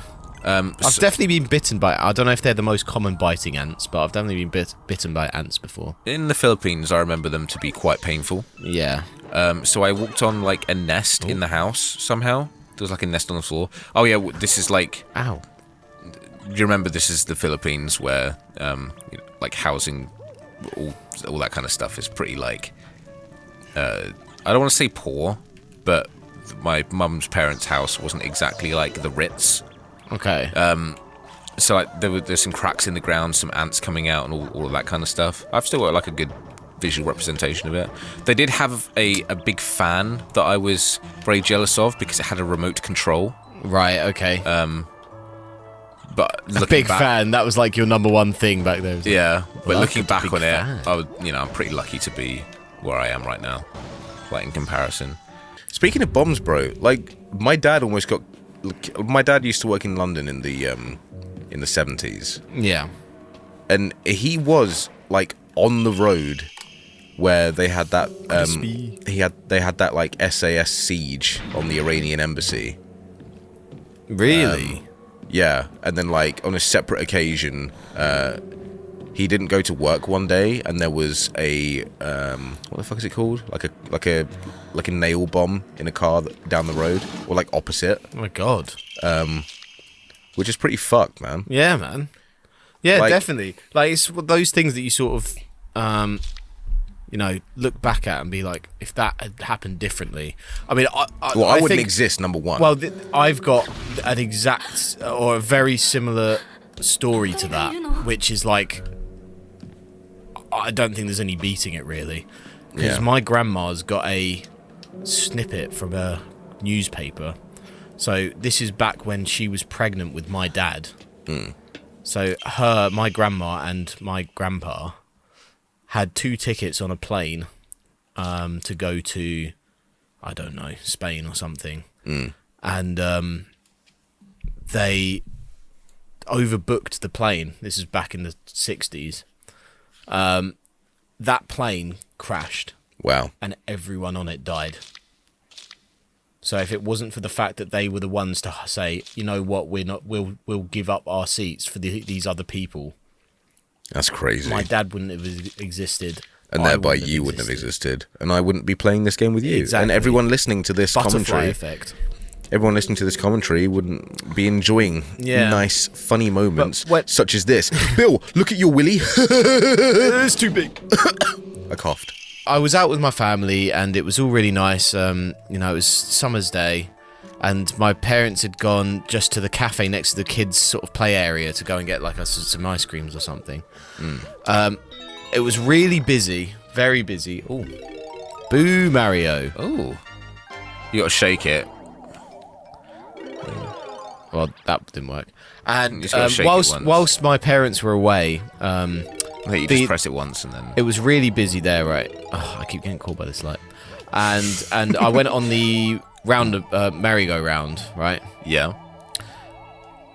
I've So- definitely been bitten by. I don't know if they're the most common biting ants, but I've definitely been bitten by ants before. in the Philippines, I remember them to be quite painful. Yeah. So I walked on like a nest in the house somehow. There was like a nest on the floor. Oh yeah, this is like. Ow. Do you remember this is the Philippines where, you know, like housing, all that kind of stuff is pretty like. I don't want to say poor, but my mum's parents' house wasn't exactly like the Ritz. Okay. So like, there's some cracks in the ground, some ants coming out, and all of that kind of stuff. I've still got like a good visual representation of it. They did have a big fan that I was very jealous of because it had a remote control. Right. Okay. But A looking big back, fan. That was like your number one thing back there. was it? yeah. But Well, looking that's a back big on it, fan. I would, I'm pretty lucky to be where I am right now, like in comparison. Speaking of bombs, bro, like my dad almost got. My dad used to work in London in the 70s. Yeah. And he was like on the road where they had that they had that like SAS siege on the Iranian embassy. Really? Yeah, and then like on a separate occasion, he didn't go to work one day, and there was a what the fuck is it called? Like a nail bomb in a car down the road, or like opposite, Oh my god. which is pretty fucked, man. Yeah, man. Yeah, Like- definitely. Like it's those things that you sort of, you know, look back at and be like, if that had happened differently. I mean, I wouldn't think, exist. Number one. Well, I've got an exact or a very similar story to that, which is like, I don't think there's any beating it really, because Yeah. my grandma's got a snippet from a newspaper. So this is back when she was pregnant with my dad. So my grandma and my grandpa had 2 tickets on a plane to go to, I don't know, Spain or something. And they overbooked the plane. This is back in the 60s. That plane crashed wow. and everyone on it died. So if it wasn't for the fact that they were the ones to say, you know what, we'll give up our seats for these other people, That's crazy. my dad wouldn't have existed. And I thereby wouldn't you wouldn't have existed. existed. And I wouldn't be playing this game with you. Exactly. And everyone listening to this Butterfly commentary, effect. everyone listening to this commentary wouldn't be enjoying Yeah. nice, funny moments But what- such as this. Bill, look at your willy. It's too big. I coughed. I was out with my family and it was all really nice. You know, it was summer's day and my parents had gone just to the cafe next to the kids' sort of play area to go and get like us some ice creams or something. It was really busy, very busy. Oh, boo Mario. Oh. You gotta shake it. Well, that didn't work. And just gotta shake it once. whilst my parents were away, I think you just press it once and then... it was really busy there, right? Oh, I keep getting called by this light. And I went on the merry-go-round, right? Yeah.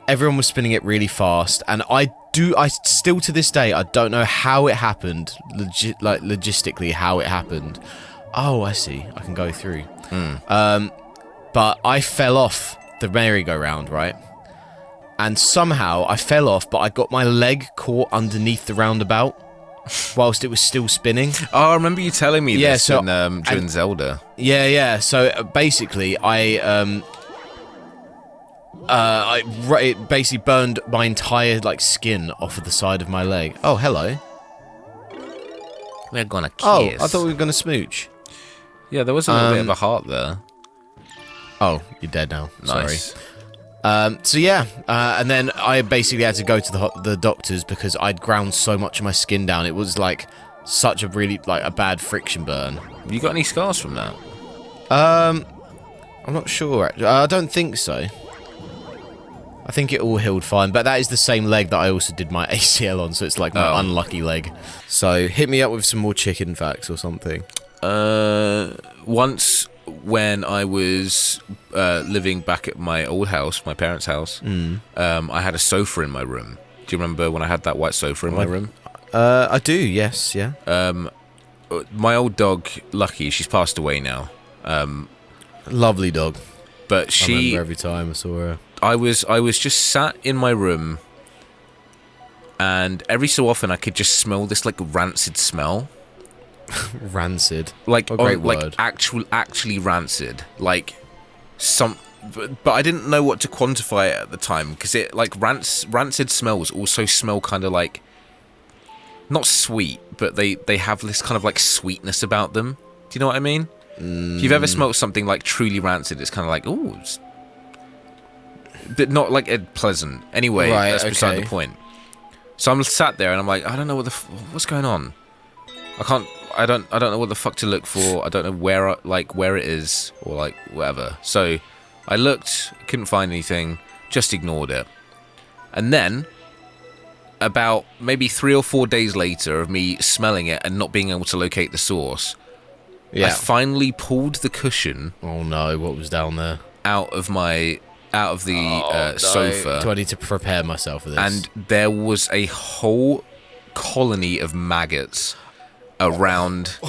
Everyone was spinning it really fast, and I still to this day I don't know how it happened, logistically how it happened. Oh, I see. I can go through. But I fell off the merry-go-round, right? And somehow I fell off, but I got my leg caught underneath the roundabout whilst it was still spinning. Oh, I remember you telling me Yeah, this so- during Zelda. Yeah. So basically, it basically burned my entire like skin off of the side of my leg. Oh, hello. We're gonna kiss. Oh, I thought we were gonna smooch. Yeah, there was a little bit of a heart there. Oh, you're dead now. Nice. Sorry. So yeah, and then I basically had to go to the doctors because I'd ground so much of my skin down. It was like such a really like a bad friction burn. You got any scars from that? I'm not sure. I don't think so. I think it all healed fine, but that is the same leg that I also did my ACL on, so it's like my unlucky leg. So hit me up with some more chicken facts or something. Once when I was living back at my old house, my parents' house, I had a sofa in my room. Do you remember when I had that white sofa in my room? I do, yes, yeah. My old dog, Lucky, she's passed away now. Lovely dog. But I she, remember every time I saw her. I was just sat in my room, and every so often I could just smell this like rancid smell. Rancid. Like What a great like word. actually rancid. Like but I didn't know what to quantify it at the time because it like rancid smells also smell kind of like not sweet, but they have this kind of like sweetness about them. Do you know what I mean? If you've ever smelled something like truly rancid, it's kind of like ooh, but not like pleasant. Anyway, Right, that's beside okay. the point. So I'm sat there and I'm like, I don't know what's going on. I don't know what the fuck to look for. I don't know where it is or like whatever. So I looked, couldn't find anything, just ignored it. And then about maybe 3 or 4 days later of me smelling it and not being able to locate the source, I finally pulled the cushion Oh no, what was down there? out of the sofa. Do I need to prepare myself for this? And there was a whole colony of maggots around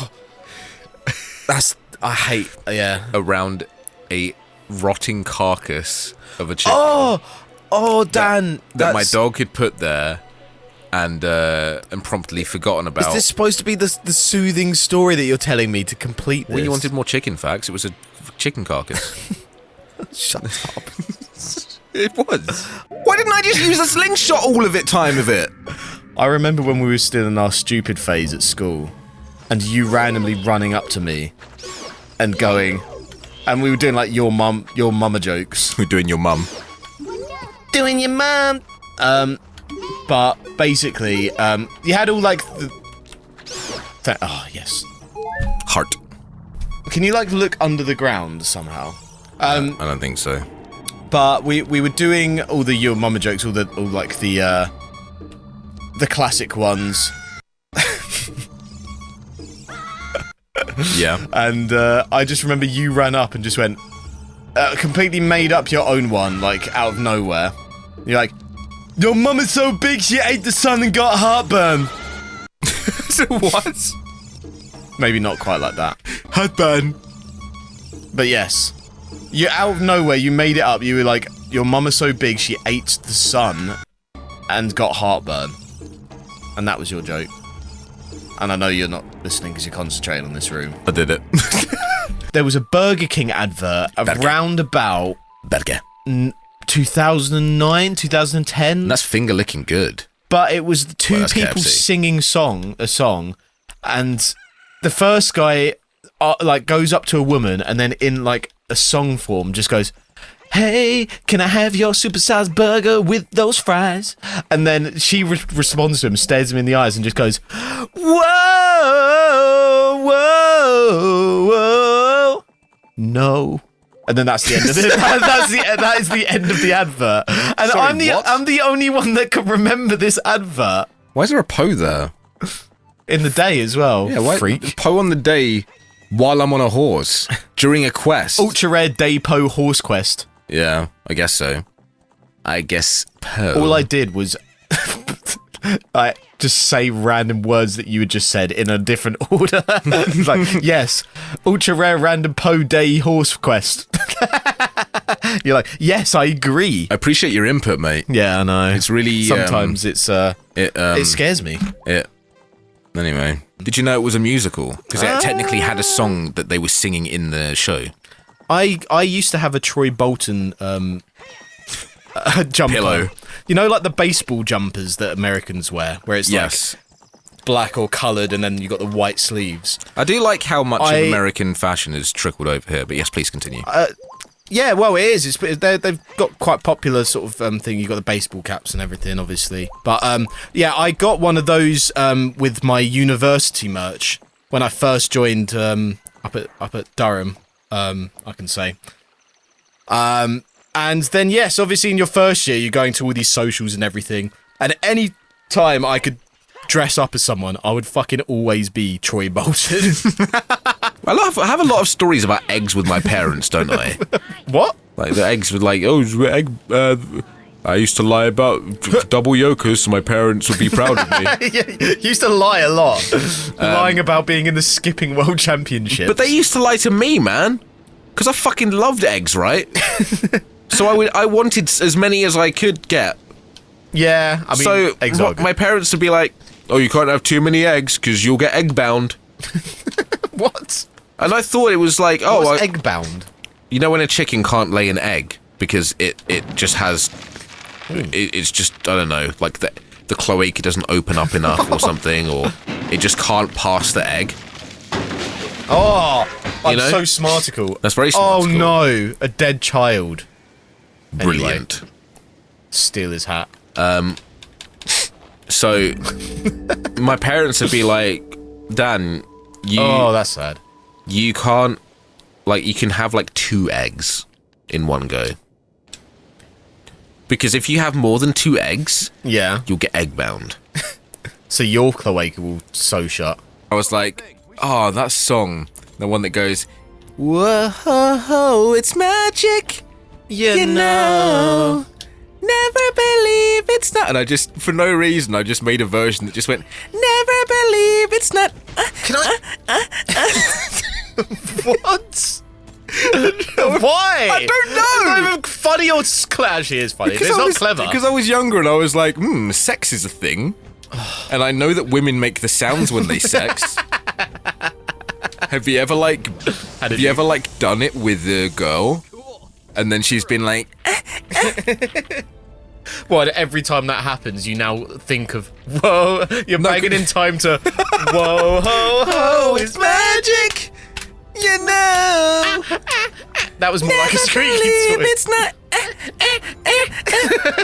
around a rotting carcass of a chicken Oh, Dan, that my dog had put there and promptly forgotten about. Is this supposed to be the soothing story that you're telling me to complete this? Well, you wanted more chicken facts. It was a chicken carcass. Shut up. It was. Why didn't I just use a slingshot all of it, time of it? I remember when we were still in our stupid phase at school, and you randomly running up to me and going, and we were doing like your mama jokes. We're doing your mum. Doing your mum. But basically, you had all like the. Oh yes. Heart. Can you like look under the ground somehow? I don't think so. But we were doing all the your mama jokes, all like the classic ones. Yeah. And I just remember you ran up and just went, completely made up your own one, like, out of nowhere. You're like, your mum is so big she ate the sun and got heartburn. So what? Maybe not quite like that. Heartburn. But yes. You out of nowhere, you made it up. You were like, your mum is so big she ate the sun and got heartburn. And that was your joke. and I know you're not listening because you're concentrating on this room. I did it. There was a Burger King advert around about Burger. 2009, 2010. That's finger licking good. But it was two that's people KFC. singing a song, and the first guy like goes up to a woman and then in like a song form just goes, "Hey, can I have your supersized burger with those fries?" And then she responds to him, stares him in the eyes, and just goes, "Whoa, whoa, whoa, no." And then that's the end of it. That is the end of the advert. And Sorry, I'm the only one that can remember this advert Why is there a Poe there? in the day as well. Yeah, why? Freak. Poe on the day while I'm on a horse during a quest. Ultra rare Daypo horse quest. Yeah, I guess so. I guess Poe. All I did was I just say random words that you had just said in a different order. It's like, yes, ultra rare random Poe Day horse quest. You're like, yes, I agree. I appreciate your input, mate. Yeah, I know. It's really sometimes it scares me. Anyway, did you know it was a musical? Because it technically had a song that they were singing in the show. I used to have a Troy Bolton jumper. Pillow. You know, like the baseball jumpers that Americans wear, where it's like black or coloured, and then you got the white sleeves. I do like how much of American fashion has trickled over here, but yes, please continue. Yeah, well, it is. They've got quite popular sort of thing. You've got the baseball caps and everything, obviously. But yeah, I got one of those with my university merch when I first joined up at Durham. I can say. And then yes, obviously in your first year, you're going to all these socials and everything. And any time I could dress up as someone, I would fucking always be Troy Bolton. I have a lot of stories about eggs with my parents, don't I? What? Like the eggs with like, egg. I used to lie about double yolkers so my parents would be proud of me. Yeah, you used to lie a lot. Lying about being in the skipping world championship. But they used to lie to me, man. Because I fucking loved eggs, right? So I wanted as many as I could get. Yeah, I mean, so eggs are good. my parents would be like, "Oh, you can't have too many eggs because you'll get egg bound." What? And I thought it was like, What's egg bound? You know when a chicken can't lay an egg because it just has, it's just, I don't know, like the cloaca doesn't open up enough or something, or it just can't pass the egg. Oh, I'm know? so smarticle. That's very Oh smarticle. no, a dead child. Brilliant. Anyway, steal his hat. So my parents would be like, Dan, Oh, that's sad. you can't, like, you can have like 2 eggs in one go. Because if you have more than 2 eggs, Yeah. you'll get egg bound. So your cloaca will sew shut. I was like, oh, that song, the one that goes, whoa, it's magic, you know, never believe it's not. And I just, for no reason, I just made a version that just went, never believe it's not. Can I? What? Why? I don't know. It's not even funny or actually is funny. It's not clever. Because I was younger and I was like, sex is a thing. And I know that women make the sounds when they sex. Have you ever done it with a girl? And then she's been like, Well, every time that happens, you now think of, whoa, you're banging in time to, whoa, ho, ho, it's magic, you know. That was more like a squeaky toy. It's not.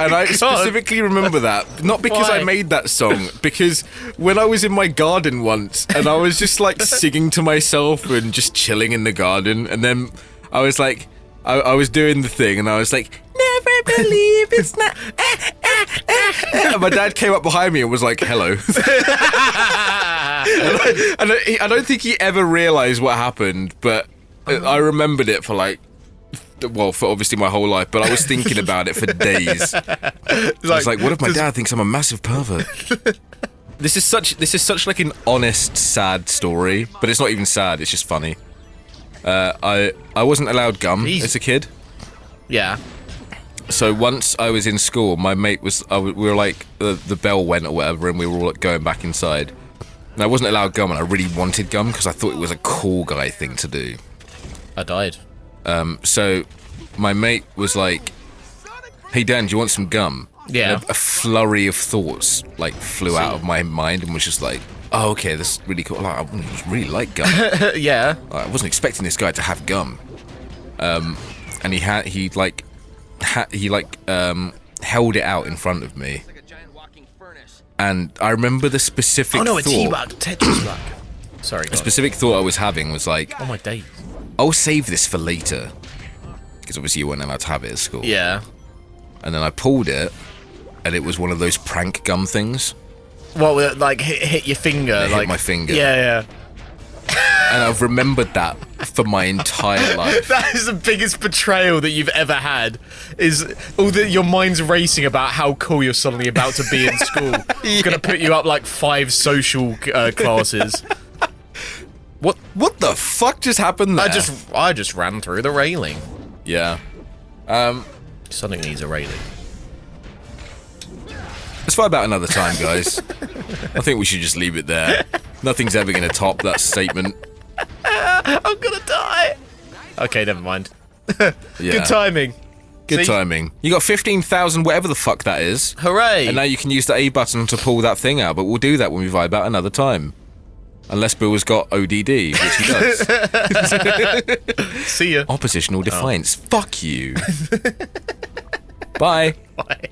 And I specifically remember that, not because Why? I made that song, because when I was in my garden once, and I was just like singing to myself and just chilling in the garden, and then I was like, I was doing the thing, and I was like, never believe it's not. And my dad came up behind me and was like, hello. and I don't think he ever realized what happened, but I remembered it for like, well, for obviously my whole life, but I was thinking about it for days. I was like, what if my dad thinks I'm a massive pervert? This is such like an honest, sad story, but it's not even sad, it's just funny. I wasn't allowed gum as a kid. Yeah. So once I was in school, my mate was, we were like, the bell went or whatever, and we were all like, going back inside. And I wasn't allowed gum, and I really wanted gum because I thought it was a cool guy thing to do. I died. So my mate was like, "Hey Dan, do you want some gum?" Yeah. And a flurry of thoughts like flew out of my mind and was just like, "Oh, okay, this is really cool. Like, I really like gum." Yeah. I wasn't expecting this guy to have gum. And he held it out in front of me. And I remember the specific Oh no, a thought. T-bag, Tetris bag. Sorry, The specific thought I was having was like, oh my days. I'll save this for later. Because obviously you weren't allowed to have it at school. Yeah. And then I pulled it, and it was one of those prank gum things. What, like hit your finger? It hit like my finger. Yeah. And I've remembered that for my entire life. That is the biggest betrayal that you've ever had. Is your mind's racing about how cool you're suddenly about to be in school. It's gonna put you up like 5 social classes. What the fuck just happened there? I just ran through the railing. Yeah. Something needs a railing. Let's fight about another time, guys. I think we should just leave it there. Nothing's ever going to top that statement. I'm gonna die. Okay, never mind. Yeah. Good timing. Good See? timing. You got 15,000, whatever the fuck that is. Hooray! And now you can use the A button to pull that thing out, but we'll do that when we vibe about another time. Unless Bill has got ODD, which he does. See ya. Oppositional defiance. Fuck you. Bye. Bye.